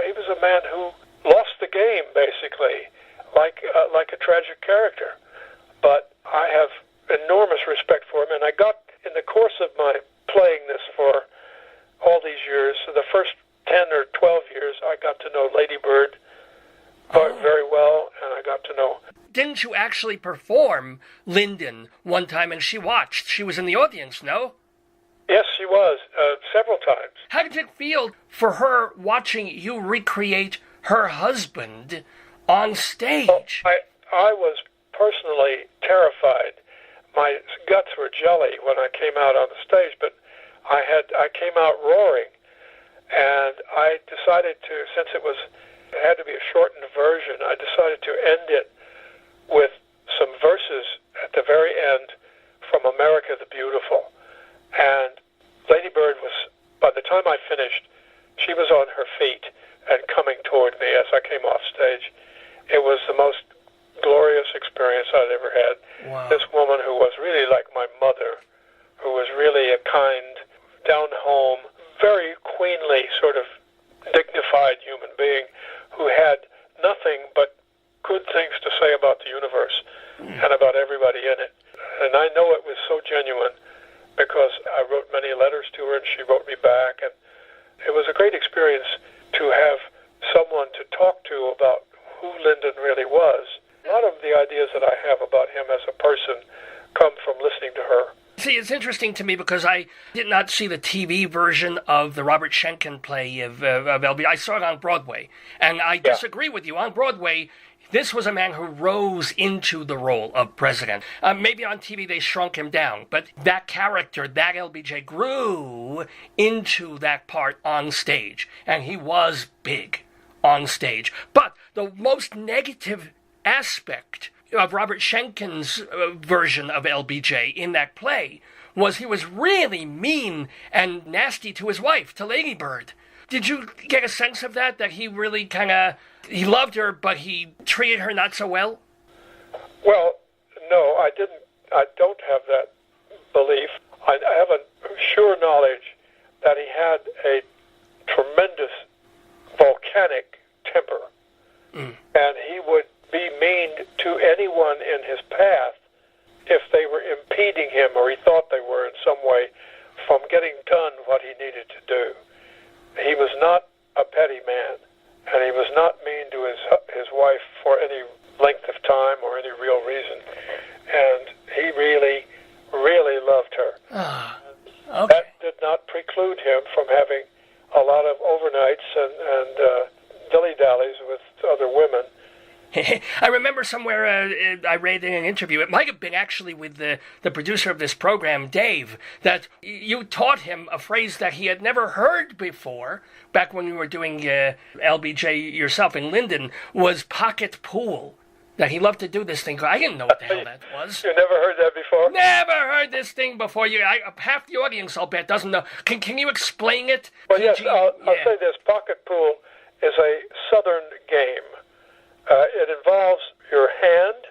He was a man who lost the game, basically, like a tragic character. But I have enormous respect for him, and I got, in the course of my playing this for all these years, so the first 10 or 12 years, I got to know Lady Bird very well, and I got to know... Didn't you actually perform Lyndon one time and she watched? She was in the audience, no? Yes, she was, several times. How did it feel for her watching you recreate her husband on stage? Well, I was personally terrified. My guts were jelly when I came out on the stage, but I came out roaring, and I decided to, since it had to be a shortened version, I decided to end it with some verses at the very end from America the Beautiful. And Lady Bird was, by the time I finished, she was on her feet and coming toward me as I came off stage. It was the most glorious experience I'd ever had. Wow. This woman who was really like my mother, who was really a kind, down-home, very queenly, sort of dignified human being who had nothing but good things to say about the universe and about everybody in it. And I know it was so genuine because I wrote many letters to her and she wrote me back. And it was a great experience to have someone to talk to about who Lyndon really was. A lot of the ideas that I have about him as a person come from listening to her. See, it's interesting to me because I did not see the TV version of the Robert Schenken play of LB. I saw it on Broadway, and I disagree with you. On Broadway, this was a man who rose into the role of president. Maybe on TV they shrunk him down, but that character, that LBJ, grew into that part on stage, and he was big on stage. But the most negative aspect of Robert Schenken's version of LBJ in that play was he was really mean and nasty to his wife, to Lady Bird. Did you get a sense of that he really he loved her, but he treated her not so well? Well, no, I didn't. I don't have that belief. I have a sure knowledge that he had a tremendous volcanic temper, and he would be mean to anyone in his path if they were impeding him or he thought they were in some way from getting done what he needed to do. He was not a petty man, and he was not mean to his wife for any length of time or any real reason. And he really, really loved her. Okay. That did not preclude him from having a lot of overnights and dilly-dallies with other women. I remember somewhere I read in an interview, it might have been actually with the producer of this program, Dave, that you taught him a phrase that he had never heard before, back when you were doing LBJ yourself in Linden, was pocket pool. That he loved to do this thing. I didn't know what the hell that was. You never heard that before? Never heard this thing before. Half the audience, I'll bet, doesn't know. Can you explain it? Well, yes, I'll say this. Pocket pool is a southern game. It involves your hand,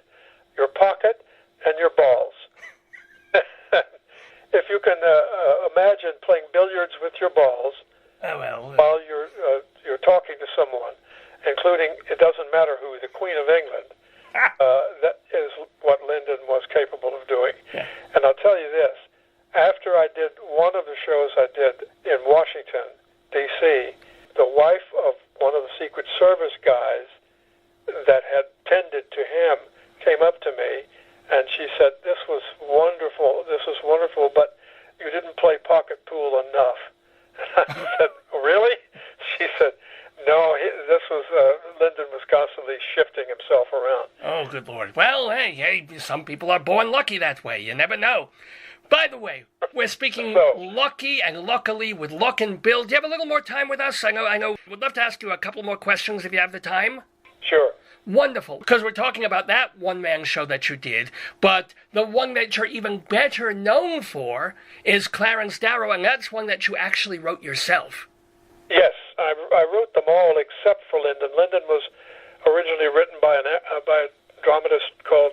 your pocket, and your balls. If you can imagine playing billiards with your balls while you're talking to someone, including, it doesn't matter who, the Queen of England, that is what Lyndon was capable of doing. Yeah. And I'll tell you this, after I did one of the shows I did in Washington, D.C., the wife of one of the Secret Service guys that had tended to him came up to me, and she said, this was wonderful, but you didn't play pocket pool enough. And I said, really? She said, no, Lyndon was constantly shifting himself around. Oh, good Lord. Well, hey, some people are born lucky that way. You never know. By the way, we're speaking lucky and luckily with Luckinbill. Do you have a little more time with us? I know. We'd love to ask you a couple more questions if you have the time. Sure. Wonderful, because we're talking about that one-man show that you did, but the one that you're even better known for is Clarence Darrow, and that's one that you actually wrote yourself. Yes, I wrote them all except for Lyndon. Lyndon was originally written by a dramatist called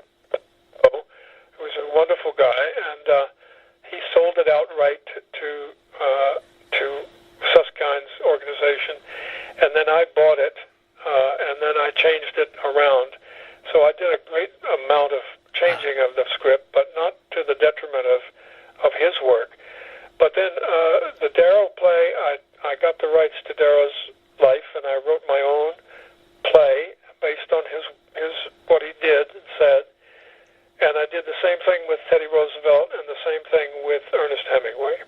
who was a wonderful guy, and he sold it outright to Suskind's organization, and then I bought it, and then I changed it around. So I did a great amount of changing of the script, but not to the detriment of his work. But then the Darrow play, I got the rights to Darrow's life, and I wrote my own play based on his what he did and said. And I did the same thing with Teddy Roosevelt and the same thing with Ernest Hemingway.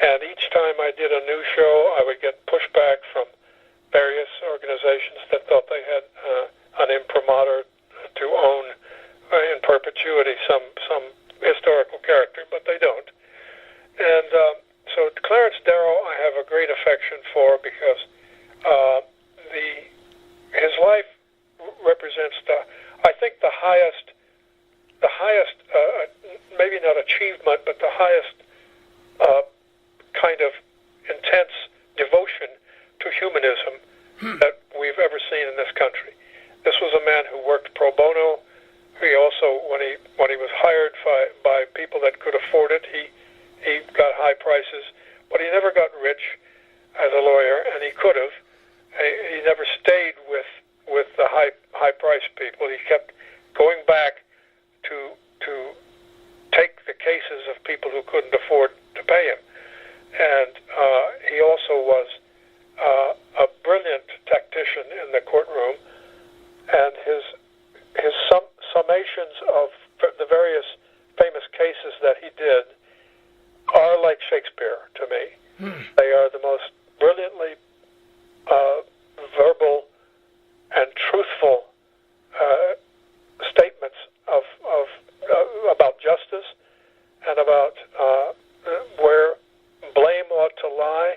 And each time I did a new show, I would get pushback from various organizations that thought they had an imprimatur to own in perpetuity some historical character, but they don't. And so Clarence Darrow I have a great affection for because his life represents I think the highest maybe not achievement, but the highest kind of intense devotion to humanism that we've ever seen in this country. This was a man who worked pro bono. He also, when he was hired by people that could afford it, he got high prices, but he never got rich as a lawyer, and he could have. He never stayed with the high price people. He kept going back to take the cases of people who couldn't afford to pay him. And he also was a brilliant tactician in the courtroom, and his summations of the various famous cases that he did are like Shakespeare to me. They are the most brilliantly verbal and truthful statements about justice and about where blame ought to lie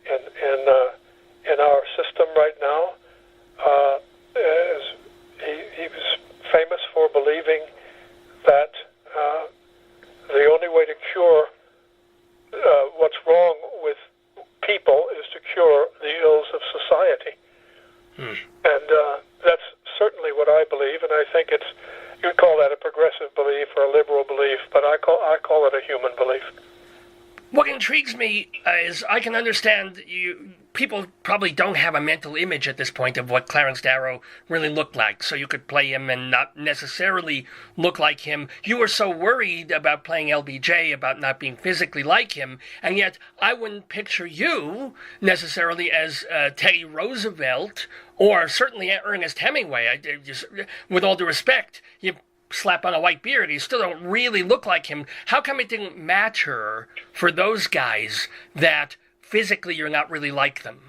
in our system right now. He was famous for believing that the only way to cure what's wrong with people is to cure the ills of society. And that's certainly what I believe, and I think you'd call that a progressive belief or a liberal belief, but I call it a human belief. What intrigues me is I can understand people probably don't have a mental image at this point of what Clarence Darrow really looked like, so you could play him and not necessarily look like him. You were so worried about playing LBJ, about not being physically like him, and yet I wouldn't picture you necessarily as Teddy Roosevelt or certainly Ernest Hemingway. With all due respect, you slap on a white beard, you still don't really look like him. How come it didn't matter for those guys that physically you're not really like them?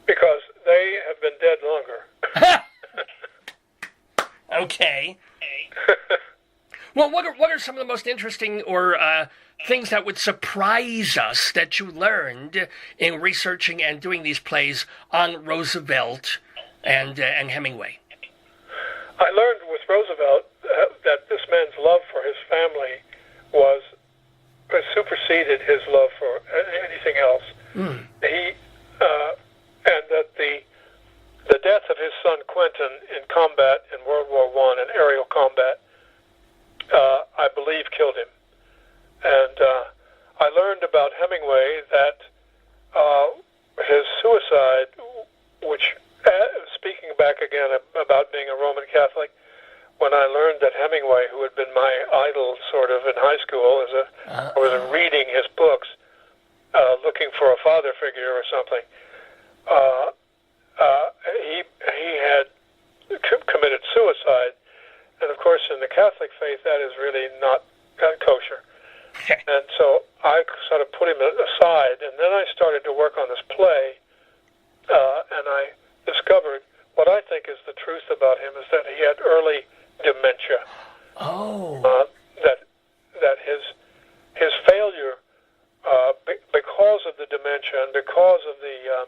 Because they have been dead longer. Okay. Well, what are some of the most interesting or things that would surprise us that you learned in researching and doing these plays on Roosevelt and Hemingway? I learned with Roosevelt that this man's love for his family superseded his love for anything else. And that the death of his son Quentin in combat in World War I, in aerial combat, I believe killed him. And I learned about Hemingway that his suicide, which, speaking back again about being a Roman Catholic, when I learned that Hemingway, who had been my idol sort of in high school, I was reading his books, looking for a father figure or something, he had committed suicide. And of course, in the Catholic faith, that is really not kosher. And so I sort of put him aside, and then I started to work on this play, and I discovered what I think is the truth about him is that he had early dementia. Oh. That his his failure because of the dementia and because of the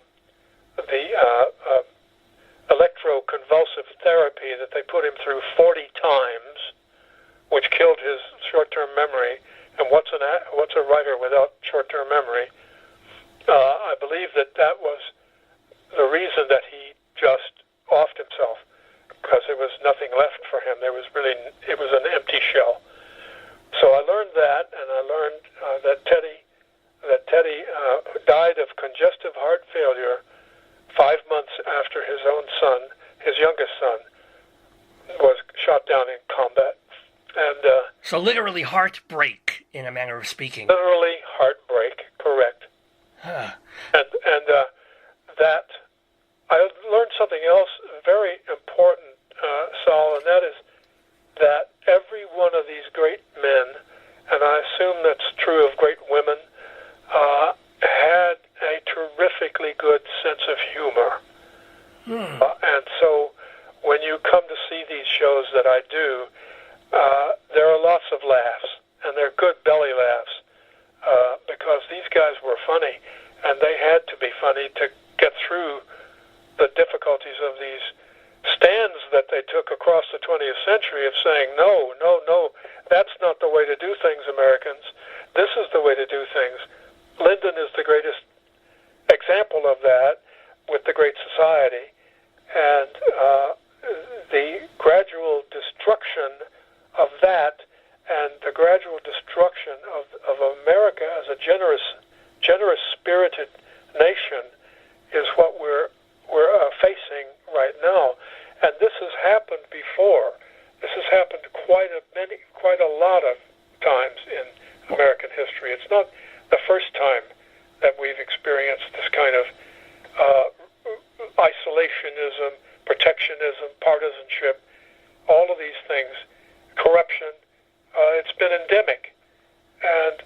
electroconvulsive therapy that they put him through 40 times, which killed his short-term memory. And what's a writer without short-term memory? I believe that was the reason that he just offed himself, because there was nothing left for him. It was an empty shell. So I learned that, and I learned that Teddy died of congestive heart failure 5 months after his own son, his youngest son, was shot down in combat. And so literally heartbreak, in a manner of speaking. Literally heartbreak, correct. Huh. And that I learned something else very important, Saul, and that is that every one of these great men, and I assume that's true of great women, had a terrifically good sense of humor. And so when you come to see these shows that I do, there are lots of laughs, and they're good belly laughs, because these guys were funny, and they had to be funny to get through the difficulties of these stands that they took across the 20th century of saying, no, that's not the way to do things, Americans. This is the way to do things. Lyndon is the greatest example of that with the Great Society, and the gradual destruction of that and the gradual destruction of America as a generous-spirited nation is what we're facing right now. And this has happened before. This has happened quite a lot of times in American history. It's not the first time that we've experienced this kind of isolationism, protectionism, partisanship, all of these things, corruption. It's been endemic. And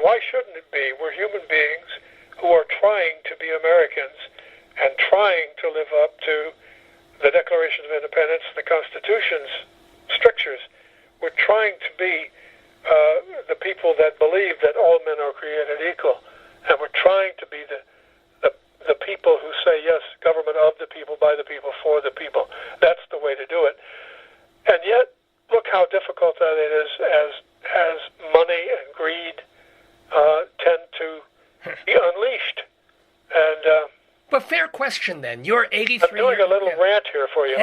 why shouldn't it be? We're human beings who are trying to be Americans and trying to live up to the Declaration of Independence, the Constitution's strictures. We're trying to be the people that believe that all men are created equal. And we're trying to be the people who say, yes, government of the people, by the people, for the people. That's the way to do it. And yet, look how difficult that it is as money and greed tend to be unleashed. And but fair question then. You're 83. I'm doing a little rant here for you.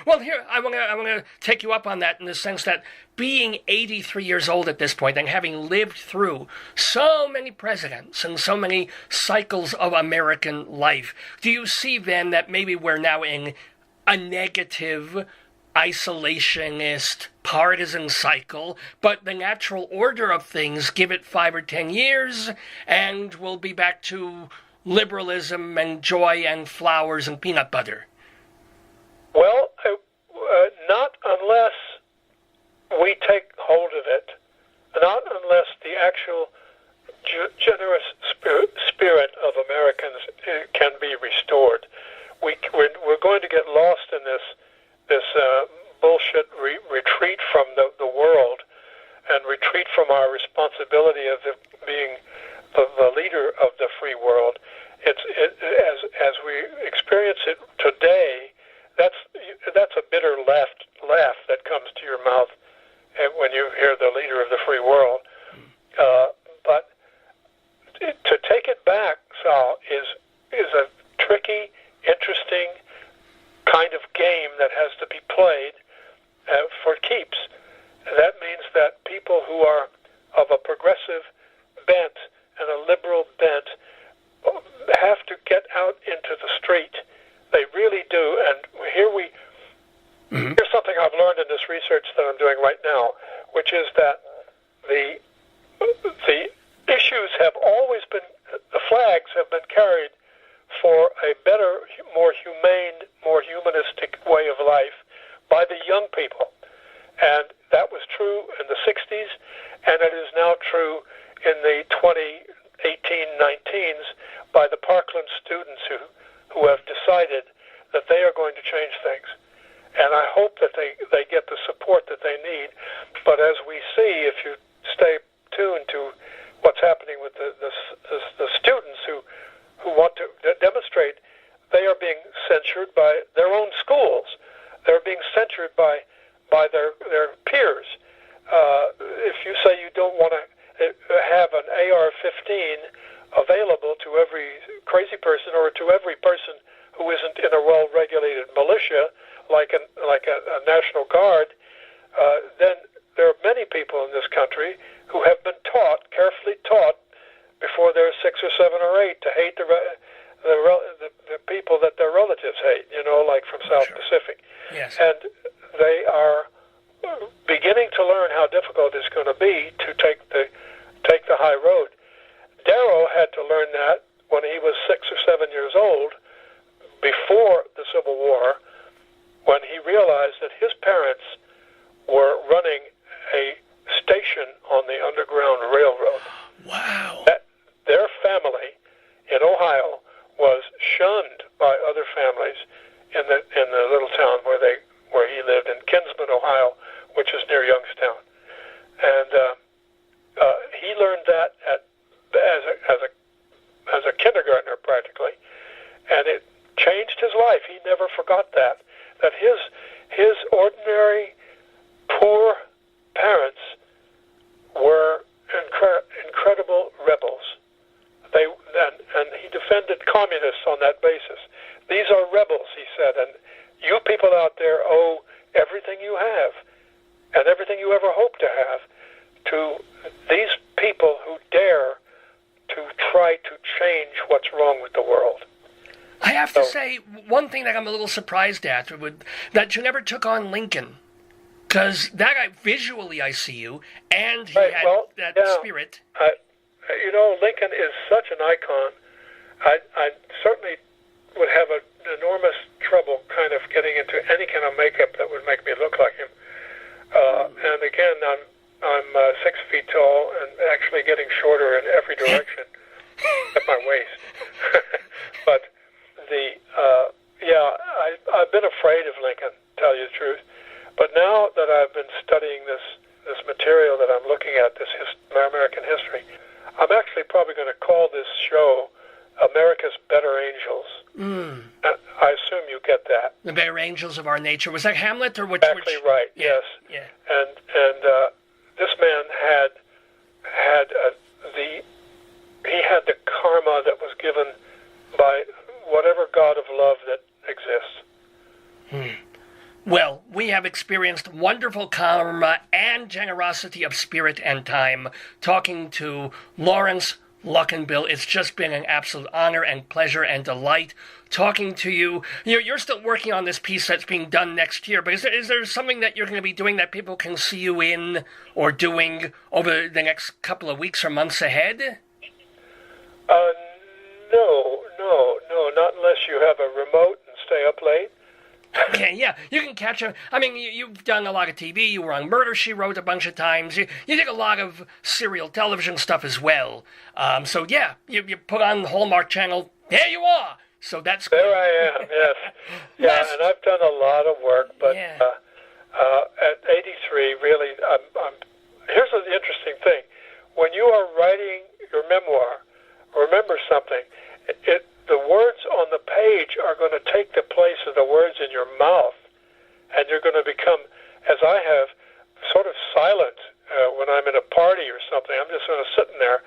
Well, here I want to take you up on that in the sense that being 83 years old at this point and having lived through so many presidents and so many cycles of American life, do you see then that maybe we're now in a negative, isolationist, partisan cycle, but the natural order of things, give it 5 or 10 years, and we'll be back to liberalism and joy and flowers and peanut butter? Well, not unless we take hold of it, not unless the actual generous spirit of Americans can be restored. We're going to get lost in this bullshit retreat from the world and retreat from our responsibility of being the leader of the free world. As we experience it today, that's a bitter laugh that comes to your mouth when you hear the leader of the free world. But to take it back, Sal, is a tricky, interesting kind of game that has to be played for keeps. That means that people who are of a progressive bent and a liberal bent have to get out into the street. They really do. And here's something I've learned in this research that I'm doing right now, which is that the issues have always been, the flags have been carried for a better, more humane, more humanistic way of life by the young people. And that was true in the 60s, and it is now true in the 2018-19s by the Parkland students who have decided that they are going to change things. And I hope that they get the support that they need. But as we see, if you stay tuned to what's happening with the students who want to demonstrate. They are being censured by their own schools. They're being censured by their peers. If you say you don't want to have an AR-15 available to every crazy person or to every person who isn't in a well-regulated militia like a National Guard, then there are many people in this country who have been carefully taught, before they're 6 or 7 or 8, to hate the people that their relatives hate, like from South Pacific. Yes. And they are beginning to learn how difficult it's going to be to take the high road. Darrow had to learn that when he was 6 or 7 years old, before the Civil War, when he realized that his parents were running a station on the Underground Railroad. Wow. That their family in Ohio was shunned by other families in the little town where he lived in Kinsman, Ohio, which is near Youngstown. And he learned that as a kindergartner practically, and it changed his life. He never forgot that his ordinary poor parents were incredible rebels. And he defended communists on that basis. These are rebels, he said, and you people out there owe everything you have and everything you ever hope to have to these people who dare to try to change what's wrong with the world. I have to say, one thing that I'm a little surprised at, that you never took on Lincoln. Because that guy, visually I see you, and he had that spirit. Lincoln is such an icon. I certainly would have an enormous trouble kind of getting into any kind of makeup that would make me look like him. And again, I'm 6 feet tall and actually getting shorter in every direction at my waist. But I've been afraid of Lincoln, to tell you the truth. But now that I've been studying this material that I'm looking at, this American history, I'm actually probably going to call this show America's Better Angels. I assume you get that. The Better Angels of Our Nature. Was that Hamlet or which? Exactly right. Yeah, yes. Yeah. And this man had the karma that was given by whatever God of love that exists. Well, we have experienced wonderful karma and generosity of spirit and time talking to Laurence Luckinbill. It's just been an absolute honor and pleasure and delight talking to you. You're still working on this piece that's being done next year, but is there something that you're going to be doing that people can see you in or doing over the next couple of weeks or months ahead? No, not unless you have a remote and stay up late. Okay, yeah, you can catch him. I mean, you've done a lot of TV. You were on Murder, She Wrote a bunch of times. You did a lot of serial television stuff as well. So, yeah, you put on the Hallmark Channel. There you are. So that's good. There I am, yes. Yeah, and I've done a lot of work, but at 83, really, here's the interesting thing. When you are writing your memoir, remember something. The words on the page are going to take the place of the words in your mouth, and you're going to become, as I have, sort of silent when I'm in a party or something. I'm just sort of sitting there,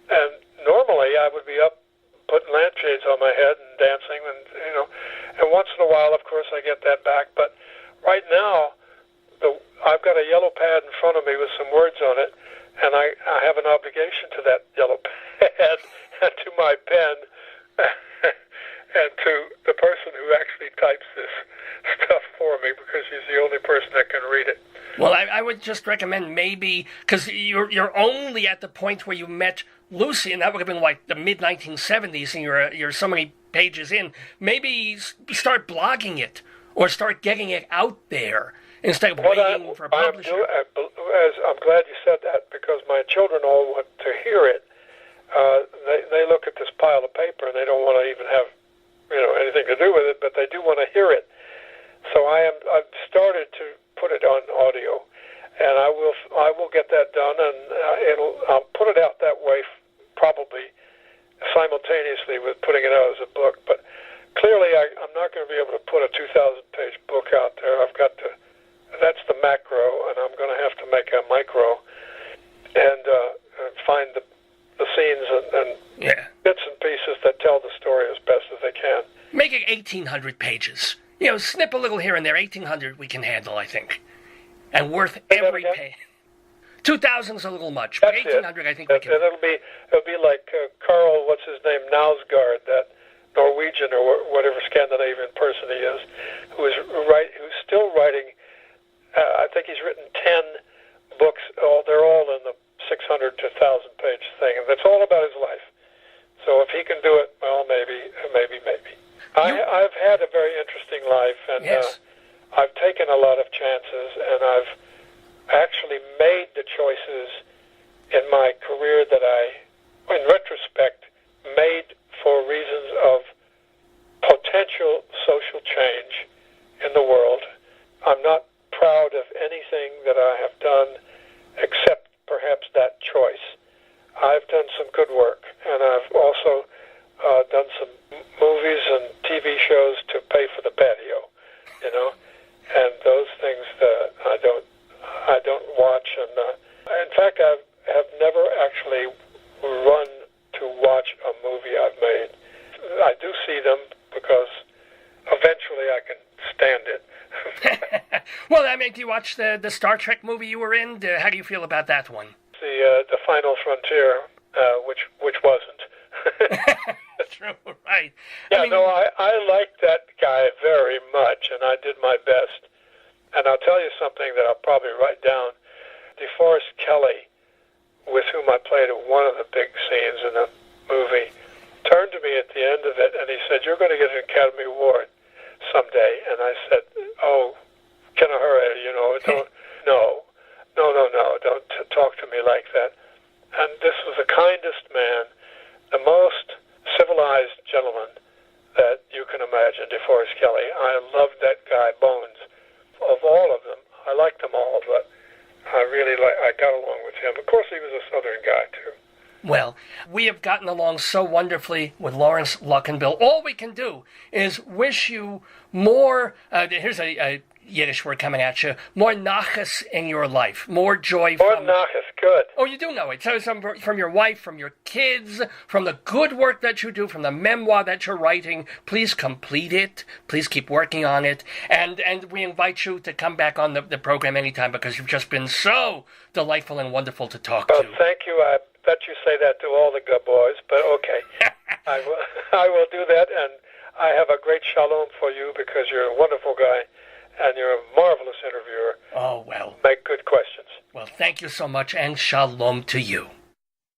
and normally I would be up putting lampshades on my head and dancing, and once in a while, of course, I get that back. But right now, I've got a yellow pad in front of me with some words on it, and I have an obligation to that yellow pad and to my pen. And to the person who actually types this stuff for me, because she's the only person that can read it. Well, I would just recommend maybe, because you're only at the point where you met Lucy, and that would have been like the mid-1970s, and you're so many pages in, maybe start blogging it, or start getting it out there, instead of waiting for a publisher. I'm glad you said that, because my children all want to hear it. They look at this pile of paper and they don't want to even have anything to do with it, but they do want to hear it. So I've started to put it on audio, and I will get that done, and I'll put it out that way, probably simultaneously with putting it out as a book. But clearly, I'm not going to be able to put a 2,000-page book out there. I've got to. That's the macro, and I'm going to have to make a micro, and find the scenes and bits and pieces that tell the story as best as they can. Make it 1,800 pages. You know, snip a little here and there. 1,800 we can handle, I think. And worth every page. 2,000 is a little much, but 1,800 I think we can. And it'll be like Carl, what's his name, Nausgaard, that Norwegian or whatever Scandinavian person he is, who's still writing. I think he's written 10 books. They're all in the 600 to 1,000 page thing, and that's all about his life. So if he can do it, well, maybe. I've had a very interesting life, and I've taken a lot of chances, and I've actually made the choices in my career that I, in retrospect, made for reasons of potential social change in the world. I'm not proud of anything that I have done except perhaps that choice. I've done some good work, and I've also done some movies and TV shows to pay for the patio, you know, and those things that I don't watch. And in fact, I have never actually run to watch a movie I've made. I do see them because eventually I can stand it. Well, I mean, do you watch the Star Trek movie you were in? How do you feel about that one? The Final Frontier, which wasn't. True, right. Yeah, I liked that guy very much, and I did my best. And I'll tell you something that I'll probably write down. DeForest Kelley, with whom I played one of the big scenes in the movie, turned to me at the end of it, and he said, "You're going to get an Academy Award someday." And I said, "Oh, can I hurry? You know, don't talk to me like that." And this was the kindest man, the most civilized gentleman that you can imagine, DeForest Kelley. I loved that guy, bones. Of all of them, I liked them all, but I got along with him. Of course, he was a Southern guy, too. Well, we have gotten along so wonderfully with Laurence Luckinbill. All we can do is wish you more, here's a Yiddish word coming at you, more nachas in your life, more joy. More nachas, good. Oh, you do know it. So from your wife, from your kids, from the good work that you do, from the memoir that you're writing. Please complete it. Please keep working on it. And we invite you to come back on the program anytime because you've just been so delightful and wonderful to talk to. Thank you. I bet you say that to all the good boys, but okay. I will do that, and I have a great shalom for you because you're a wonderful guy. And you're a marvelous interviewer. Oh, well. Make good questions. Well, thank you so much, and shalom to you.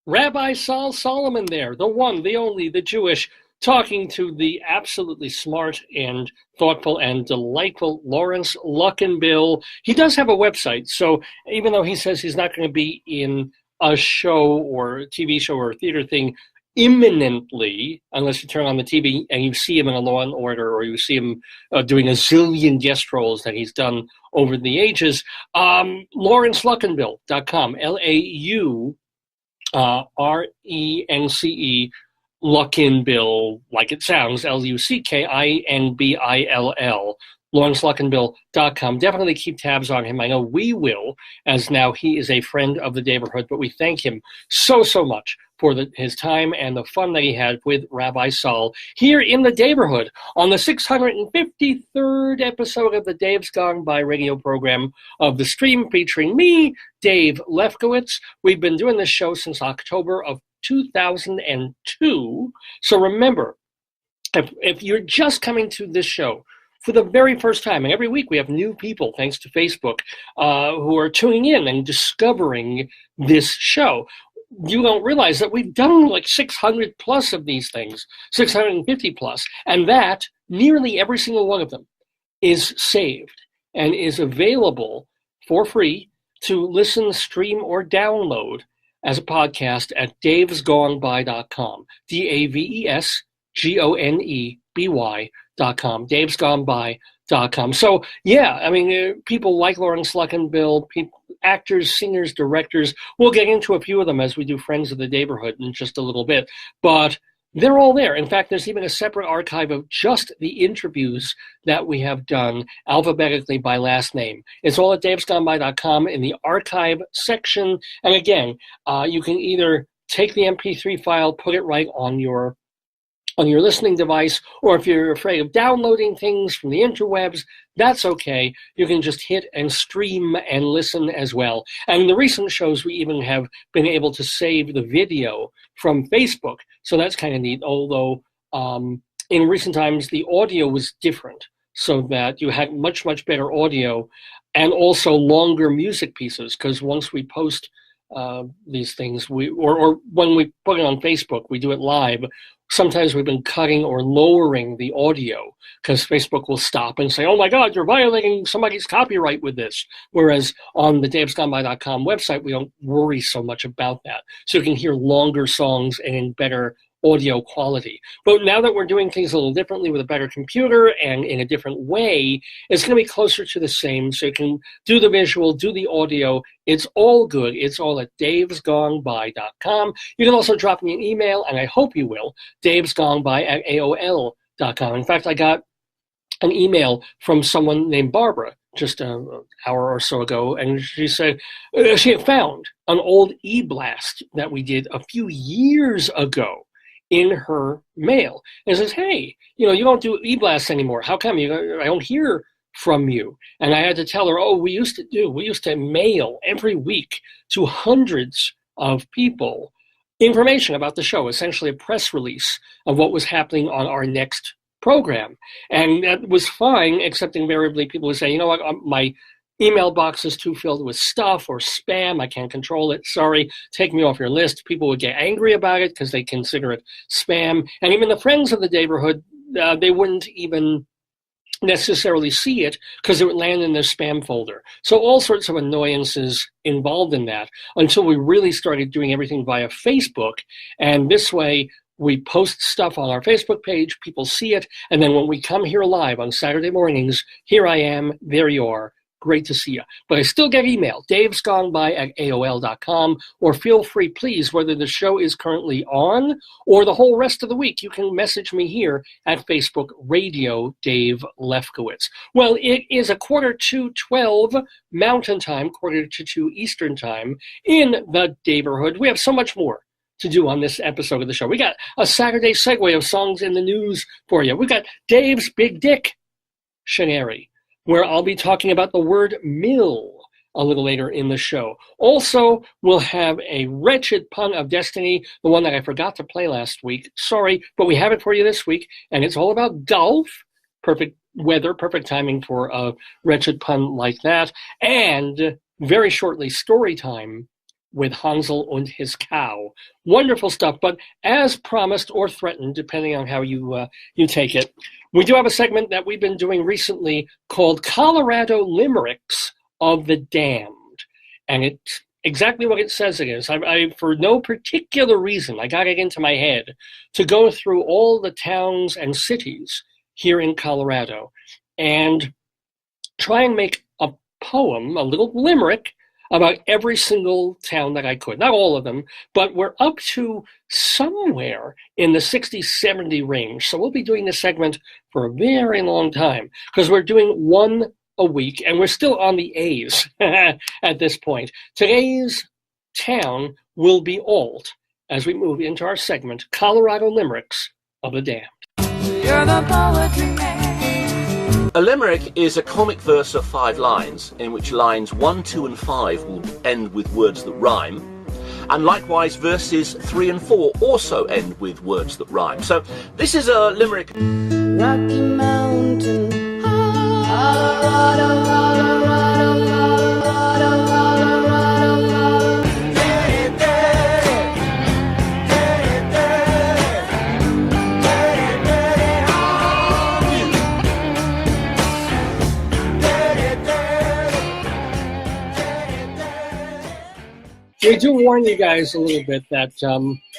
Rabbi Saul Solomon there, the one, the only, the Jewish, talking to the absolutely smart and thoughtful and delightful Laurence Luckinbill. He does have a website, so even though he says he's not going to be in a show or a TV show or a theater thing imminently, unless you turn on the TV and you see him in a Law and Order or you see him doing a zillion guest roles that he's done over the ages, LaurenceLuckinbill.com, LauRence, Luckinbill, like it sounds, LuckinBill, LaurenceLuckinbill.com. Definitely keep tabs on him. I know we will, as now he is a friend of the Daverhood, but we thank him so much for his time and the fun that he had with Rabbi Saul here in the Daverhood on the 653rd episode of the Dave's Gone By radio program of the stream featuring me, Dave Lefkowitz. We've been doing this show since October of 2002. So remember, if you're just coming to this show for the very first time, and every week we have new people, thanks to Facebook, who are tuning in and discovering this show, you don't realize that we've done like 600 plus of these things, 650 plus, and that nearly every single one of them is saved and is available for free to listen, stream, or download as a podcast at davesgoneby.com, DAVESGONEBY.com, davesgoneby.com. So, yeah, I mean, people like Laurence Luckinbill, actors, singers, directors. We'll get into a few of them as we do Friends of the Daverhood in just a little bit. But they're all there. In fact, there's even a separate archive of just the interviews that we have done alphabetically by last name. It's all at davesgoneby.com in the archive section. And again, you can either take the MP3 file, put it right on your listening device, or if you're afraid of downloading things from the interwebs, that's okay. You can just hit and stream and listen as well. And in the recent shows, we even have been able to save the video from Facebook, so that's kind of neat, although in recent times, the audio was different, so that you had much, much better audio and also longer music pieces, because once we post these things, or when we put it on Facebook, we do it live. Sometimes we've been cutting or lowering the audio because Facebook will stop and say, oh my God, you're violating somebody's copyright with this. Whereas on the davesgoneby.com website, we don't worry so much about that. So you can hear longer songs and in better audio quality. But now that we're doing things a little differently with a better computer and in a different way, it's going to be closer to the same. So you can do the visual, do the audio. It's all good. It's all at davesgoneby.com. You can also drop me an email, and I hope you will, davesgoneby@aol.com. In fact, I got an email from someone named Barbara just an hour or so ago, and she said she had found an old e-blast that we did a few years ago in her mail, and says, hey, you don't do e-blasts anymore. How come? I don't hear from you. And I had to tell her, we used to mail every week to hundreds of people information about the show, essentially a press release of what was happening on our next program. And that was fine, except invariably people would say, my email box is too filled with stuff or spam. I can't control it. Sorry, take me off your list. People would get angry about it because they consider it spam. And even the friends of the Daverhood, they wouldn't even necessarily see it because it would land in their spam folder. So all sorts of annoyances involved in that until we really started doing everything via Facebook. And this way, we post stuff on our Facebook page, people see it, and then when we come here live on Saturday mornings, here I am, there you are. Great to see you. But I still get email, davesgoneby@aol.com, or feel free, please, whether the show is currently on or the whole rest of the week, you can message me here at Facebook, Radio Dave Lefkowitz. Well, it is 11:45 Mountain Time, 11:45 Eastern Time in the Daverhood. We have so much more to do on this episode of the show. We got a Saturday segue of songs in the news for you. We got Dave's Big Dick Shenary, where I'll be talking about the word mill a little later in the show. Also, we'll have a Wretched Pun of Destiny, the one that I forgot to play last week. Sorry, but we have it for you this week, and it's all about golf. Perfect weather, perfect timing for a Wretched Pun like that. And very shortly, Storytime with Hansel and his cow. Wonderful stuff, but as promised or threatened, depending on how you take it, we do have a segment that we've been doing recently called Colorado Limericks of the Damned. And it's exactly what it says it is. I for no particular reason, I got it into my head to go through all the towns and cities here in Colorado and try and make a poem, a little limerick, about every single town that I could. Not all of them, but we're up to somewhere in the 60-70 range. So we'll be doing this segment for a very long time because we're doing one a week, and we're still on the A's at this point. Today's town will be Ault as we move into our segment, Colorado Limericks of the Damned. You're the poetry man. A limerick is a comic verse of 5 lines, in which lines 1, 2, and 5 will end with words that rhyme, and likewise verses 3 and 4 also end with words that rhyme. So this is a limerick. Rocky Mountain, Colorado, Colorado, Colorado, Colorado, Colorado. We do warn you guys a little bit that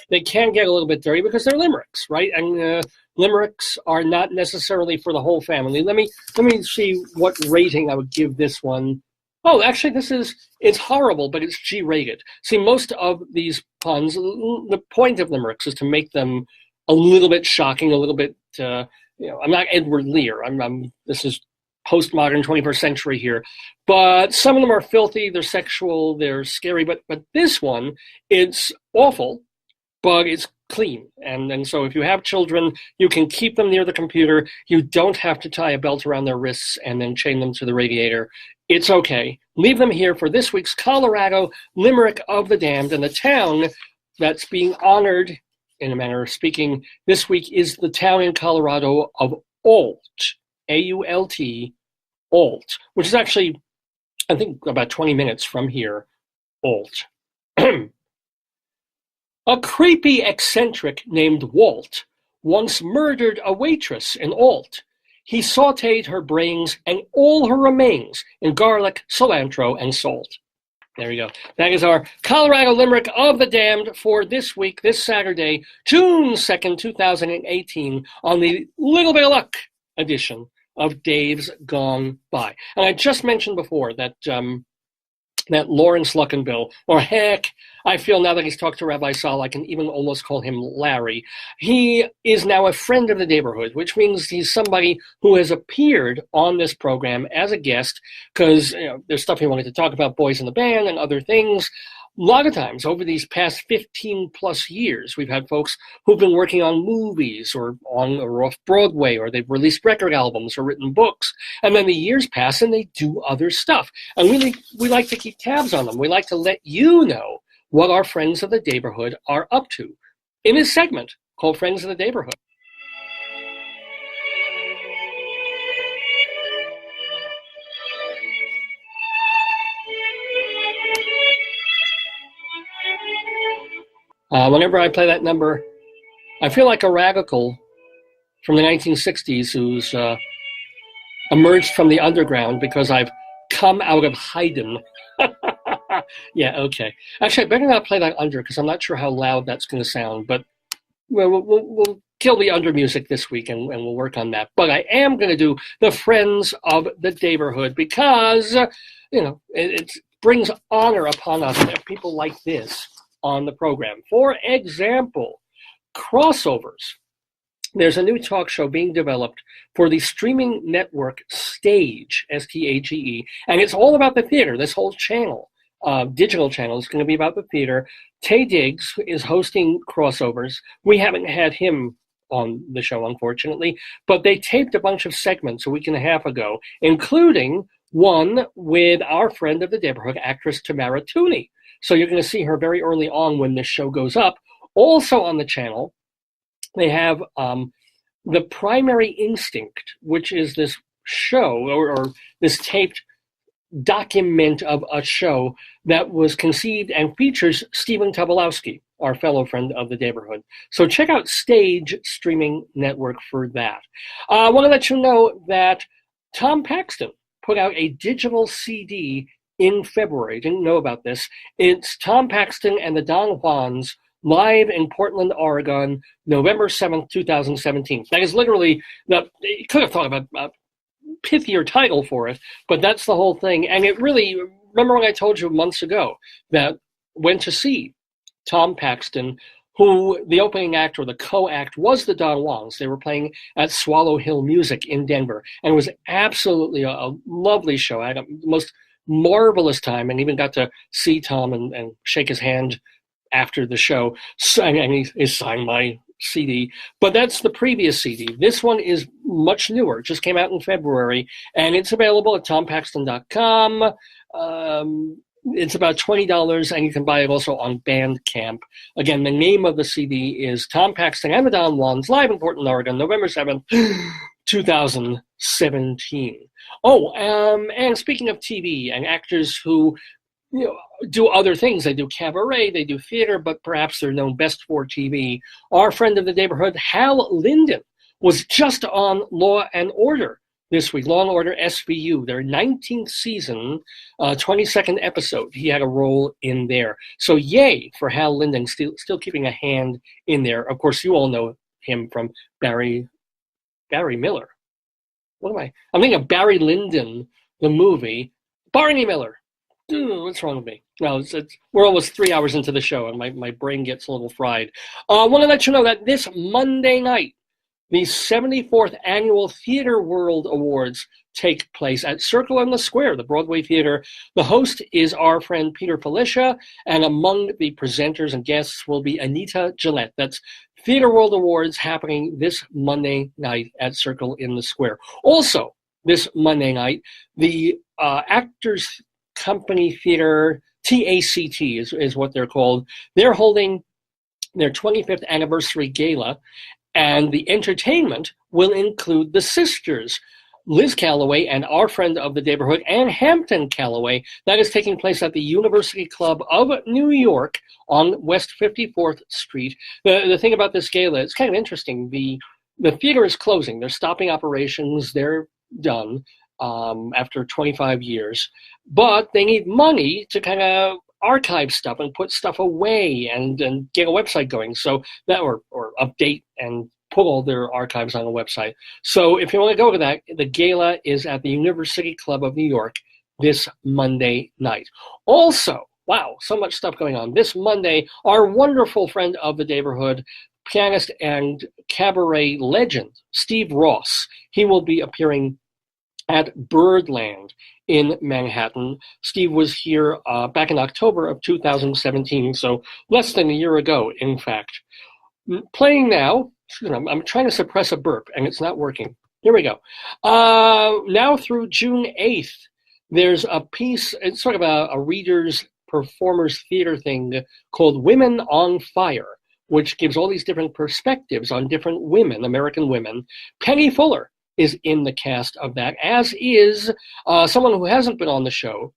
they can get a little bit dirty because they're limericks, right? And limericks are not necessarily for the whole family. Let me see what rating I would give this one. Oh, actually, it's horrible, but it's G-rated. See, most of these puns, the point of limericks is to make them a little bit shocking, a little bit, I'm not Edward Lear. This is postmodern 21st century here. But some of them are filthy, they're sexual, they're scary. But this one, it's awful, but it's clean. And so if you have children, you can keep them near the computer. You don't have to tie a belt around their wrists and then chain them to the radiator. It's okay. Leave them here for this week's Colorado Limerick of the Damned. And the town that's being honored, in a manner of speaking, this week is the town in Colorado of Ault, A-U-L-T, Ault, which is actually, I think, about 20 minutes from here, Ault. A creepy eccentric named Walt once murdered a waitress in Ault. He sautéed her brains and all her remains in garlic, cilantro, and salt. There you go. That is our Colorado Limerick of the Damned for this week, this Saturday, June 2nd, 2018, on the Little Bit of Luck edition of Dave's Gone By. And I just mentioned before that that Laurence Luckinbill, or heck, I feel now that he's talked to Rabbi Saul, I can even almost call him Larry. He is now a friend of the Daverhood, which means he's somebody who has appeared on this program as a guest because there's stuff he wanted to talk about, boys in the band and other things. A lot of times over these past 15 plus years, we've had folks who've been working on movies or on or off Broadway, or they've released record albums or written books. And then the years pass and they do other stuff. And we like to keep tabs on them. We like to let you know what our friends of the Daverhood are up to in this segment called Friends of the Daverhood. Whenever I play that number, I feel like a radical from the 1960s who's emerged from the underground because I've come out of hiding. Yeah, okay. Actually, I better not play that under because I'm not sure how loud that's going to sound, but we'll kill the under music this week and we'll work on that. But I am going to do the Friends of the Daverhood because, it brings honor upon us to have people like this on the program. For example, crossovers. There's a new talk show being developed for the streaming network Stage, S-T-A-G-E, and it's all about the theater. This whole channel, digital channel, is going to be about the theater. Tay Diggs is hosting crossovers. We haven't had him on the show, unfortunately, but they taped a bunch of segments a week and a half ago, including one with our friend of the Daverhood, actress Tamara Tooney. So you're going to see her very early on when this show goes up. Also on the channel, they have The Primary Instinct, which is this show or this taped document of a show that was conceived and features Stephen Tobolowsky, our fellow friend of the Daverhood. So check out Stage Streaming Network for that. I want to let you know that Tom Paxton put out a digital CD in February. Didn't know about this. It's Tom Paxton and the Don Juans live in Portland, Oregon, November 7th, 2017. That is literally, you could have thought about a pithier title for it, but that's the whole thing. And it really, remember when I told you months ago that went to see Tom Paxton, who the opening act or the co-act was the Don Juans. They were playing at Swallow Hill Music in Denver. And it was absolutely a lovely show. I had the most marvelous time and even got to see Tom and shake his hand after the show. And he signed my CD. But that's the previous CD. This one is much newer. It just came out in February. And it's available at tompaxton.com. It's about $20, and you can buy it also on Bandcamp. Again, the name of the CD is Tom Paxton and the Don Juans, live in Portland, Oregon, November 7th, 2017. Oh, and speaking of TV and actors who do other things, they do cabaret, they do theater, but perhaps they're known best for TV. Our friend of the Daverhood, Hal Linden, was just on Law and Order this week, Law & Order SVU, their 19th season, 22nd episode. He had a role in there. So yay for Hal Linden, still keeping a hand in there. Of course, you all know him from Barry Miller. What am I? I'm thinking of Barry Lyndon, the movie. Barney Miller. What's wrong with me? No, we're almost 3 hours into the show, and my brain gets a little fried. I want to let you know that this Monday night, the 74th Annual Theater World Awards take place at Circle in the Square, the Broadway Theater. The host is our friend Peter Felicia, and among the presenters and guests will be Anita Gillette. That's Theater World Awards happening this Monday night at Circle in the Square. Also, this Monday night, the Actors Company Theater, TACT is what they're called. They're holding their 25th anniversary gala, and the entertainment will include the sisters, Liz Calloway and our friend of the Daverhood, and Hampton Calloway. That is taking place at the University Club of New York on West 54th Street. The thing about this gala, it's kind of interesting. The theater is closing. They're stopping operations. They're done after 25 years. But they need money to kind of archive stuff and put stuff away and get a website going. So that or update and put all their archives on a website. So if you want to go to that, the gala is at the University Club of New York this Monday night. Also, wow, so much stuff going on. This Monday, our wonderful friend of the Daverhood, pianist and cabaret legend, Steve Ross, he will be appearing at Birdland in Manhattan. Steve was here back in October of 2017, so less than a year ago, in fact. Playing now, I'm trying to suppress a burp, and it's not working. Here we go. Now through June 8th, there's a piece, it's sort of a reader's performers theater thing called Women on Fire, which gives all these different perspectives on different women, American women. Penny Fuller is in the cast of that, as is someone who hasn't been on the show,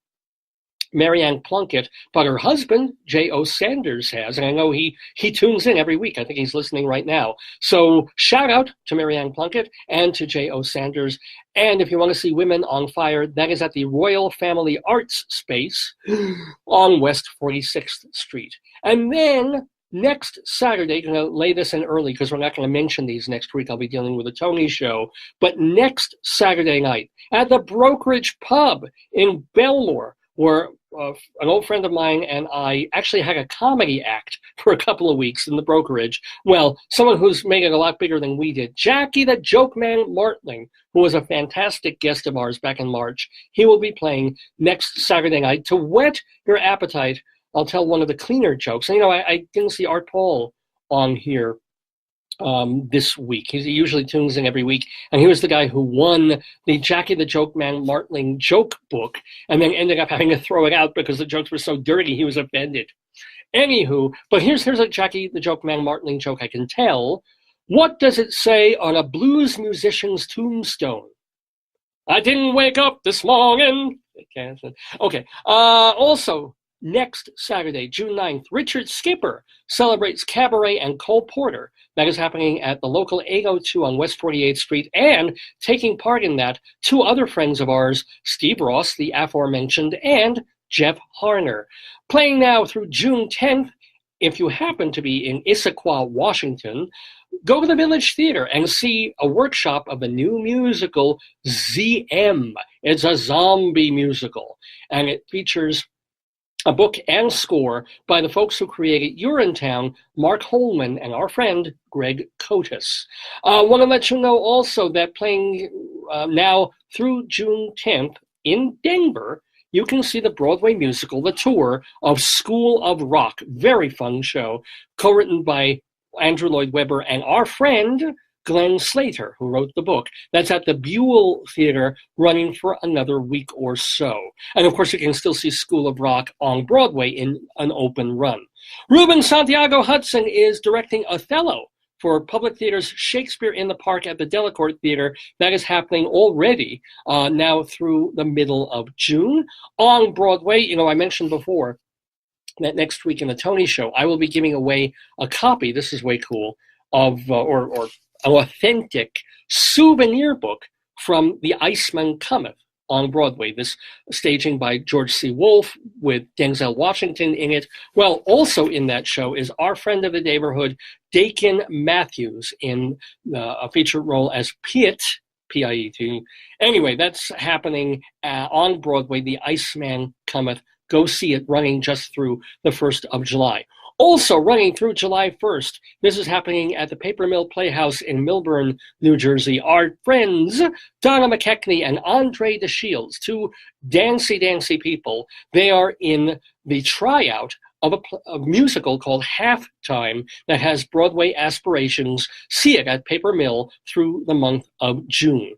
Marianne Plunkett, but her husband, J.O. Sanders, has, and I know he tunes in every week. I think he's listening right now. So shout out to Marianne Plunkett and to J.O. Sanders. And if you want to see Women on Fire, that is at the Royal Family Arts Space on West 46th Street. And then next Saturday, I'm going to lay this in early because we're not going to mention these next week. I'll be dealing with the Tony Show. But next Saturday night at the Brokerage Pub in Belmore, where an old friend of mine and I actually had a comedy act for a couple of weeks in the Brokerage. Well, someone who's made it a lot bigger than we did, Jackie the Joke Man Martling, who was a fantastic guest of ours back in March. He will be playing next Saturday night. To whet your appetite, I'll tell one of the cleaner jokes. And, I didn't see Art Paul on here this week. He usually tunes in every week, and he was the guy who won the Jackie the Joke Man Martling joke book and then ended up having to throw it out because the jokes were so dirty he was offended. Anywho, but here's a Jackie the Joke Man Martling joke I can tell. What does it say on a blues musician's tombstone? I didn't wake up this morning. Okay. Also, next Saturday, June 9th, Richard Skipper celebrates cabaret and Cole Porter. That is happening at the local 802 on West 48th Street, and taking part in that, two other friends of ours, Steve Ross, the aforementioned, and Jeff Harner. Playing now through June 10th, if you happen to be in Issaquah, Washington, go to the Village Theater and see a workshop of the new musical ZM. It's a zombie musical, and it features a book and score by the folks who created Urinetown, Mark Holman, and our friend Greg Cotis. I want to let you know also that playing now through June 10th in Denver, you can see the Broadway musical, The Tour of School of Rock. Very fun show, co-written by Andrew Lloyd Webber and our friend Glenn Slater, who wrote the book. That's at the Buell Theater, running for another week or so. And of course, you can still see School of Rock on Broadway in an open run. Ruben Santiago Hudson is directing Othello for Public Theater's Shakespeare in the Park at the Delacorte Theater. That is happening already now through the middle of June. On Broadway, I mentioned before that next week in the Tony Show, I will be giving away a copy, this is way cool, of, or an authentic souvenir book from The Iceman Cometh on Broadway. This staging by George C. Wolfe with Denzel Washington in it. Well, also in that show is our friend of the Daverhood, Dakin Matthews, in a feature role as Piet, P-I-E-T. Anyway, that's happening on Broadway. The Iceman Cometh. Go see it, running just through the 1st of July. Also running through July 1st, this is happening at the Paper Mill Playhouse in Milburn, New Jersey. Our friends Donna McKechnie and Andre DeShields, two dancy people, they are in the tryout of a musical called Halftime that has Broadway aspirations. See it at Paper Mill through the month of June.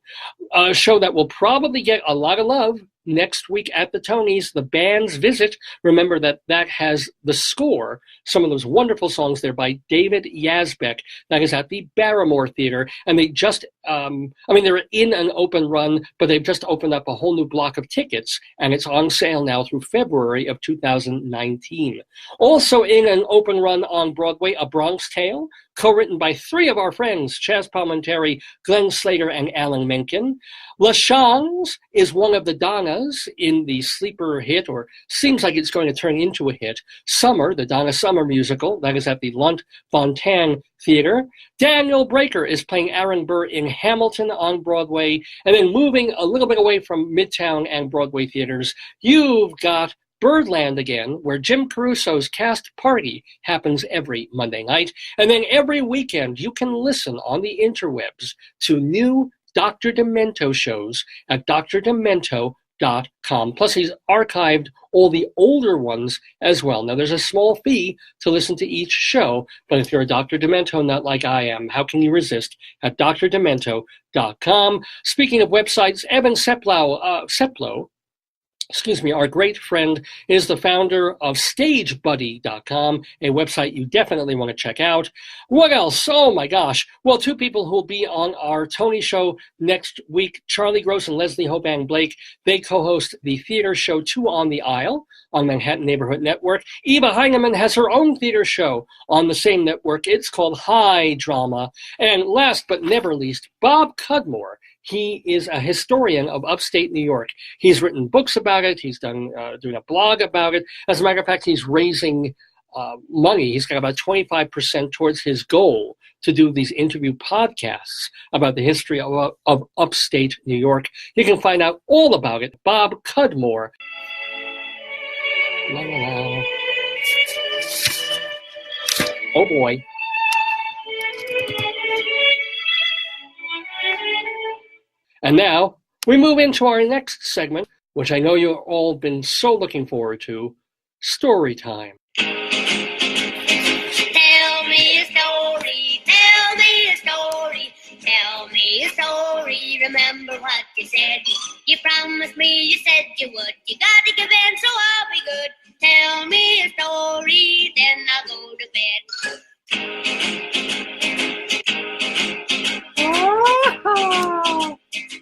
A show that will probably get a lot of love next week at the Tonys, The Band's Visit. Remember that has the score, some of those wonderful songs there by David Yazbek. That is at the Barrymore Theater. And they just, they're in an open run, but they've just opened up a whole new block of tickets, and it's on sale now through February of 2019. Also in an open run on Broadway, A Bronx Tale, co-written by three of our friends, Chaz Palminteri, Glenn Slater, and Alan Menken. La Chance is one of the Donnas in the sleeper hit, or seems like it's going to turn into a hit, Summer, the Donna Summer musical. That is at the Lunt Fontaine Theater. Daniel Breaker is playing Aaron Burr in Hamilton on Broadway. And then moving a little bit away from Midtown and Broadway theaters, you've got Birdland again, where Jim Caruso's cast party happens every Monday night. And then every weekend, you can listen on the interwebs to new Dr. Demento shows at drdemento.com. Plus, he's archived all the older ones as well. Now, there's a small fee to listen to each show, but if you're a Dr. Demento nut like I am, how can you resist at drdemento.com? Speaking of websites, Evan Seplow, our great friend, is the founder of StageBuddy.com, a website you definitely want to check out. What else? Oh my gosh. Well, two people who will be on our Tony show next week, Charlie Gross and Leslie Hobang Blake. They co-host the theater show Two on the Aisle on Manhattan Neighborhood Network. Eva Heinemann has her own theater show on the same network. It's called High Drama. And last but never least, Bob Cudmore. He is a historian of upstate New York. He's written books about it. He's doing a blog about it. As a matter of fact, he's raising money. He's got about 25% towards his goal to do these interview podcasts about the history of upstate New York. You can find out all about it. Bob Cudmore. La, la, la. Oh boy. And now we move into our next segment, which I know you've all been so looking forward to, Story Time. Tell me a story, tell me a story, tell me a story. Remember what you said. You promised me, you said you would. You gotta give in, so I'll be good. Tell me a story, then I'll go to bed.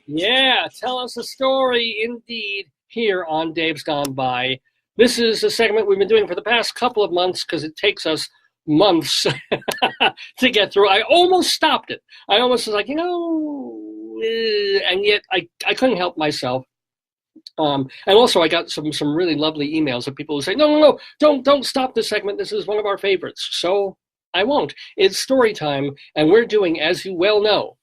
Yeah, tell us a story, indeed, here on Dave's Gone By. This is a segment we've been doing for the past couple of months because it takes us months to get through. I almost stopped it. I almost was like, and yet I couldn't help myself. And also I got some really lovely emails of people who say, no, don't stop this segment. This is one of our favorites. So I won't. It's story time, and we're doing, as you well know,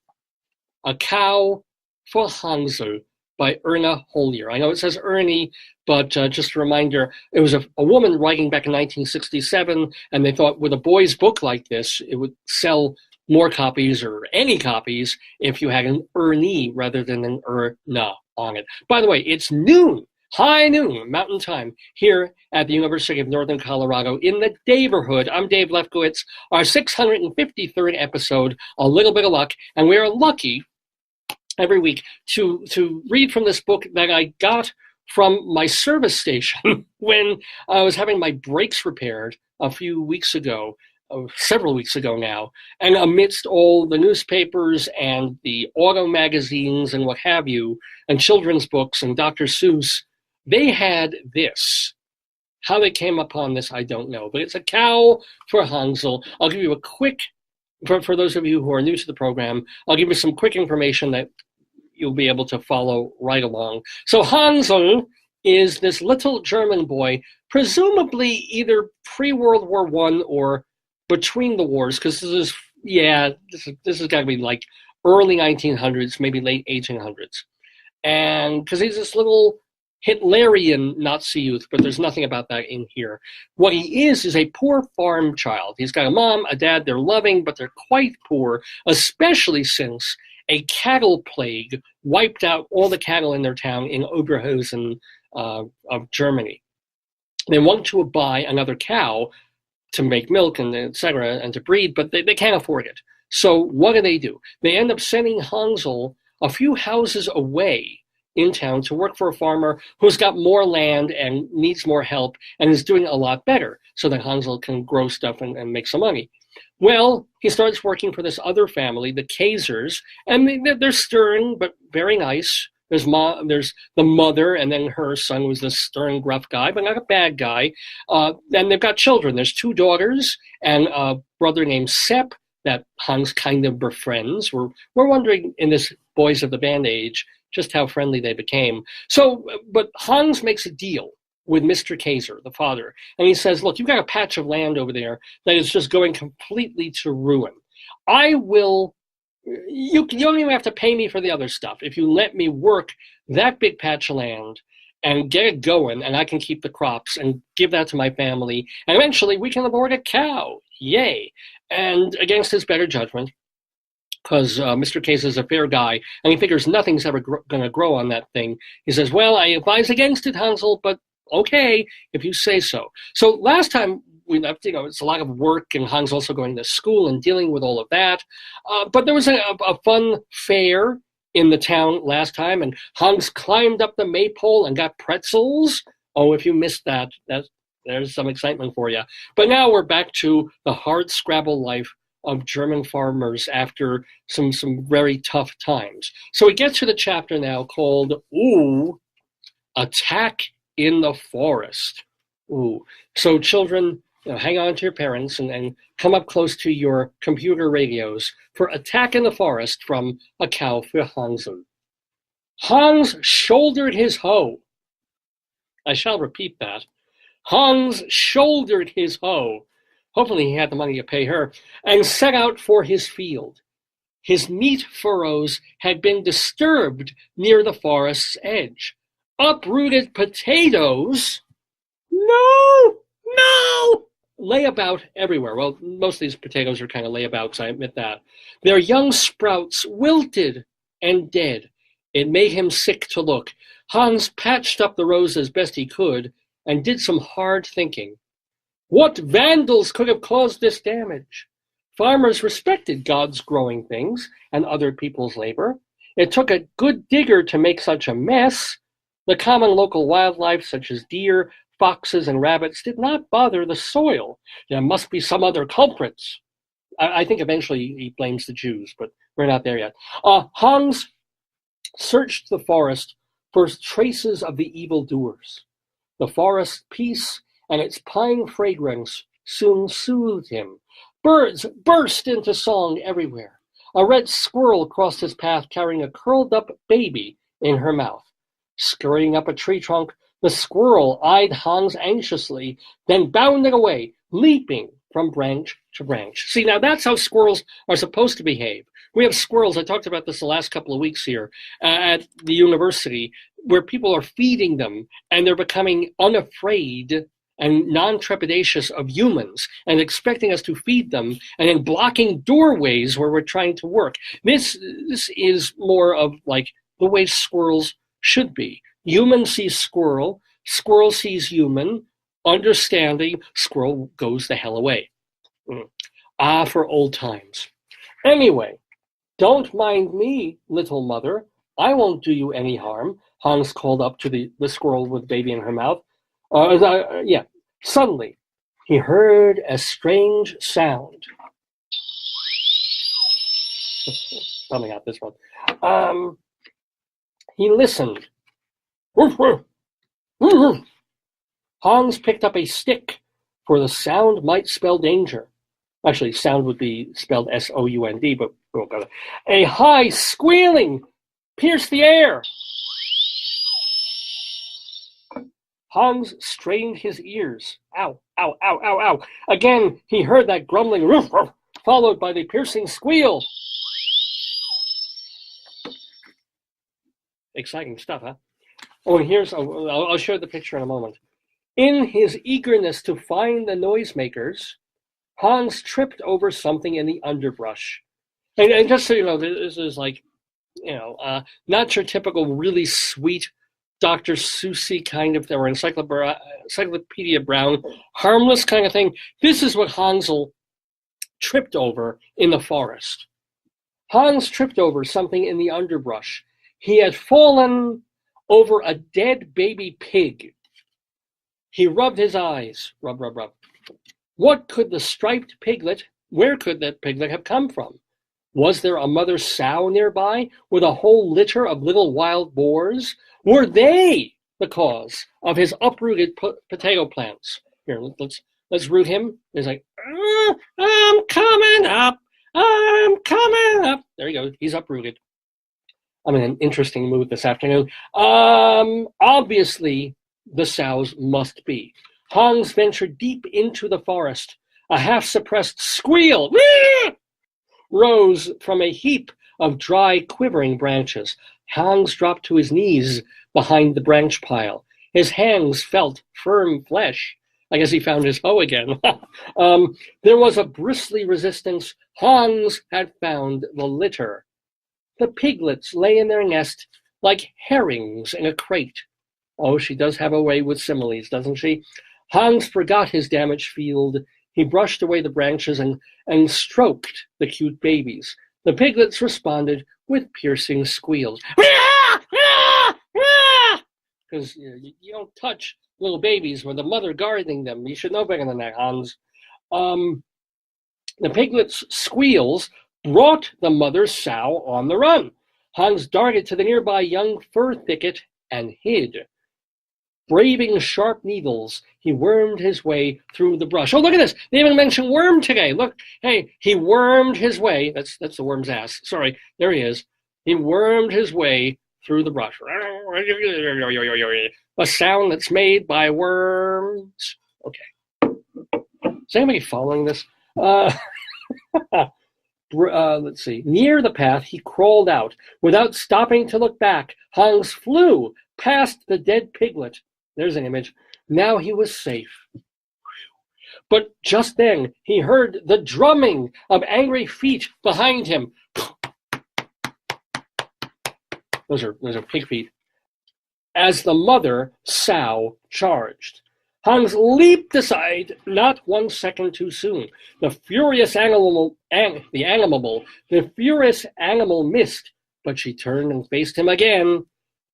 A Cow for Hansel by Erna Holier. I know it says Ernie, but just a reminder, it was a woman writing back in 1967, and they thought with a boy's book like this, it would sell more copies or any copies if you had an Ernie rather than an Erna on it. By the way, it's noon, high noon, mountain time, here at the University of Northern Colorado in the Daverhood. I'm Dave Lefkowitz, our 653rd episode, A Little Bit of Luck, and we are lucky every week to read from this book that I got from my service station when I was having my brakes repaired a few weeks ago, several weeks ago now, and amidst all the newspapers and the auto magazines and what have you, and children's books and Dr. Seuss, they had this. How they came upon this, I don't know, but it's A Cow for Hansel. I'll give you a quick, for those of you who are new to the program, I'll give you some quick information that you'll be able to follow right along. So Hansel is this little German boy, presumably either pre-World War I or between the wars, because this has got to be like early 1900s, maybe late 1800s. And because he's this little Hitlerian Nazi youth, but there's nothing about that in here. What he is a poor farm child. He's got a mom, a dad, they're loving, but they're quite poor, especially since a cattle plague wiped out all the cattle in their town in Oberhausen of Germany. They want to buy another cow to make milk and etc. and to breed, but they can't afford it. So what do? They end up sending Hansel a few houses away in town to work for a farmer who's got more land and needs more help and is doing a lot better so that Hansel can grow stuff and make some money. Well, he starts working for this other family, the Kaisers, and they're stern but very nice. There's the mother, and then her son was this stern, gruff guy, but not a bad guy. Then they've got children. There's 2 daughters and a brother named Sepp that Hans kind of befriends. We're wondering in this Boys of the Band age just how friendly they became. So, but Hans makes a deal with Mr. Kaiser, the father, and he says, look, you've got a patch of land over there that is just going completely to ruin. I will, you don't even have to pay me for the other stuff. If you let me work that big patch of land and get it going, and I can keep the crops and give that to my family, and eventually we can afford a cow. Yay. And against his better judgment, because Mr. Case is a fair guy, and he figures nothing's ever going to grow on that thing. He says, well, I advise against it, Hansel, but okay, if you say so. So last time we left, it's a lot of work, and Hans also going to school and dealing with all of that. But there was a fun fair in the town last time, and Hans climbed up the maypole and got pretzels. Oh, if you missed that, there's some excitement for you. But now we're back to the hard scrabble life of German farmers after some very tough times. So we get to the chapter now called Attack in the Forest. So children, hang on to your parents and come up close to your computer radios for Attack in the Forest from A Cow for Hansel. Hans shouldered his hoe. I shall repeat that. Hans shouldered his hoe. Hopefully he had the money to pay her, and set out for his field. His neat furrows had been disturbed near the forest's edge. Uprooted potatoes, no, lay about everywhere. Well, most of these potatoes are kind of layabouts, I admit that. Their young sprouts wilted and dead. It made him sick to look. Hans patched up the rows as best he could and did some hard thinking. What vandals could have caused this damage? Farmers respected God's growing things and other people's labor. It took a good digger to make such a mess. The common local wildlife, such as deer, foxes, and rabbits, did not bother the soil. There must be some other culprits. I think eventually he blames the Jews, but we're not there yet. Hans searched the forest for traces of the evildoers. The forest peace and its pine fragrance soon soothed him. Birds burst into song everywhere. A red squirrel crossed his path carrying a curled-up baby in her mouth. Scurrying up a tree trunk, the squirrel eyed Hans anxiously, then bounded away, leaping from branch to branch. See, now that's how squirrels are supposed to behave. We have squirrels, I talked about this the last couple of weeks here at the university, where people are feeding them, and they're becoming unafraid and non-trepidatious of humans and expecting us to feed them and then blocking doorways where we're trying to work. This is more of like the way squirrels should be. Human sees squirrel, squirrel sees human, understanding, squirrel goes the hell away. For old times. Anyway, don't mind me, little mother. I won't do you any harm, Hans called up to the squirrel with baby in her mouth. Suddenly, he heard a strange sound. Coming out this one. He listened. Woof, woof. Woof, woof. Hans picked up a stick, for the sound might spell danger. Actually, sound would be spelled S-O-U-N-D, but a high squealing Pierce the air! Hans strained his ears. Ow, ow, ow, ow, ow. Again, he heard that grumbling roof, roof, followed by the piercing squeal. Exciting stuff, huh? Oh, and I'll show the picture in a moment. In his eagerness to find the noisemakers, Hans tripped over something in the underbrush. And just so you know, this is like, not your typical really sweet Dr. Seussy kind of thing, or Encyclopedia Brown, harmless kind of thing. This is what Hansel tripped over in the forest. Hans tripped over something in the underbrush. He had fallen over a dead baby pig. He rubbed his eyes. Rub, rub, rub. What could the striped piglet, where could that piglet have come from? Was there a mother sow nearby with a whole litter of little wild boars? Were they the cause of his uprooted potato plants? Here, let's root him. He's like, I'm coming up. I'm coming up. There you go. He's uprooted. I'm in an interesting mood this afternoon. Obviously, the sows must be. Hans ventured deep into the forest. A half-suppressed squeal rose from a heap of dry, quivering branches. Hans dropped to his knees behind the branch pile. His hands felt firm flesh. I guess he found his hoe again. There was a bristly resistance. Hans had found the litter. The piglets lay in their nest like herrings in a crate. Oh, she does have a way with similes, doesn't she? Hans forgot his damaged field. He brushed away the branches and stroked the cute babies. The piglets responded with piercing squeals. Because you don't touch little babies with the mother guarding them. You should know better than that, Hans. The piglets' squeals brought the mother sow on the run. Hans darted to the nearby young fir thicket and hid. Braving sharp needles, he wormed his way through the brush. Oh, look at this. They even mentioned worm today. Look, hey, he wormed his way. That's the worm's ass. Sorry, there he is. He wormed his way through the brush. A sound that's made by worms. Okay. Is anybody following this? Let's see. Near the path, he crawled out. Without stopping to look back, Hans flew past the dead piglet. There's an image. Now he was safe. But just then, he heard the drumming of angry feet behind him. Those are pig feet. As the mother sow charged. Hans leaped aside, not 1 second too soon. The furious animal missed, but she turned and faced him again.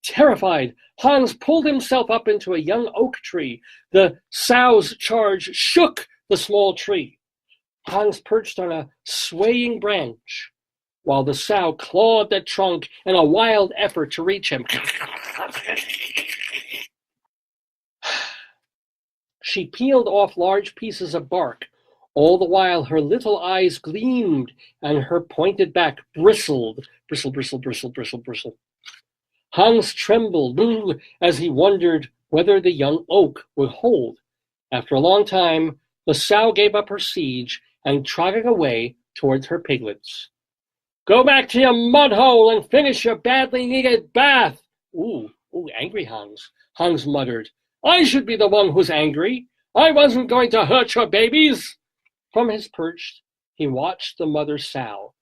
Terrified, Hans pulled himself up into a young oak tree. The sow's charge shook the small tree. Hans perched on a swaying branch, while the sow clawed the trunk in a wild effort to reach him. She peeled off large pieces of bark. All the while her little eyes gleamed and her pointed back bristled. Bristle, bristle, bristle, bristle, bristle. Hans trembled as he wondered whether the young oak would hold. After a long time, the sow gave up her siege and trotted away towards her piglets. Go back to your mud hole and finish your badly needed bath. Ooh, angry Hans. Hans muttered. I should be the one who's angry. I wasn't going to hurt your babies. From his perch, he watched the mother sow.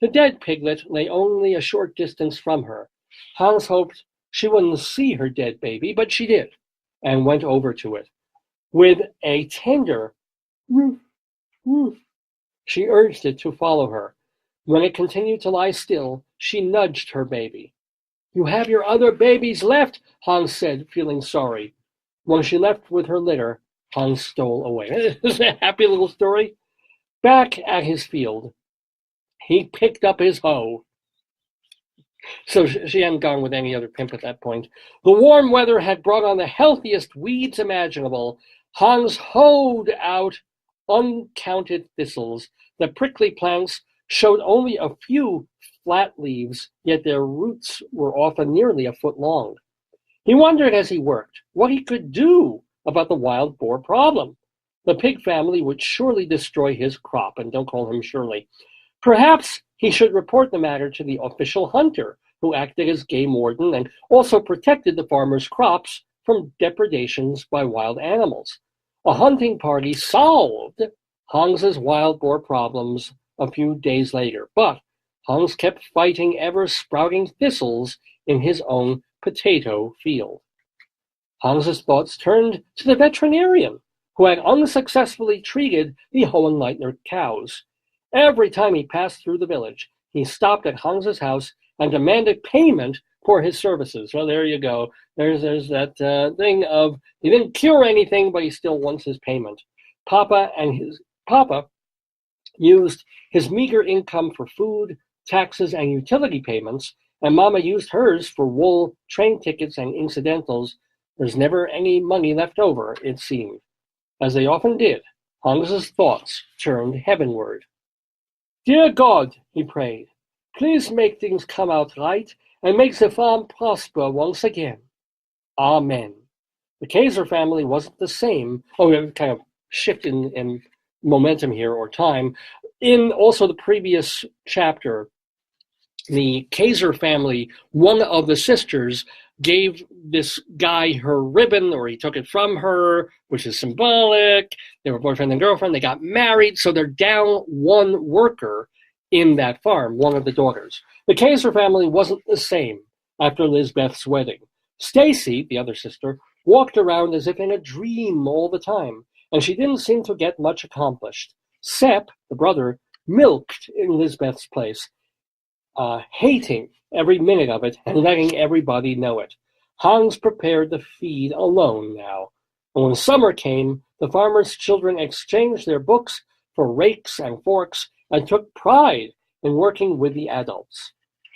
The dead piglet lay only a short distance from her. Hans hoped she wouldn't see her dead baby, but she did, and went over to it. With a tender woof, woof, she urged it to follow her. When it continued to lie still, she nudged her baby. You have your other babies left, Hans said, feeling sorry. When she left with her litter, Hans stole away. Isn't it a happy little story? Back at his field, he picked up his hoe. So she hadn't gone with any other pimp at that point. The warm weather had brought on the healthiest weeds imaginable. Hans hoed out uncounted thistles. The prickly plants showed only a few flat leaves, yet their roots were often nearly a foot long. He wondered as he worked what he could do about the wild boar problem. The pig family would surely destroy his crop, and don't call him Shirley. Perhaps he should report the matter to the official hunter, who acted as game warden and also protected the farmer's crops from depredations by wild animals. A hunting party solved Hans's wild boar problems a few days later, but Hans kept fighting ever-sprouting thistles in his own potato field. Hans's thoughts turned to the veterinarian, who had unsuccessfully treated the Hohenleitner cows. Every time he passed through the village, he stopped at Hans's house and demanded payment for his services. Well, there you go. There's that thing of he didn't cure anything, but he still wants his payment. Papa used his meager income for food, taxes, and utility payments, and Mama used hers for wool, train tickets, and incidentals. There's never any money left over, it seemed. As they often did, Hans's thoughts turned heavenward. Dear God, he prayed, please make things come out right and make the farm prosper once again. Amen. The Kaiser family wasn't the same. Oh, we have a kind of shift in momentum here, or time. In also the previous chapter, the Kaiser family, one of the sisters gave this guy her ribbon, or he took it from her, which is symbolic. They were boyfriend and girlfriend. They got married, so they're down one worker in that farm, one of the daughters. The Kaiser family wasn't the same after Lisbeth's wedding. Stacy, the other sister, walked around as if in a dream all the time, and she didn't seem to get much accomplished. Sepp, the brother, milked in Lisbeth's place, hating every minute of it and letting everybody know it. Hans prepared the feed alone now. And when summer came, the farmers' children exchanged their books for rakes and forks and took pride in working with the adults.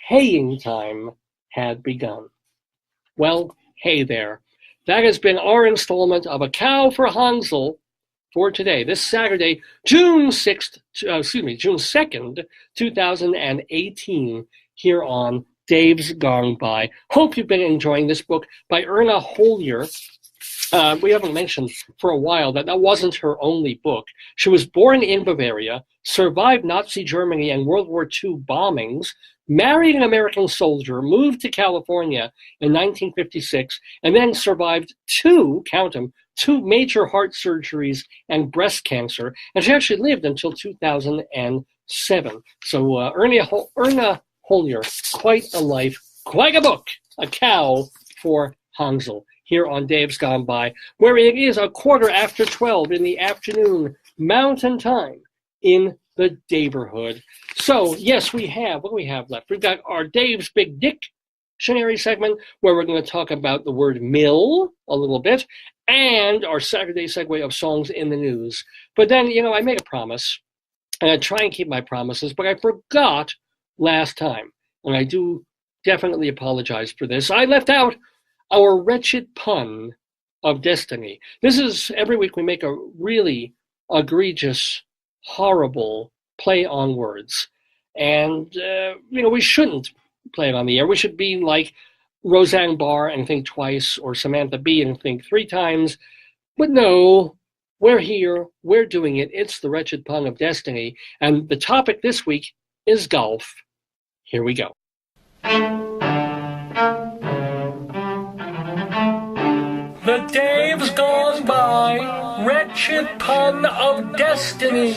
Haying time had begun. Well, hey there. That has been our installment of A Cow for Hansel for today, this Saturday, June 2nd, 2018, here on Dave's Gone By. Hope you've been enjoying this book by Erna Holier. We haven't mentioned for a while that wasn't her only book. She was born in Bavaria, survived Nazi Germany and World War II bombings, married an American soldier, moved to California in 1956, and then survived two major heart surgeries and breast cancer. And she actually lived until 2007. So Erna Holier, quite a life, quite a book, A Cow for Hansel, here on Dave's Gone By, where it is 12:15 in the afternoon, Mountain Time, in the Daverhood. So, yes, what do we have left? We've got our Dave's Big Dictionary segment, where we're going to talk about the word mill a little bit, and our Saturday segue of songs in the news. But then, I made a promise, and I try and keep my promises, but I forgot last time, and I do definitely apologize for this. I left out our wretched pun of destiny. This is, every week we make a really egregious, horrible play on words. And, we shouldn't play it on the air. We should be like Roseanne Barr and think twice, or Samantha Bee and think three times. But no, we're here, we're doing it. It's the wretched pun of destiny. And the topic this week is golf. Here we go. The Dave's Gone By, wretched pun of destiny.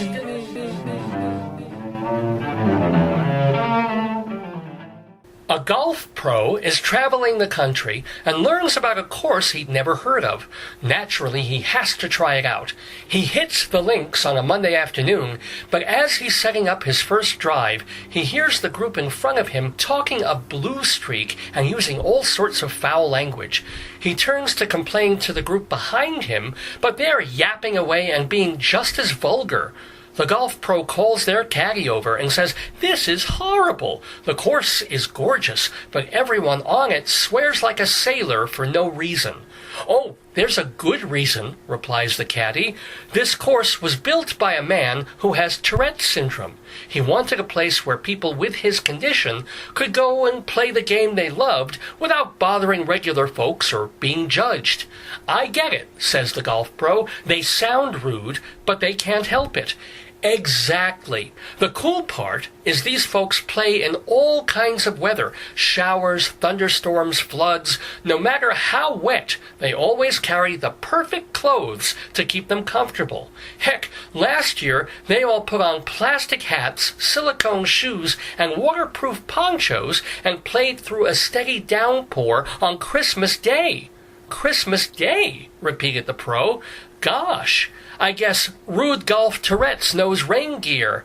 A golf pro is traveling the country and learns about a course he'd never heard of. Naturally, he has to try it out. He hits the links on a Monday afternoon, but as he's setting up his first drive, he hears the group in front of him talking a blue streak and using all sorts of foul language. He turns to complain to the group behind him, but they're yapping away and being just as vulgar. The golf pro calls their caddy over and says, "This is horrible. The course is gorgeous, but everyone on it swears like a sailor for no reason. "Oh, there's a good reason," replies the caddy. "This course was built by a man who has Tourette's syndrome. He wanted a place where people with his condition could go and play the game they loved without bothering regular folks or being judged. I get it," says the golf pro. "They sound rude, but they can't help it." Exactly. The cool part is these folks play in all kinds of weather. Showers, thunderstorms, floods. No matter how wet, they always carry the perfect clothes to keep them comfortable. Heck, last year, they all put on plastic hats, silicone shoes, and waterproof ponchos and played through a steady downpour on Christmas Day. "Christmas Day," repeated the pro. "Gosh, I guess Rude Golf Tourette's knows rain gear."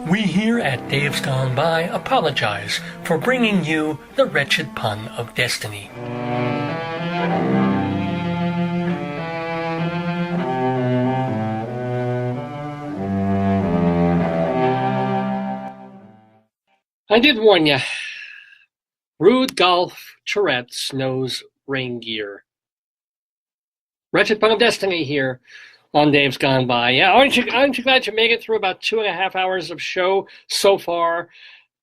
We here at Dave's Gone By apologize for bringing you the wretched pun of destiny. I did warn you. Rude Golf Tourette's knows rain gear. Wretched Pun of Destiny here on Dave's Gone By. Yeah, aren't you glad you made it through about 2.5 hours of show so far?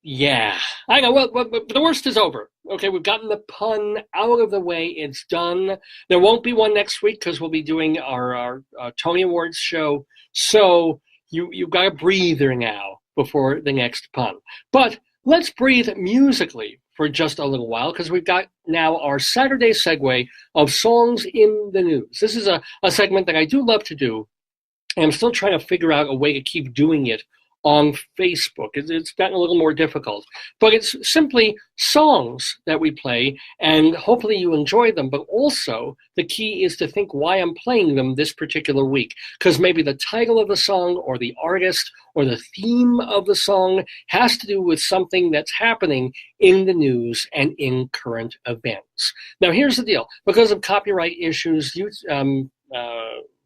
Yeah, I know. Well, the worst is over. Okay, we've gotten the pun out of the way. It's done. There won't be one next week because we'll be doing our Tony Awards show. So you've got a breather now before the next pun. But let's breathe musically for just a little while, because we've got now our Saturday segue of songs in the news. This is a segment that I do love to do, and I'm still trying to figure out a way to keep doing it on Facebook. It's gotten a little more difficult. But it's simply songs that we play, and hopefully you enjoy them. But also, the key is to think why I'm playing them this particular week. Because maybe the title of the song, or the artist, or the theme of the song has to do with something that's happening in the news and in current events. Now, here's the deal. Because of copyright issues,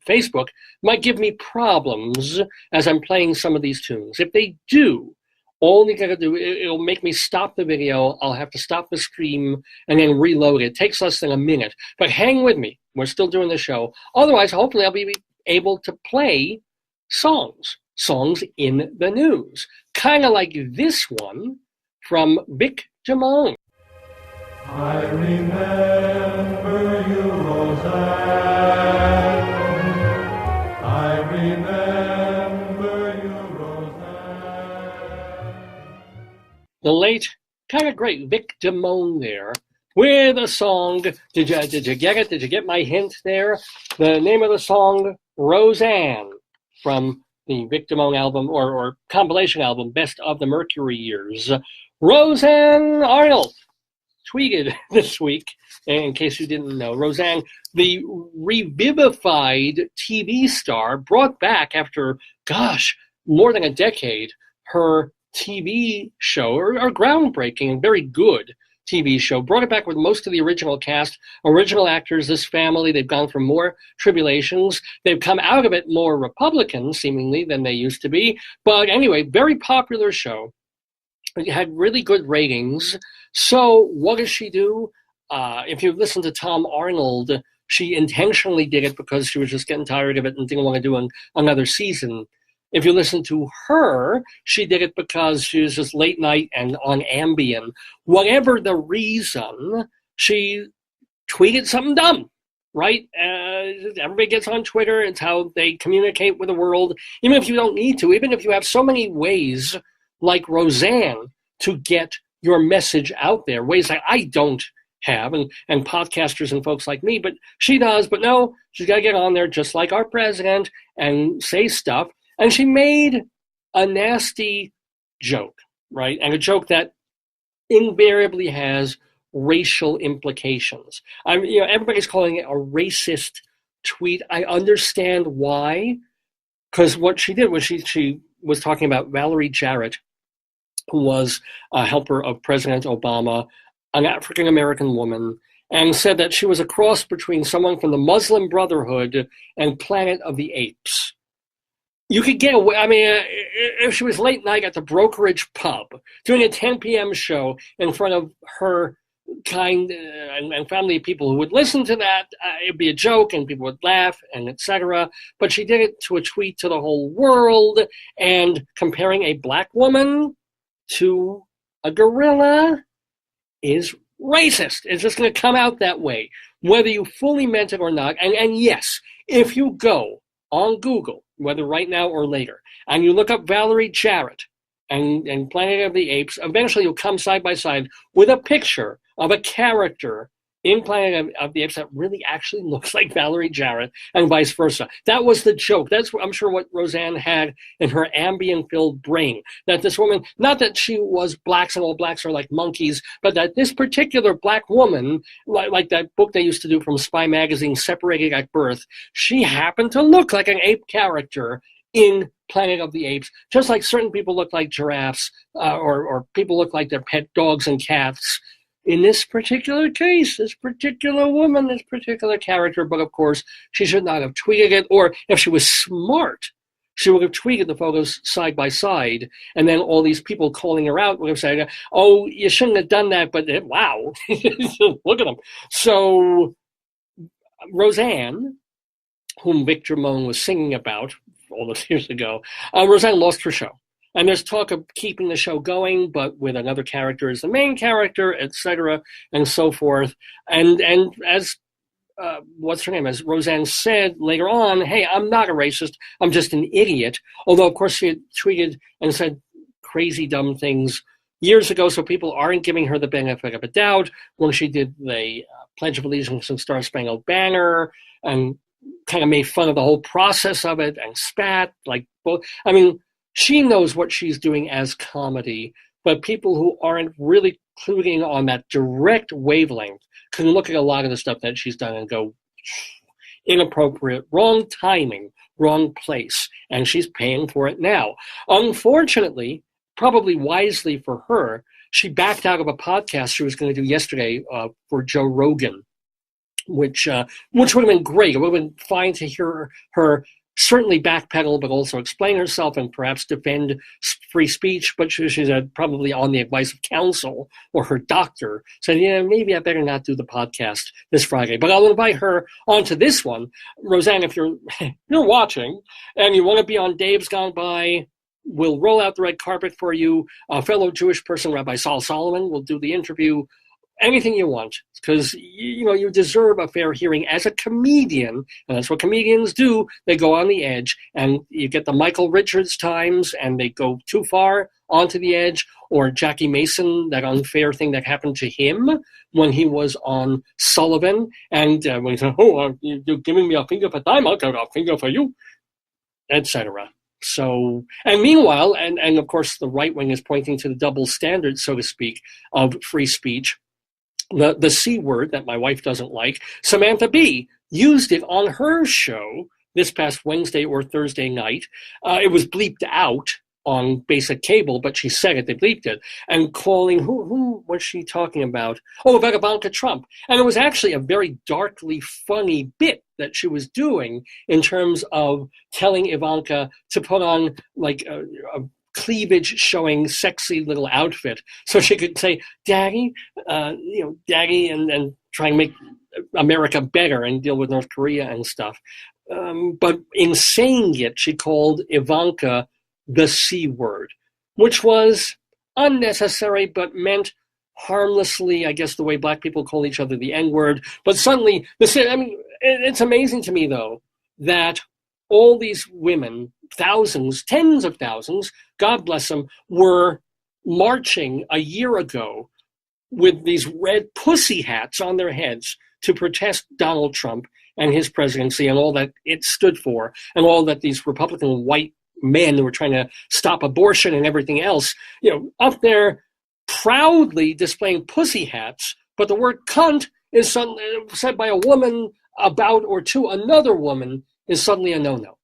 Facebook might give me problems as I'm playing some of these tunes. If they do, all you gotta do, it'll make me stop the video. I'll have to stop the stream and then reload it. It takes less than a minute. But hang with me. We're still doing the show. Otherwise, hopefully I'll be able to play songs in the news. Kind of like this one from Vic Damone. I remember you, Roseanne. I remember you, Roseanne. The late, kind of great Vic Damone there, with a song. Did you get it? Did you get my hint there? The name of the song, Roseanne, from the Vic Damone album, or compilation album, Best of the Mercury Years. Roseanne Arnold tweeted this week, in case you didn't know. Roseanne, the revivified TV star, brought back after, more than a decade, her TV show, or groundbreaking and very good TV show, brought it back with most of the original cast, original actors, this family. They've gone through more tribulations. They've come out of it more Republican, seemingly, than they used to be. But anyway, very popular show. It had really good ratings. So what does she do? If you listen to Tom Arnold, she intentionally did it because she was just getting tired of it and didn't want to do another season. If you listen to her, she did it because she was just late night and on Ambien. Whatever the reason, she tweeted something dumb, right? Everybody gets on Twitter. It's how they communicate with the world, even if you don't need to, even if you have so many ways, like Roseanne, to get your message out there, ways that I don't have, and podcasters and folks like me, but she does. But no, she's got to get on there just like our president and say stuff. And she made a nasty joke, right? And a joke that invariably has racial implications. Everybody's calling it a racist tweet. I understand why, because what she did was she was talking about Valerie Jarrett, who was a helper of President Obama, an African-American woman, and said that she was a cross between someone from the Muslim Brotherhood and Planet of the Apes. you could get away. I mean, if she was late night at the brokerage pub doing a 10 p.m. show in front of her kind and family of people who would listen to that, it'd be a joke and people would laugh and etc. But she did it to a tweet to the whole world, and comparing a black woman to a gorilla is racist. It's just going to come out that way, whether you fully meant it or not. And yes, if you go on Google, whether right now or later, and you look up Valerie Jarrett and Planet of the Apes, eventually you'll come side by side with a picture of a character in Planet of the Apes that really actually looks like Valerie Jarrett, and vice versa. That was the joke. That's, I'm sure, what Roseanne had in her Ambien-filled brain, that this woman, not that she was blacks and all blacks are like monkeys, but that this particular black woman, like that book they used to do from Spy Magazine, Separated at Birth, she happened to look like an ape character in Planet of the Apes, just like certain people look like giraffes, or people look like their pet dogs and cats. In this particular case, this particular woman, this particular character, but of course, she should not have tweeted it, or if she was smart, she would have tweeted the photos side by side, and then all these people calling her out would have said, oh, you shouldn't have done that, but wow, look at them. So Roseanne, whom Victor Moan was singing about all those years ago, Roseanne lost her show. And there's talk of keeping the show going, but with another character as the main character, etc., and so forth. And as what's her name? As Roseanne said later on, hey, I'm not a racist. I'm just an idiot. Although, of course, she had tweeted and said crazy, dumb things years ago, so people aren't giving her the benefit of a doubt when she did the Pledge of Allegiance and Star Spangled Banner and kind of made fun of the whole process of it and spat like both. I mean, she knows what she's doing as comedy, but people who aren't really cluing on that direct wavelength can look at a lot of the stuff that she's done and go, inappropriate, wrong timing, wrong place, and she's paying for it now. Unfortunately, probably wisely for her, she backed out of a podcast she was going to do yesterday for Joe Rogan, which would have been great. It would have been fine to hear her certainly backpedal, but also explain herself and perhaps defend free speech. But she's probably on the advice of counsel or her doctor, said, yeah, maybe I better not do the podcast this Friday. But I'll invite her onto this one. Roseanne, if you're watching and you want to be on Dave's Gone By, we'll roll out the red carpet for you. A fellow Jewish person, Rabbi Saul Solomon, will do the interview. Anything you want, because you deserve a fair hearing as a comedian, and that's what comedians do. They go on the edge, and you get the Michael Richards times, and they go too far onto the edge, or Jackie Mason, that unfair thing that happened to him when he was on Sullivan, and when he said, oh, you're giving me a finger for time, I'll give a finger for you, etc. So, and meanwhile, and of course the right wing is pointing to the double standard, so to speak, of free speech. The C word that my wife doesn't like, Samantha Bee used it on her show this past Wednesday or Thursday night. It was bleeped out on basic cable, but she said it, they bleeped it, and calling, who was she talking about? Oh, about Ivanka Trump. And it was actually a very darkly funny bit that she was doing in terms of telling Ivanka to put on like a cleavage showing sexy little outfit so she could say, Daddy, Daddy, and try and make America better and deal with North Korea and stuff. But in saying it, she called Ivanka the C word, which was unnecessary, but meant harmlessly, I guess, the way black people call each other the N word. But suddenly, it's amazing to me, though, that all these women, thousands, tens of thousands, God bless them, were marching a year ago with these red pussy hats on their heads to protest Donald Trump and his presidency and all that it stood for, and all that these Republican white men who were trying to stop abortion and everything else, up there proudly displaying pussy hats, but the word cunt is said by a woman about or to another woman is suddenly a no-no.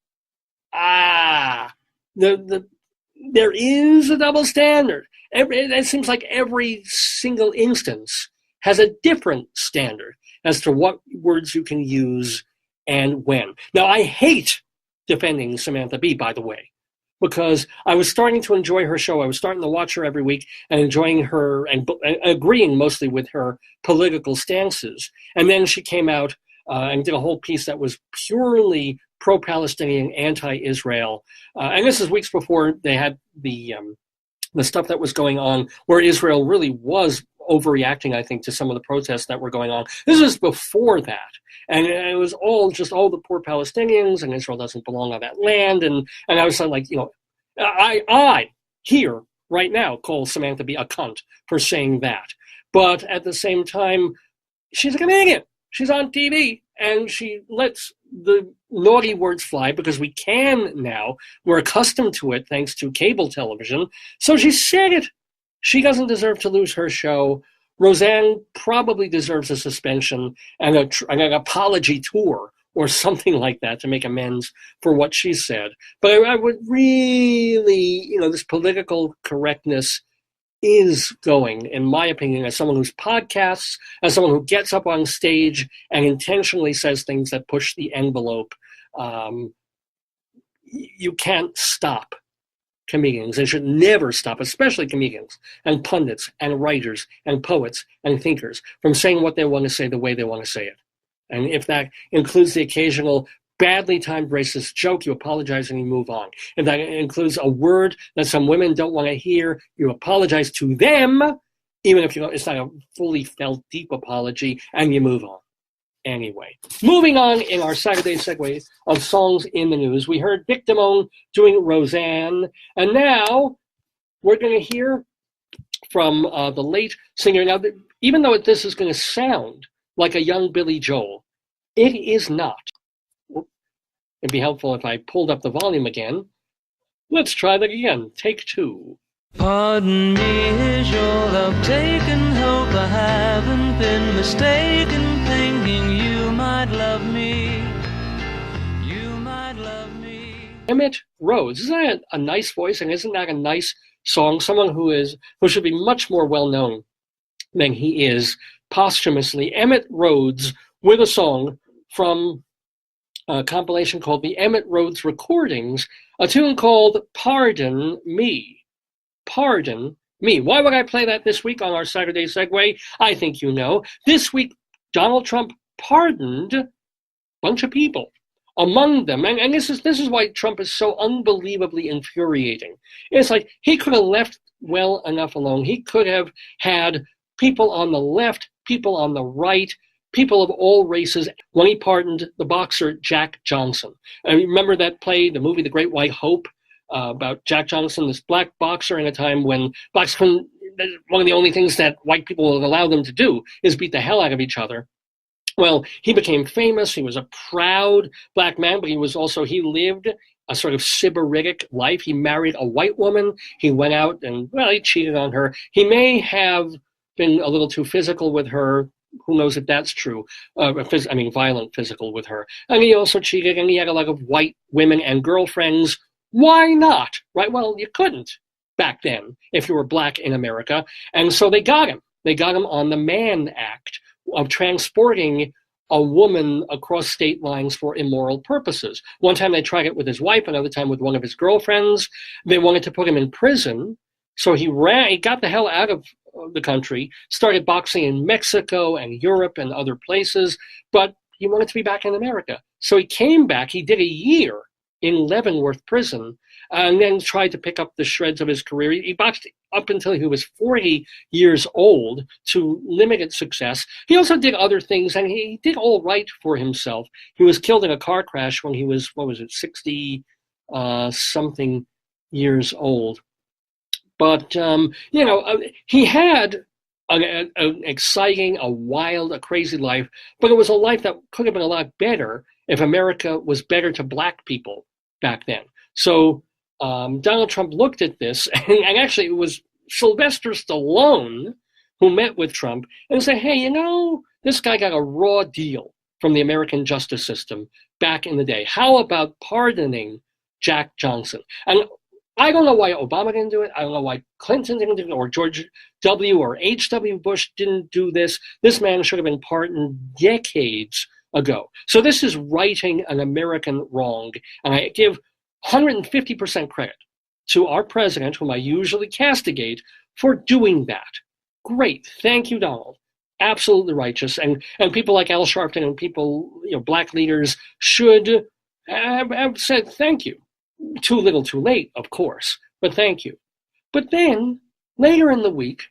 There is a double standard. It seems like every single instance has a different standard as to what words you can use and when. Now, I hate defending Samantha Bee, by the way, because I was starting to enjoy her show. I was starting to watch her every week and enjoying her and agreeing mostly with her political stances. And then she came out and did a whole piece that was purely pro-Palestinian, anti-Israel. And this is weeks before they had the stuff that was going on where Israel really was overreacting, I think, to some of the protests that were going on. This is before that. And it was all just, oh, the poor Palestinians, and Israel doesn't belong on that land. And I was like, I here, right now, call Samantha Bee a cunt for saying that. But at the same time, she's a comedian. She's on TV, and she lets the naughty words fly because we can now. We're accustomed to it thanks to cable television. So she said it. She doesn't deserve to lose her show. Roseanne probably deserves a suspension and an apology tour or something like that to make amends for what she said. But I would really, this political correctness is going, in my opinion, as someone who's podcasts, as someone who gets up on stage and intentionally says things that push the envelope, you can't stop comedians. They should never stop, especially comedians and pundits and writers and poets and thinkers, from saying what they want to say the way they want to say it. And if that includes the occasional badly timed racist joke, you apologize and you move on. If that includes a word that some women don't want to hear, you apologize to them, even if it's not a fully felt deep apology, and you move on. Anyway, moving on in our Saturday segue of songs in the news, we heard Vic Damone doing Roseanne, and now we're going to hear from the late singer. Now, even though this is going to sound like a young Billy Joel, it is not. It'd be helpful if I pulled up the volume again. Let's try that again. Take two. Pardon me, is your love taken? Hope I haven't been mistaken, thinking you might love me. You might love me. Emmett Rhodes. Isn't that a nice voice, and isn't that a nice song? Someone who should be much more well known than he is posthumously. Emmett Rhodes with a song from a compilation called the Emmett Rhodes Recordings, a tune called Pardon Me. Pardon Me. Why would I play that this week on our Saturday segue? I think you know. This week, Donald Trump pardoned a bunch of people. Among them, and this is why Trump is so unbelievably infuriating. It's like he could have left well enough alone. He could have had people on the left, people on the right, people of all races, when he pardoned the boxer Jack Johnson. And remember that play, the movie The Great White Hope, about Jack Johnson, this black boxer in a time when blacks couldn't, one of the only things that white people would allow them to do is beat the hell out of each other. Well, he became famous. He was a proud black man, but he lived a sort of sybaritic life. He married a white woman. He went out and, he cheated on her. He may have been a little too physical with her. Who knows if that's true? Violent physical with her. And he also cheated, and he had a lot of white women and girlfriends. Why not? Right? Well, you couldn't back then if you were black in America. And so they got him. They got him on the Mann Act of transporting a woman across state lines for immoral purposes. One time they tried it with his wife, another time with one of his girlfriends. They wanted to put him in prison. So he got the hell out of the country, started boxing in Mexico and Europe and other places, but he wanted to be back in America. So he came back. He did a year in Leavenworth prison and then tried to pick up the shreds of his career. He boxed up until he was 40 years old to limited success. He also did other things, and he did all right for himself. He was killed in a car crash when he was, 60-something years old. But, he had an exciting, a wild, a crazy life, but it was a life that could have been a lot better if America was better to black people back then. So Donald Trump looked at this, and actually it was Sylvester Stallone who met with Trump and said, hey, this guy got a raw deal from the American justice system back in the day. How about pardoning Jack Johnson? And I don't know why Obama didn't do it. I don't know why Clinton didn't do it, or George W. or H.W. Bush didn't do this. This man should have been pardoned decades ago. So this is righting an American wrong. And I give 150% credit to our president, whom I usually castigate, for doing that. Great. Thank you, Donald. Absolutely righteous. And people like Al Sharpton and people, black leaders should have said thank you. Too little, too late, of course, but thank you. But then, later in the week,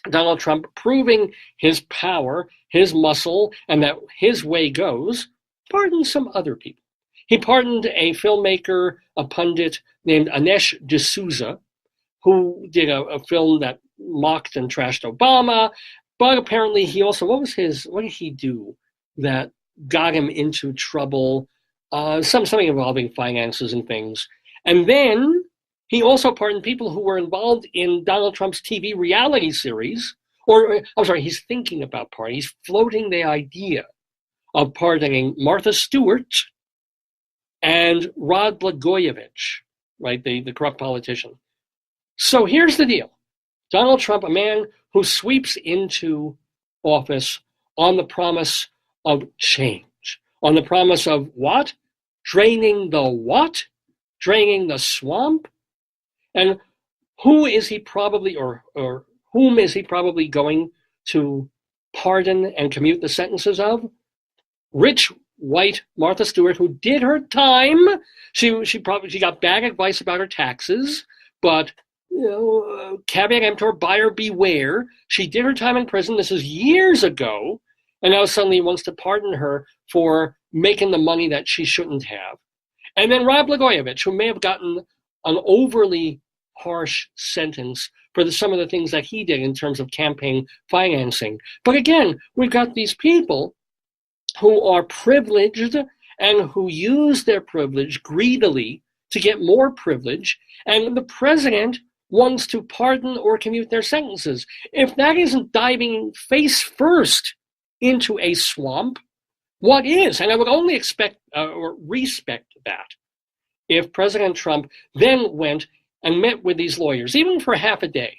Donald Trump, proving his power, his muscle, and that his way goes, pardoned some other people. He pardoned a filmmaker, a pundit named Anesh D'Souza, who did a film that mocked and trashed Obama, but apparently he also, what did he do that got him into trouble? Something involving finances and things. And then he also pardoned people who were involved in Donald Trump's TV reality series, he's thinking about pardoning. He's floating the idea of pardoning Martha Stewart and Rod Blagojevich, right, the corrupt politician. So here's the deal. Donald Trump, a man who sweeps into office on the promise of change, on the promise of what? Draining the what? Draining the swamp? And who is he probably, or whom is he probably going to pardon and commute the sentences of? Rich, white Martha Stewart, who did her time. She got bad advice about her taxes, but caveat emptor, buyer beware. She did her time in prison. This is years ago, and now suddenly wants to pardon her for making the money that she shouldn't have. And then Rod Blagojevich, who may have gotten an overly harsh sentence for some of the things that he did in terms of campaign financing. But again, we've got these people who are privileged and who use their privilege greedily to get more privilege, and the president wants to pardon or commute their sentences. If that isn't diving face first into a swamp, what is? And I would only expect or respect that if President Trump then went and met with these lawyers, even for half a day,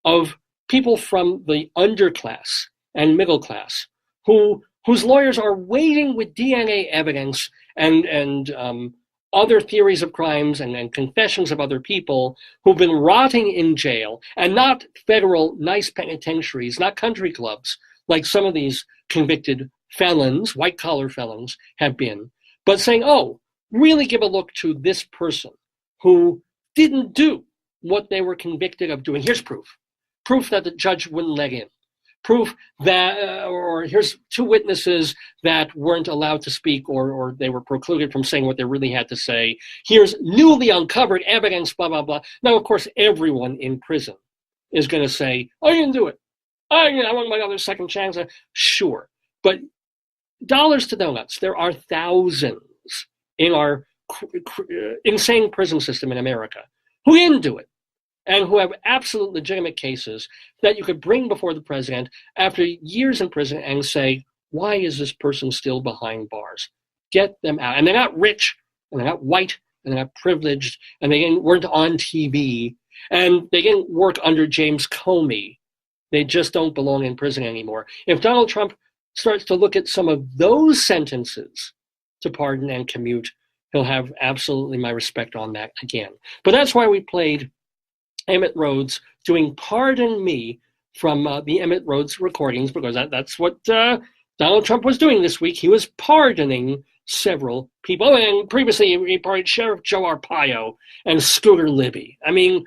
of people from the underclass and middle class whose lawyers are waiting with DNA evidence and other theories of crimes and confessions of other people who've been rotting in jail, and not federal nice penitentiaries, not country clubs, like some of these convicted felons, white-collar felons, have been, but saying, really give a look to this person who didn't do what they were convicted of doing. Here's proof that the judge wouldn't let in. Proof that, or here's two witnesses that weren't allowed to speak, or they were precluded from saying what they really had to say. Here's newly uncovered evidence, blah, blah, blah. Now, of course, everyone in prison is going to say, I didn't do it. I want my other second chance. Sure. But dollars to donuts, there are thousands in our insane prison system in America who didn't do it, and who have absolute legitimate cases that you could bring before the president after years in prison and say, why is this person still behind bars? Get them out. And they're not rich, and they're not white, and they're not privileged, and they weren't on TV, and they didn't work under James Comey. They just don't belong in prison anymore. If Donald Trump starts to look at some of those sentences to pardon and commute, he'll have absolutely my respect on that again. But that's why we played Emmett Rhodes doing Pardon Me from the Emmett Rhodes recordings, because that's what Donald Trump was doing this week. He was pardoning several people, and previously he pardoned Sheriff Joe Arpaio and Scooter Libby. I mean,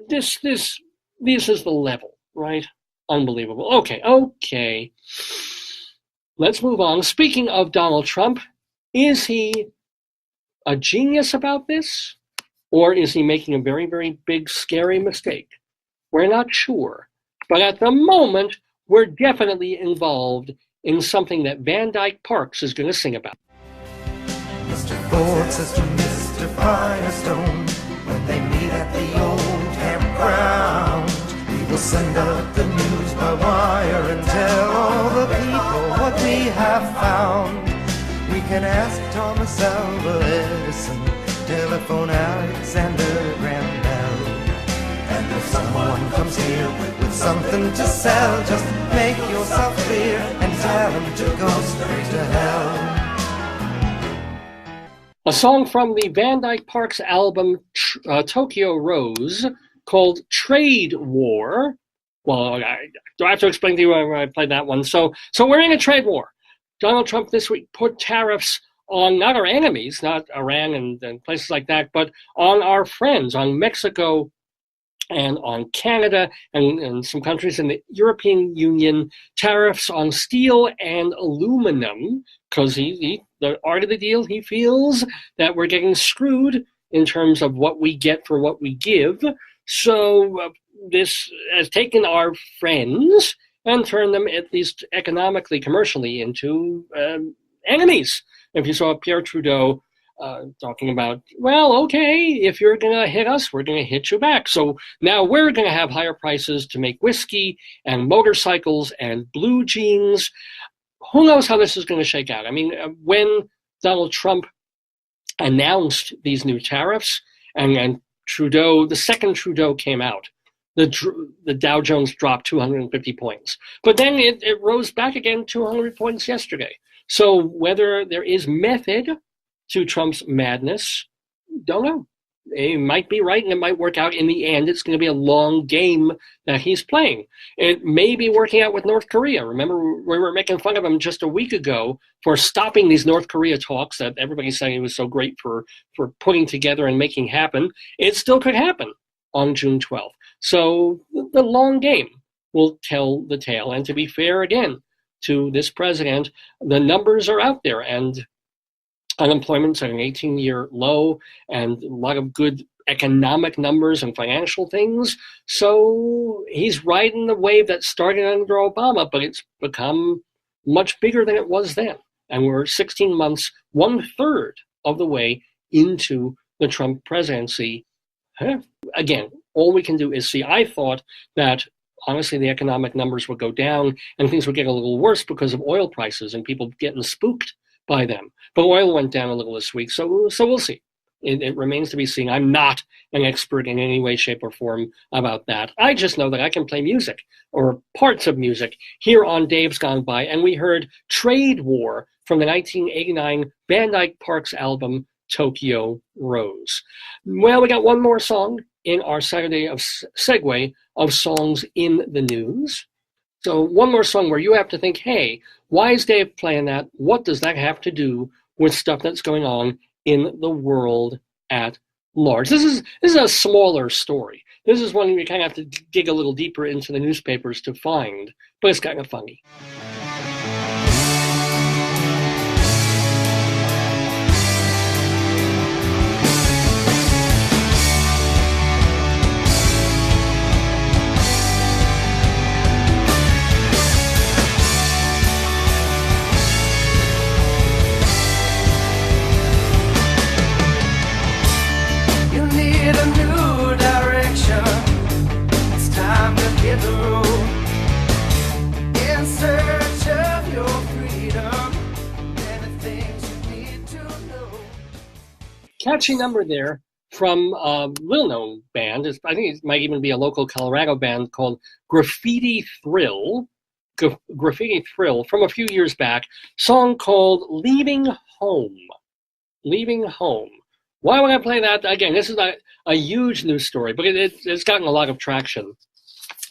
this is the level, right? Unbelievable. Okay. Let's move on. Speaking of Donald Trump, is he a genius about this? Or is he making a very, very big, scary mistake? We're not sure. But at the moment, we're definitely involved in something that Van Dyke Parks is going to sing about. Mr. Ford says to Mr. Firestone, when they meet at the old campground, he will send out the news by wire and tell all the people what we have found. We can ask Thomas Alva Edison, telephone Alexander Graham Bell. And if someone comes here with something to sell, just make yourself clear and tell him to go straight to hell. a song from the Van Dyke Parks album Tokyo Rose called Trade War. Well, do I have to explain to you when I played that one? So we're in a trade war. Donald Trump this week put tariffs on not our enemies, not Iran and places like that, but on our friends, on Mexico and on Canada and some countries in the European Union, tariffs on steel and aluminum, because the art of the deal, he feels that we're getting screwed in terms of what we get for what we give. So this has taken our friends and turned them, at least economically, commercially, into enemies. If you saw Pierre Trudeau talking about, well, okay, if you're going to hit us, we're going to hit you back. So now we're going to have higher prices to make whiskey and motorcycles and blue jeans. Who knows how this is going to shake out? I mean, when Donald Trump announced these new tariffs and Trudeau, the second Trudeau came out, the Dow Jones dropped 250 points. But then it rose back again 200 points yesterday. So whether there is method to Trump's madness, don't know. He might be right, and it might work out in the end. It's going to be a long game that he's playing. It may be working out with North Korea. Remember, we were making fun of him just a week ago for stopping these North Korea talks that everybody's saying he was so great for putting together and making happen. It still could happen on June 12th. So the long game will tell the tale. And to be fair again to this president, the numbers are out there, and unemployment's at an 18-year low, and a lot of good economic numbers and financial things. So he's riding the wave that started under Obama, but it's become much bigger than it was then. And we're 16 months, 1/3 of the way into the Trump presidency. Again, all we can do is see. I thought that, honestly, the economic numbers would go down and things would get a little worse because of oil prices and people getting spooked by them. But oil went down a little this week, so we'll see. It remains to be seen. I'm not an expert in any way, shape, or form about that. I just know that I can play music, or parts of music, here on Dave's Gone By, and we heard Trade War from the 1989 Van Dyke Parks album, Tokyo Rose. Well, we got one more song in our Saturday of Segue of songs in the news. So one more song where you have to think, hey, why is Dave playing that? What does that have to do with stuff that's going on in the world at large? This is a smaller story. This is one you kind of have to dig a little deeper into the newspapers to find, but it's kind of funny. Catchy number there from a little-known band. I think it might even be a local Colorado band called Graffiti Thrill. Graffiti Thrill from a few years back. Song called Leaving Home. Leaving Home. Why would I play that? Again, this is not a huge news story, but it's gotten a lot of traction.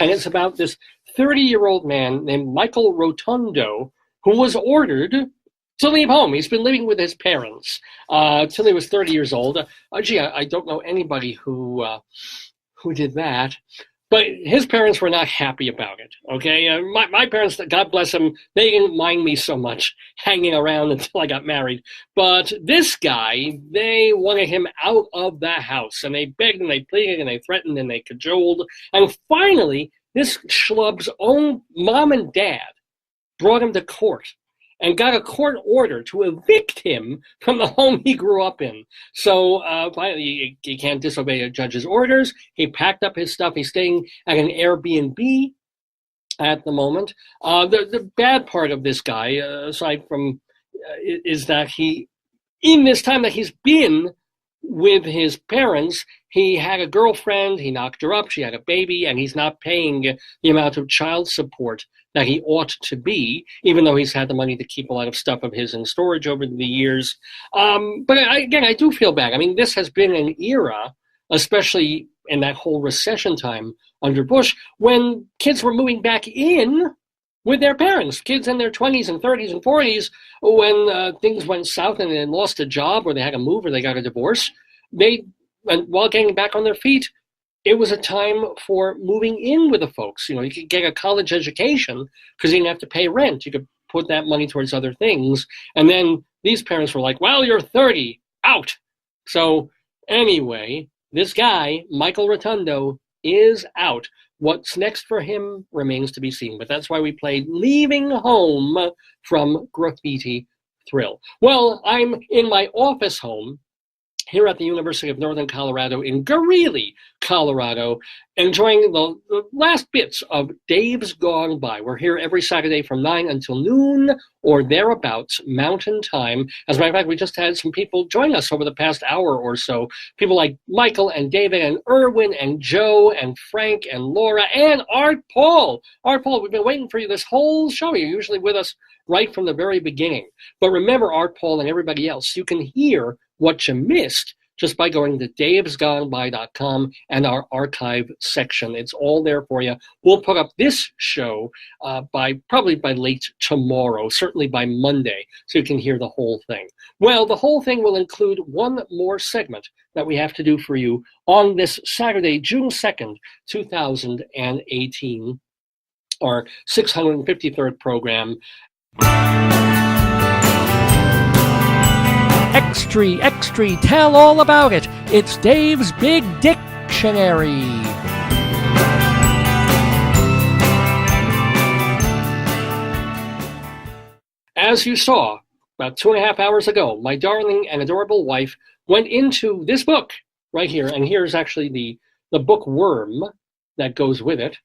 And it's about this 30-year-old man named Michael Rotundo who was ordered to leave home. He's been living with his parents till he was 30 years old. I don't know anybody who did that. But his parents were not happy about it, okay? My parents, God bless them, they didn't mind me so much hanging around until I got married. But this guy, they wanted him out of the house. And they begged and they pleaded and they threatened and they cajoled. And finally, this schlub's own mom and dad brought him to court and got a court order to evict him from the home he grew up in. So finally, he can't disobey a judge's orders. He packed up his stuff. He's staying at an Airbnb at the moment. The bad part of this guy, aside from, is that he, in this time that he's been with his parents, he had a girlfriend, he knocked her up, she had a baby, and he's not paying the amount of child support that he ought to be, even though he's had the money to keep a lot of stuff of his in storage over the years. But again, I do feel bad. I mean, this has been an era, especially in that whole recession time under Bush, when kids were moving back in with their parents, kids in their 20s and 30s and 40s, when things went south and they lost a job or they had to move or they got a divorce, while getting back on their feet, it was a time for moving in with the folks. You know, you could get a college education because you didn't have to pay rent. You could put that money towards other things. And then these parents were like, well, you're 30, out. So anyway, this guy, Michael Rotundo, is out. What's next for him remains to be seen, but that's why we played Leaving Home from Graffiti Thrill. Well, I'm in my office home here at the University of Northern Colorado in Greeley, Colorado, enjoying the last bits of Dave's Gone By. We're here every Saturday from 9 until noon or thereabouts, Mountain Time. As a matter of fact, we just had some people join us over the past hour or so. People like Michael and David and Erwin and Joe and Frank and Laura and Art Paul. Art Paul, we've been waiting for you this whole show. You're usually with us right from the very beginning. But remember, Art Paul and everybody else, you can hear what you missed just by going to davesgoneby.com and our archive section. It's all there for you. We'll put up this show probably by late tomorrow, certainly by Monday, so you can hear the whole thing. Well, the whole thing will include one more segment that we have to do for you on this Saturday, June 2nd, 2018, our 653rd program. Extra, tell all about it. It's Dave's Big Dictionary. As you saw about 2.5 hours ago, my darling and adorable wife went into this book right here, and here's actually the bookworm that goes with it.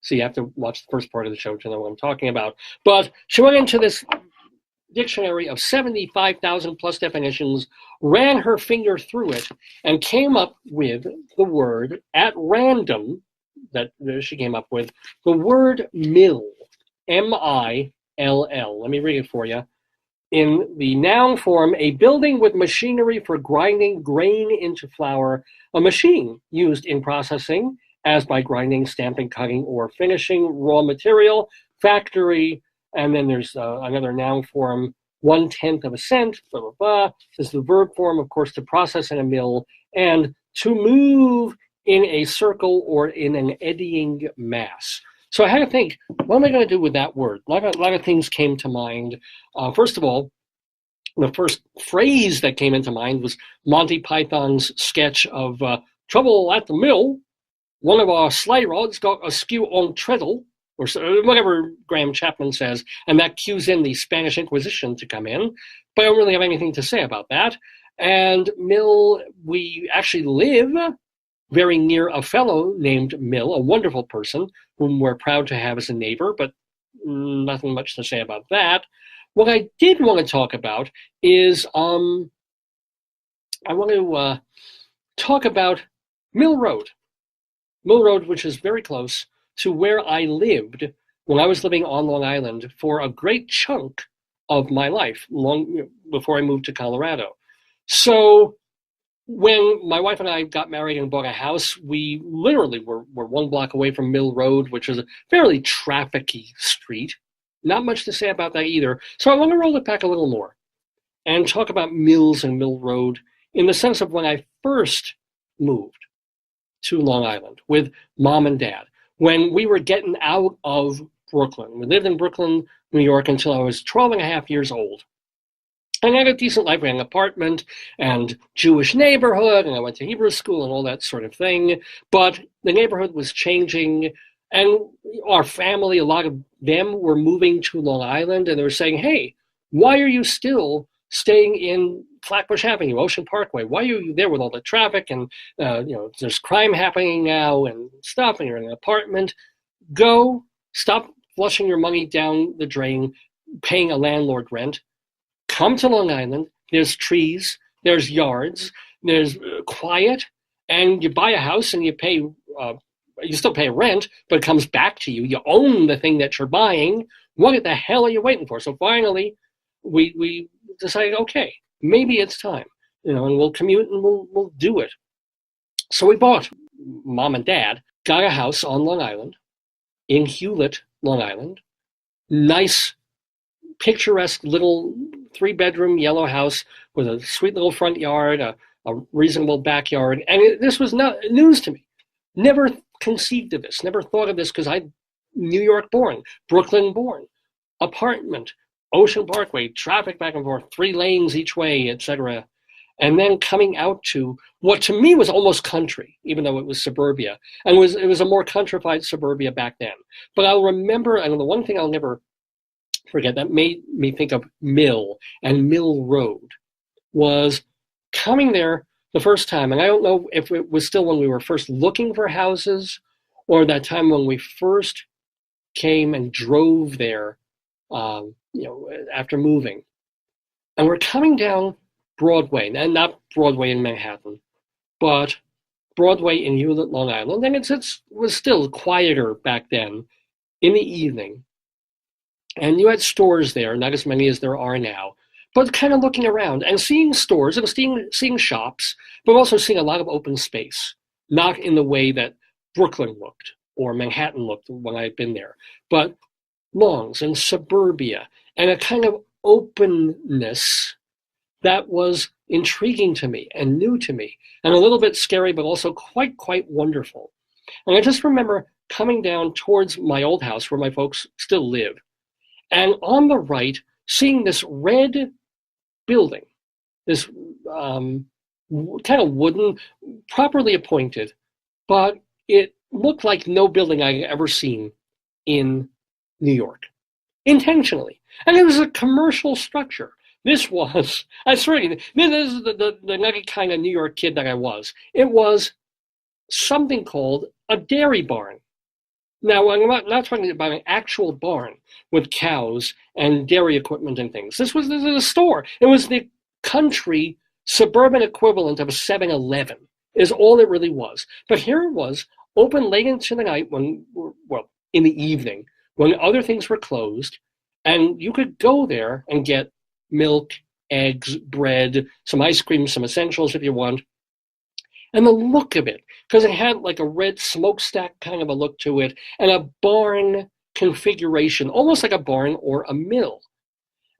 So you have to watch the first part of the show to know what I'm talking about. But she went into this dictionary of 75,000 plus definitions, ran her finger through it, and came up with the word at random that she came up with, the word mill, M-I-L-L. Let me read it for you. In the noun form, a building with machinery for grinding grain into flour, a machine used in processing, as by grinding, stamping, cutting, or finishing raw material, factory. And then there's another noun form, 1/10 of a cent, blah, blah, blah. This is the verb form, of course, to process in a mill, and to move in a circle or in an eddying mass. So I had to think, what am I going to do with that word? A lot of things came to mind. First of all, the first phrase that came into mind was Monty Python's sketch of trouble at the mill. One of our sleigh rods got askew on treadle, or whatever Graham Chapman says, and that cues in the Spanish Inquisition to come in. But I don't really have anything to say about that. And Mill, we actually live very near a fellow named Mill, a wonderful person whom we're proud to have as a neighbor, but nothing much to say about that. What I did want to talk about is I want to talk about Mill Road. Mill Road, which is very close to where I lived when I was living on Long Island for a great chunk of my life, long before I moved to Colorado. So when my wife and I got married and bought a house, we literally were 1 block away from Mill Road, which is a fairly trafficy street. Not much to say about that either. So I want to roll it back a little more and talk about mills and Mill Road in the sense of when I first moved to Long Island with Mom and Dad, when we were getting out of Brooklyn. We lived in Brooklyn, New York until I was 12 and a half years old. And I had a decent life. We had an apartment and Jewish neighborhood, and I went to Hebrew school and all that sort of thing. But the neighborhood was changing, and our family, a lot of them were moving to Long Island, and they were saying, hey, why are you still staying in Flatbush Avenue, Ocean Parkway? Why are you there with all the traffic? And, there's crime happening now and stuff, and you're in an apartment. Go, stop flushing your money down the drain, paying a landlord rent. Come to Long Island. There's trees, there's yards, there's quiet, and you buy a house and you pay you still pay rent, but it comes back to you. You own the thing that you're buying. What the hell are you waiting for? So finally, we decided, okay, maybe it's time, and we'll commute and we'll do it. So we bought, Mom and Dad got a house on Long Island, in Hewlett, Long Island. Nice, picturesque little 3-bedroom yellow house with a sweet little front yard, a reasonable backyard. And this was not news to me. Never conceived of this, never thought of this, because I'm New York born, Brooklyn born, apartment, Ocean Parkway, traffic back and forth, 3 lanes each way, etc. And then coming out to what to me was almost country, even though it was suburbia. And it was a more countrified suburbia back then. But I'll remember, and the one thing I'll never forget that made me think of Mill and Mill Road was coming there the first time. And I don't know if it was still when we were first looking for houses or that time when we first came and drove there, after moving. And we're coming down Broadway, and not Broadway in Manhattan, but Broadway in Hewlett, Long Island. And it was still quieter back then in the evening. And you had stores there, not as many as there are now, but kind of looking around and seeing stores and seeing shops, but also seeing a lot of open space, not in the way that Brooklyn looked or Manhattan looked when I had been there, but lawns and suburbia and a kind of openness that was intriguing to me and new to me and a little bit scary, but also quite wonderful. And I just remember coming down towards my old house where my folks still live, and on the right, seeing this red building, this kind of wooden, properly appointed, but it looked like no building I had ever seen in New York, intentionally. And it was a commercial structure. This was, I swear to you, this is the nutty kind of New York kid that I was. It was something called a dairy barn. Now, I'm not talking about an actual barn with cows and dairy equipment and things. This was a store. It was the country suburban equivalent of a 7-Eleven, is all it really was. But here it was, open late into the night in the evening, when other things were closed, and you could go there and get milk, eggs, bread, some ice cream, some essentials if you want. And the look of it, because it had like a red smokestack kind of a look to it, and a barn configuration, almost like a barn or a mill.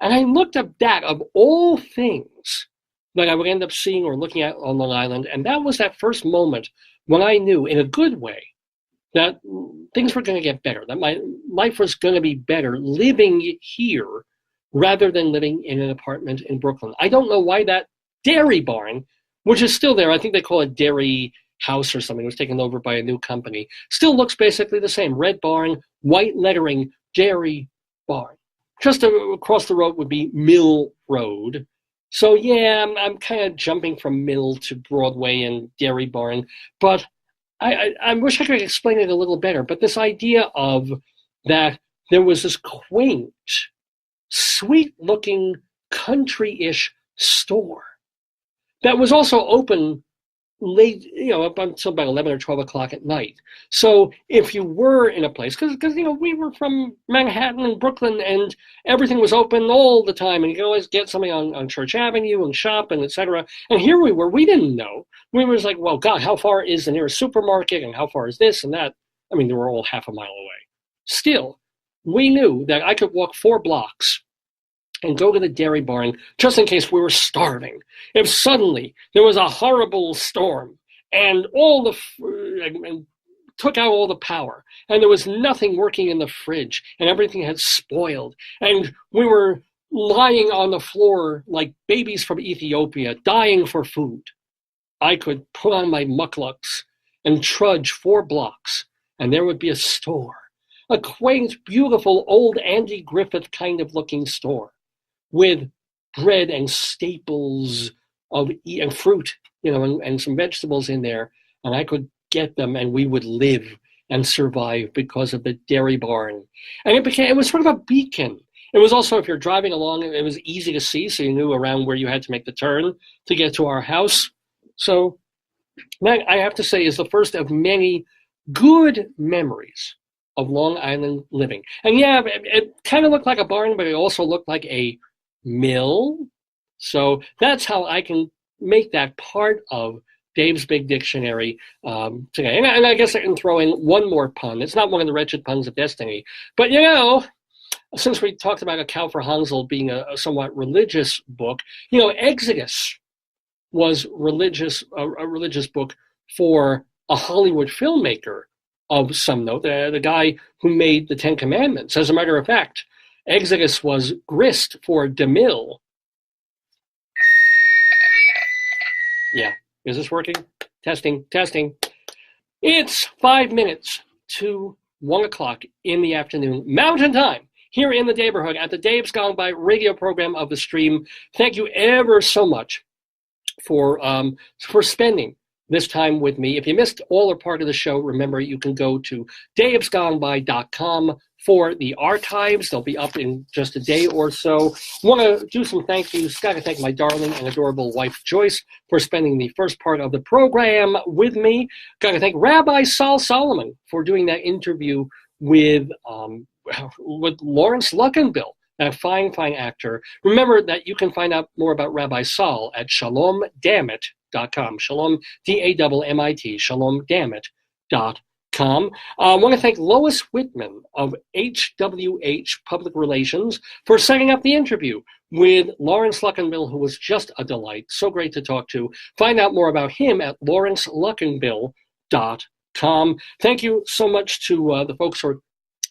And I looked at that, of all things that I would end up seeing or looking at on Long Island, and that was that first moment when I knew, in a good way, that things were going to get better, that my life was going to be better living here rather than living in an apartment in Brooklyn. I don't know why that dairy barn, which is still there, I think they call it Dairy House or something, it was taken over by a new company, still looks basically the same. Red barn, white lettering, dairy barn. Just across the road would be Mill Road. So yeah, I'm kind of jumping from Mill to Broadway and dairy barn, but I wish I could explain it a little better. But this idea of that there was this quaint, sweet-looking, country-ish store that was also open late, up until about 11 or 12 o'clock at night. So if you were in a place, because we were from Manhattan and Brooklyn, and everything was open all the time, and you could always get something on Church Avenue and shop and etc. And here we were, we didn't know. We was like, well, God, how far is the nearest supermarket, and how far is this and that? I mean, they were all half a mile away. Still, we knew that I could walk 4 blocks and go to the dairy barn just in case we were starving. If suddenly there was a horrible storm and and took out all the power, and there was nothing working in the fridge, and everything had spoiled, and we were lying on the floor like babies from Ethiopia, dying for food, I could put on my mucklucks and trudge 4 blocks, and there would be a store, a quaint, beautiful, old Andy Griffith kind of looking store, with bread and staples and fruit, and some vegetables in there, and I could get them, and we would live and survive because of the dairy barn. And it was sort of a beacon. It was also, if you're driving along, it was easy to see, so you knew around where you had to make the turn to get to our house. So that, I have to say, is the first of many good memories of Long Island living. And yeah, it kind of looked like a barn, but it also looked like a mill. So that's how I can make that part of Dave's Big Dictionary today. And I guess I can throw in one more pun. It's not one of the wretched puns of destiny, but since we talked about A Cow for Hansel being a somewhat religious book, Exodus was a religious book for a Hollywood filmmaker of some note, the guy who made the Ten Commandments. As a matter of fact, Exodus was grist for DeMille. Yeah, is this working? Testing. It's 5 minutes to 1 o'clock in the afternoon, Mountain Time, here in the Daverhood at the Dave's Gone By radio program of the stream. Thank you ever so much for spending this time with me. If you missed all or part of the show, remember you can go to davesgoneby.com for the archives. They'll be up in just a day or so. Want to do some thank yous. Got to thank my darling and adorable wife, Joyce, for spending the first part of the program with me. Got to thank Rabbi Saul Solomon for doing that interview with Laurence Luckinbill, that fine actor. Remember that you can find out more about Rabbi Saul at shalomdammit.com. Shalom, D-A-M-M-I-T, shalomdammit.com. I want to thank Lois Whitman of HWH Public Relations for setting up the interview with Laurence Luckinbill, who was just a delight. So great to talk to. Find out more about him at lawrencelukkinbill.com. Thank you so much to the folks who are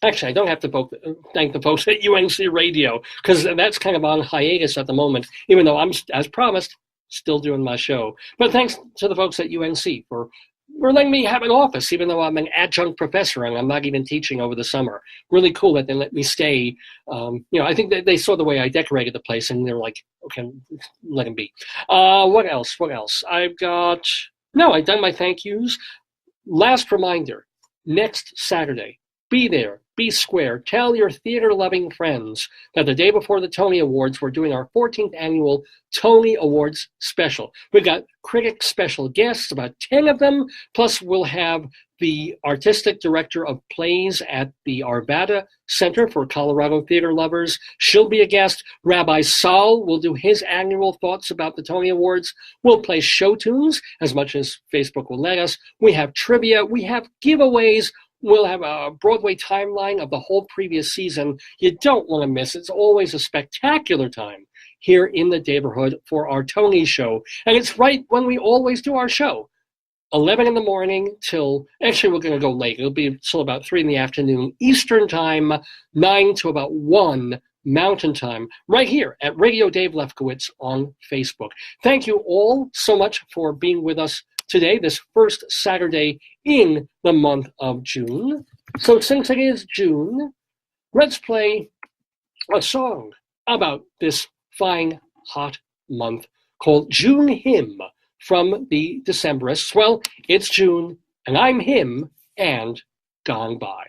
actually, I don't have to thank the folks at UNC Radio, because that's kind of on hiatus at the moment, even though I'm, as promised, still doing my show. But thanks to the folks at UNC for letting me have an office, even though I'm an adjunct professor and I'm not even teaching over the summer. Really cool that they let me stay. I think that they saw the way I decorated the place, and they're like, okay, let him be. What else? I've done my thank yous. Last reminder, next Saturday, be there, be square. Tell your theater-loving friends that the day before the Tony Awards, we're doing our 14th annual Tony Awards special. We've got critic special guests, about 10 of them, plus we'll have the artistic director of plays at the Arvada Center for Colorado Theater Lovers. She'll be a guest. Rabbi Saul will do his annual thoughts about the Tony Awards. We'll play show tunes as much as Facebook will let us. We have trivia. We have giveaways. We'll have a Broadway timeline of the whole previous season. You don't want to miss it. It's always a spectacular time here in the Daverhood for our Tony show. And it's right when we always do our show. 11 in the morning till, actually we're going to go late. It'll be till about 3 in the afternoon Eastern time, 9 to about 1 Mountain Time, right here at Radio Dave Lefkowitz on Facebook. Thank you all so much for being with us today, this first Saturday in the month of June. So since it is June, let's play a song about this fine, hot month called June Hymn from the Decemberists. Well, it's June, and I'm him and gone by.